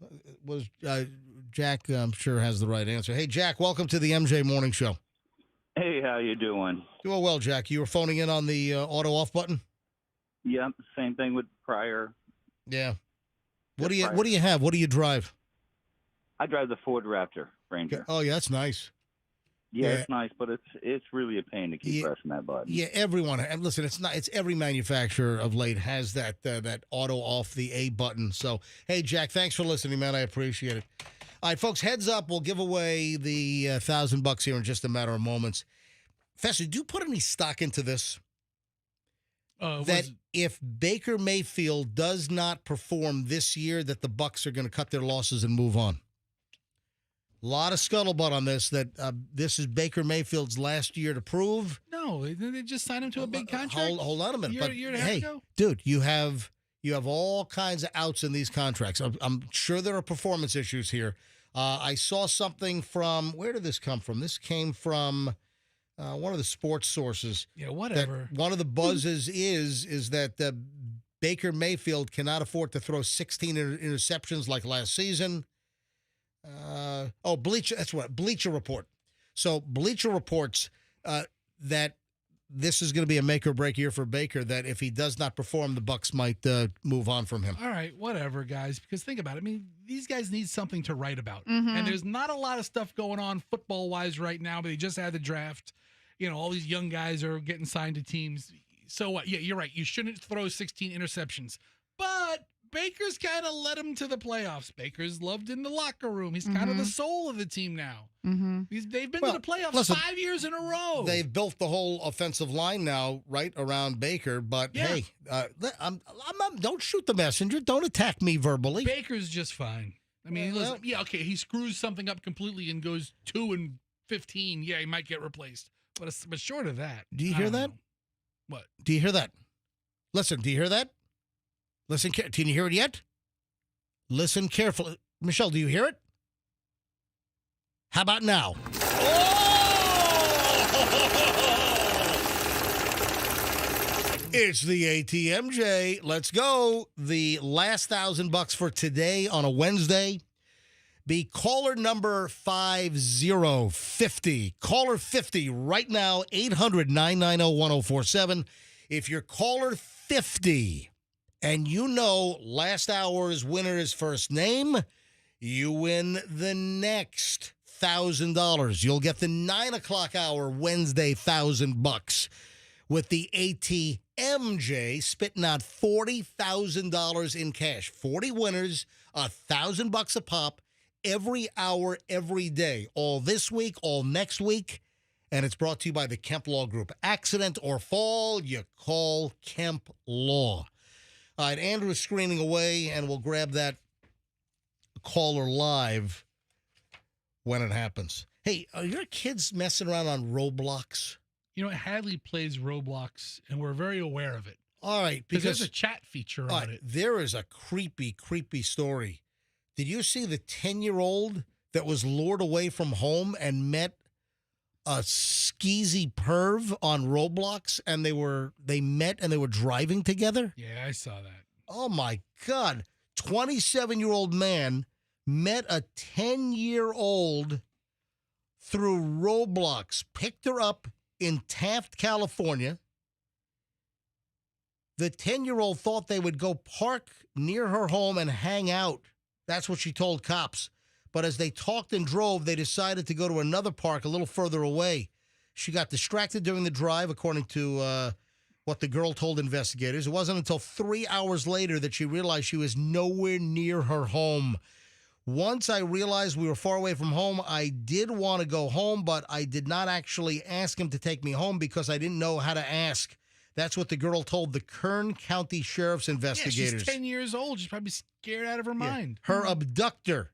Jack, I'm sure, has the right answer. Hey, Jack, welcome to the MJ Morning Show.
Hey, how you doing?
Doing well, Jack. You were phoning in on the auto off button?
Yep, same thing with prior.
Yeah. What do you have? What do you drive?
I drive the Ford Raptor Ranger.
Oh, yeah, that's nice.
Yeah, it's nice, but it's really a pain to keep pressing that button.
Yeah, everyone. And listen, it's every manufacturer of late has that auto off the A button. So, hey, Jack, thanks for listening, man. I appreciate it. All right, folks, heads up. We'll give away the $1,000 here in just a matter of moments. Fester, do you put any stock into this? That if Baker Mayfield does not perform this year, that the Bucs are going to cut their losses and move on. A lot of scuttlebutt on this, that this is Baker Mayfield's last year to prove.
No, they just signed him to a big contract.
Hold on a minute.
Year and a half ago?
Dude, you have all kinds of outs in these contracts. I'm sure there are performance issues here. I saw something from, where did this come from? This came from one of the sports sources.
Yeah, whatever.
One of the buzzes is that Baker Mayfield cannot afford to throw 16 interceptions like last season. Bleacher Report. So Bleacher reports that this is going to be a make or break year for Baker, that if he does not perform, the Bucs might move on from him.
All right, whatever, guys, because think about it. I mean, these guys need something to write about.
Mhm.
And there's not a lot of stuff going on football-wise right now, but they just had the draft. You know, all these young guys are getting signed to teams. So what? Yeah, you're right. You shouldn't throw 16 interceptions. But Baker's kind of led him to the playoffs. Baker's loved in the locker room. He's kind of the soul of the team now.
Mm-hmm.
They've been to the playoffs 5 years in a row.
They've built the whole offensive line now right around Baker. But hey, don't shoot the messenger. Don't attack me verbally.
Baker's just fine. I mean, listen, okay, he screws something up completely and goes 2-15. Yeah, he might get replaced. But short of that.
Do you hear that?
What?
Do you hear that? Listen, do you hear that? Listen, can you hear it yet? Listen carefully. Michelle, do you hear it? How about now? It's the ATMJ. Let's go. The last $1,000 for today on a Wednesday. Be caller number 5050. Caller 50 right now, 800-990-1047. If you're caller 50 and you know last hour's winner's first name, you win the next $1,000. You'll get the 9 o'clock hour Wednesday $1,000 with the ATMJ spitting out $40,000 in cash. 40 winners, $1,000 a pop. Every hour, every day, all this week, all next week, and it's brought to you by the Kemp Law Group. Accident or fall, you call Kemp Law. All right, Andrew is screening away, and we'll grab that caller live when it happens. Hey, are your kids messing around on Roblox?
You know, Hadley plays Roblox, and we're very aware of it.
All right,
because there's a chat feature on it.
There is a creepy story. Did you see the 10-year-old that was lured away from home and met a skeezy perv on Roblox, and they met and they were driving together?
Yeah, I saw that.
Oh my God. 27-year-old man met a 10-year-old through Roblox, picked her up in Taft, California. The 10-year-old thought they would go park near her home and hang out. That's what she told cops. But as they talked and drove, they decided to go to another park a little further away. She got distracted during the drive, according to what the girl told investigators. It wasn't until 3 hours later that she realized she was nowhere near her home. Once I realized we were far away from home, I did want to go home, but I did not actually ask him to take me home because I didn't know how to ask. That's what the girl told the Kern County Sheriff's investigators.
Yeah, she's 10 years old. She's probably scared out of her mind.
Her abductor,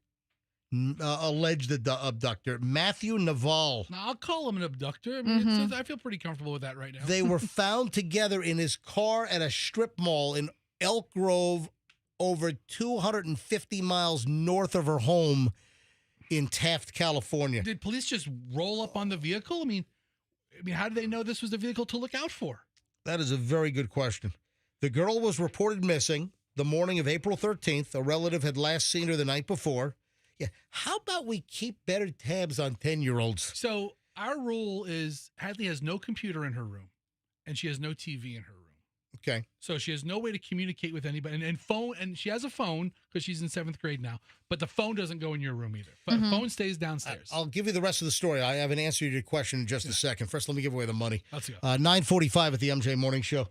alleged abductor, Matthew Naval.
Now, I'll call him an abductor. I mean, I feel pretty comfortable with that right now.
They were found together in his car at a strip mall in Elk Grove, over 250 miles north of her home in Taft, California.
Did police just roll up on the vehicle? I mean, how did they know this was the vehicle to look out for?
That is a very good question. The girl was reported missing the morning of April 13th. A relative had last seen her the night before. Yeah. How about we keep better tabs on 10-year-olds?
So our rule is Hadley has no computer in her room, and she has no TV in her room.
Okay.
So she has no way to communicate with anybody. And she has a phone because she's in 7th grade now, but the phone doesn't go in your room either. But the phone stays downstairs.
I'll give you the rest of the story. I have an answer to your question in just a second. First, let me give away the money.
Let's go.
9:45 at the MJ Morning Show.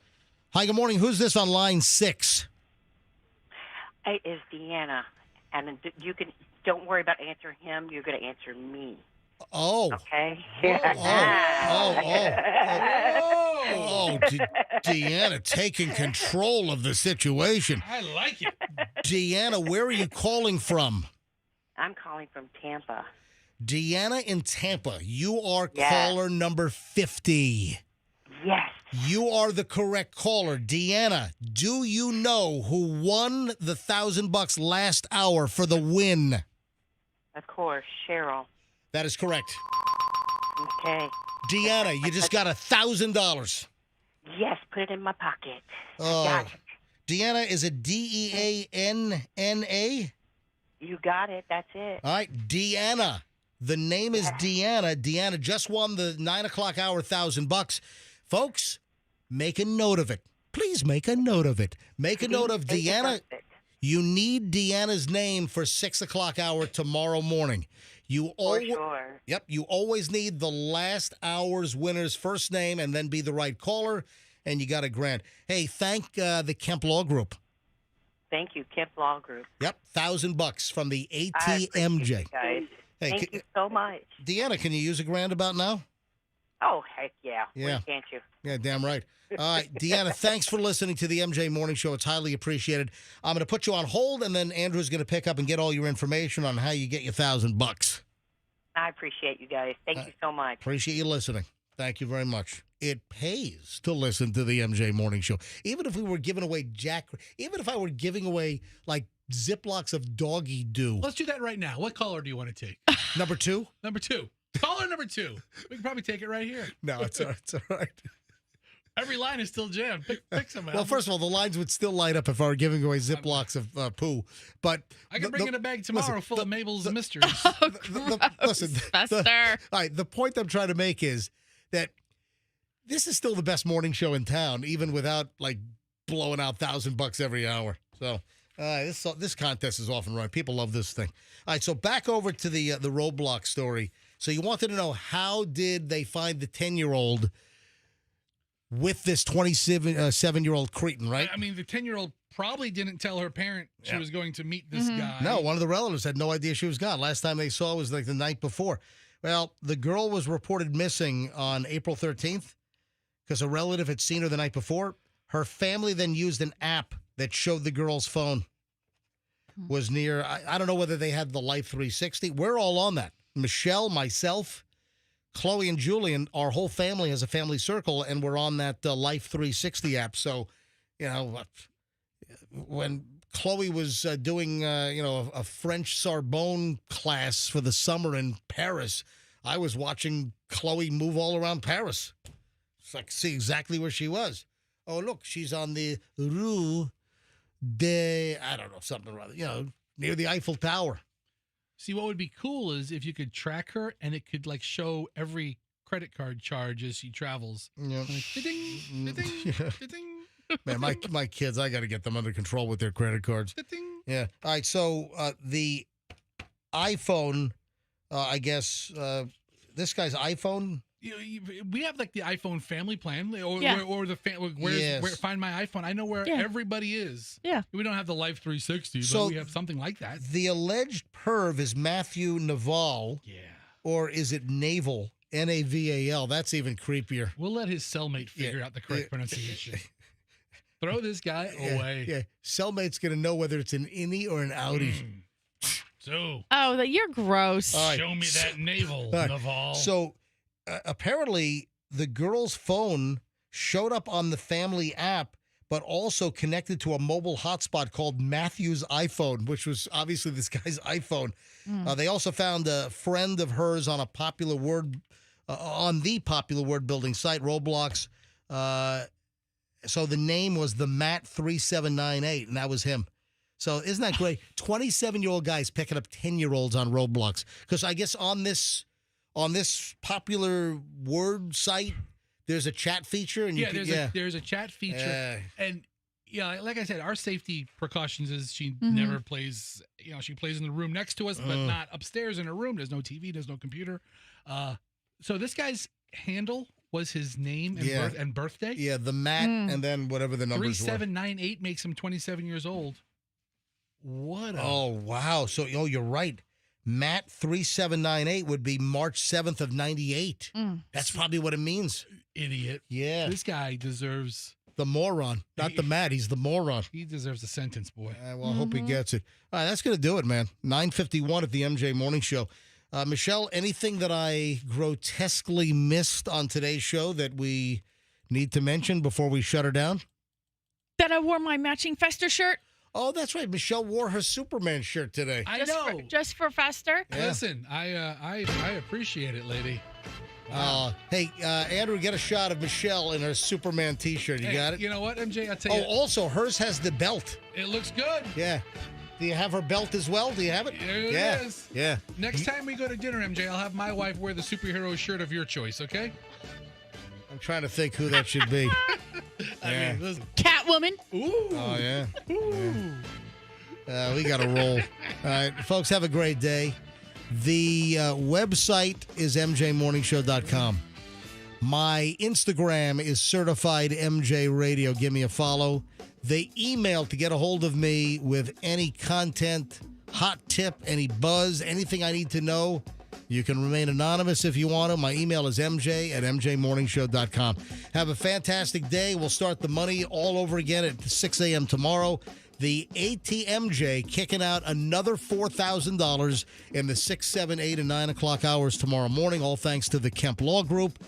Hi, good morning. Who's this on line 6?
It is Deanna, and don't worry about answering him. You're going to answer me.
Oh.
Okay.
Deanna taking control of the situation.
I like it.
Deanna, where are you calling from?
I'm calling from Tampa.
Deanna in Tampa, you are caller number 50.
Yes.
You are the correct caller. Deanna, do you know who won the $1,000 last hour for the win?
Of course, Cheryl.
That is correct.
Okay.
Deanna, you just got $1,000.
Yes, put it in my pocket.
Oh,
Got it.
Deanna, is it Deanna?
You got it. That's it.
All right, Deanna. The name is Deanna. Deanna just won the 9 o'clock hour $1,000. Folks, make a note of it. Please make a note of it. Make a note of Deanna. You need Deanna's name for 6 o'clock hour tomorrow morning. You
sure.
Yep, you always need the last hour's winner's first name and then be the right caller, and you got $1,000. Hey, thank the Kemp Law Group.
Thank you, Kemp Law Group.
Yep, $1,000 from the
I
ATMJ.
appreciate you guys.
Hey,
Thank you so much.
Deanna, can you use $1,000 about now?
Oh, heck yeah.
Yeah.
Why can't you?
Yeah, damn right. All right, Deanna, thanks for listening to the MJ Morning Show. It's highly appreciated. I'm going to put you on hold, and then Andrew's going to pick up and get all your information on how you get your $1,000.
I appreciate you guys. Thank you so much.
Appreciate you listening. Thank you very much. It pays to listen to the MJ Morning Show. Even if we were giving away even if I were giving away like Ziplocs of doggy do.
Let's do that right now. What caller do you want to take?
Number 2?
Number 2. Caller number 2. We can probably take it right here.
No, it's all right. It's all right.
Every line is still jammed. Pick some.
Well, first of all, the lines would still light up if I were giving away Ziplocs of poo. But
I can bring in a bag tomorrow full of Mabel's mysteries.
Listen, all right. The point I'm trying to make is that this is still the best morning show in town, even without like blowing out $1,000 every hour. So this contest is off and running. People love this thing. All right, so back over to the Roblox story. So you wanted to know, how did they find the 10-year-old with this 27-year-old cretin, right?
I mean, the 10-year-old probably didn't tell her parent she was going to meet this guy.
No, one of the relatives had no idea she was gone. Last time they saw was like the night before. Well, the girl was reported missing on April 13th because a relative had seen her the night before. Her family then used an app that showed the girl's phone was near. I don't know whether they had the Life 360. We're all on that. Michelle, myself, Chloe, and Julian, our whole family has a family circle, and we're on that Life 360 app. So, when Chloe was doing, a French Sorbonne class for the summer in Paris, I was watching Chloe move all around Paris. It's like, see exactly where she was. Oh, look, she's on the Rue de, I don't know, something or other, near the Eiffel Tower.
See, what would be cool is if you could track her and it could show every credit card charge as she travels.
Yeah.
Ding, ding, ding.
Man, my kids, I got to get them under control with their credit cards. Yeah. All right. So the iPhone, I guess, this guy's iPhone.
We have the iPhone family plan, or
Yes.
where Find My iPhone. I know where everybody is.
Yeah.
We don't have the Life 360,
So
but we have something like that.
The alleged perv is Matthew Naval.
Yeah.
Or is it Naval? Naval. That's even creepier.
We'll let his cellmate figure out the correct pronunciation. Throw this guy away.
Yeah. Cellmate's going to know whether it's an innie or an outie.
So.
Oh, you're gross.
Right.
Show me that navel, Naval.
So apparently the girl's phone showed up on the family app, but also connected to a mobile hotspot called Matthew's iPhone, which was obviously this guy's iPhone. They also found a friend of hers on a popular word, on the popular word building site, Roblox. So the name was the Matt 3798, and that was him. So isn't that great? 27-year-old guys picking up 10-year-olds on Roblox. Because I guess on this popular word site, there's a chat feature, and
there's a chat feature, and like I said, our safety precautions is she never plays. She plays in the room next to us, but not upstairs in her room. There's no TV, there's no computer. So this guy's handle was his name and birthday.
Yeah, the Matt, and then whatever the numbers
3798 makes him 27 years old. What?
Oh wow! So you're right. Matt 3798 would be March 7th of 98. That's probably what it means.
Idiot.
Yeah.
This guy deserves
the moron, not the Matt. He's the moron.
He deserves a sentence, boy.
Well, I hope he gets it. All right, that's going to do it, man. 9:51 at the MJ Morning Show. Michelle, anything that I grotesquely missed on today's show that we need to mention before we shut her down?
That I wore my matching Fester shirt.
Oh, that's right. Michelle wore her Superman shirt today.
I know.
Just for Fester.
Yeah.
Listen, I appreciate it, lady.
Hey, Andrew, get a shot of Michelle in her Superman T-shirt. You got it?
You know what, MJ? I'll tell you.
Oh, also, hers has the belt.
It looks good.
Yeah. Do you have her belt as well? Do you have it?
There it is.
Yeah.
Next time we go to dinner, MJ, I'll have my wife wear the superhero shirt of your choice, okay?
I'm trying to think who that should be.
I mean, listen.
Catwoman.
Ooh.
Oh, yeah.
Ooh.
Yeah. We got to roll. All right, folks, have a great day. The website is mjmorningshow.com. My Instagram is Certified MJ Radio. Give me a follow. The email to get a hold of me with any content, hot tip, any buzz, anything I need to know. You can remain anonymous if you want to. My email is mj@mjmorningshow.com. Have a fantastic day. We'll start the money all over again at 6 a.m. tomorrow. The ATMJ kicking out another $4,000 in the 6, 7, 8, and 9 o'clock hours tomorrow morning, all thanks to the Kemp Law Group.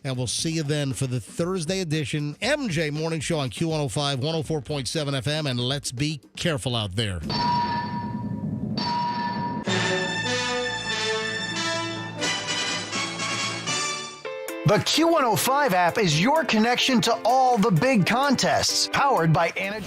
And we'll see you then for the Thursday edition MJ Morning Show on Q105, 104.7 FM, and let's be careful out there.
The Q105 app is your connection to all the big contests, powered by Anna.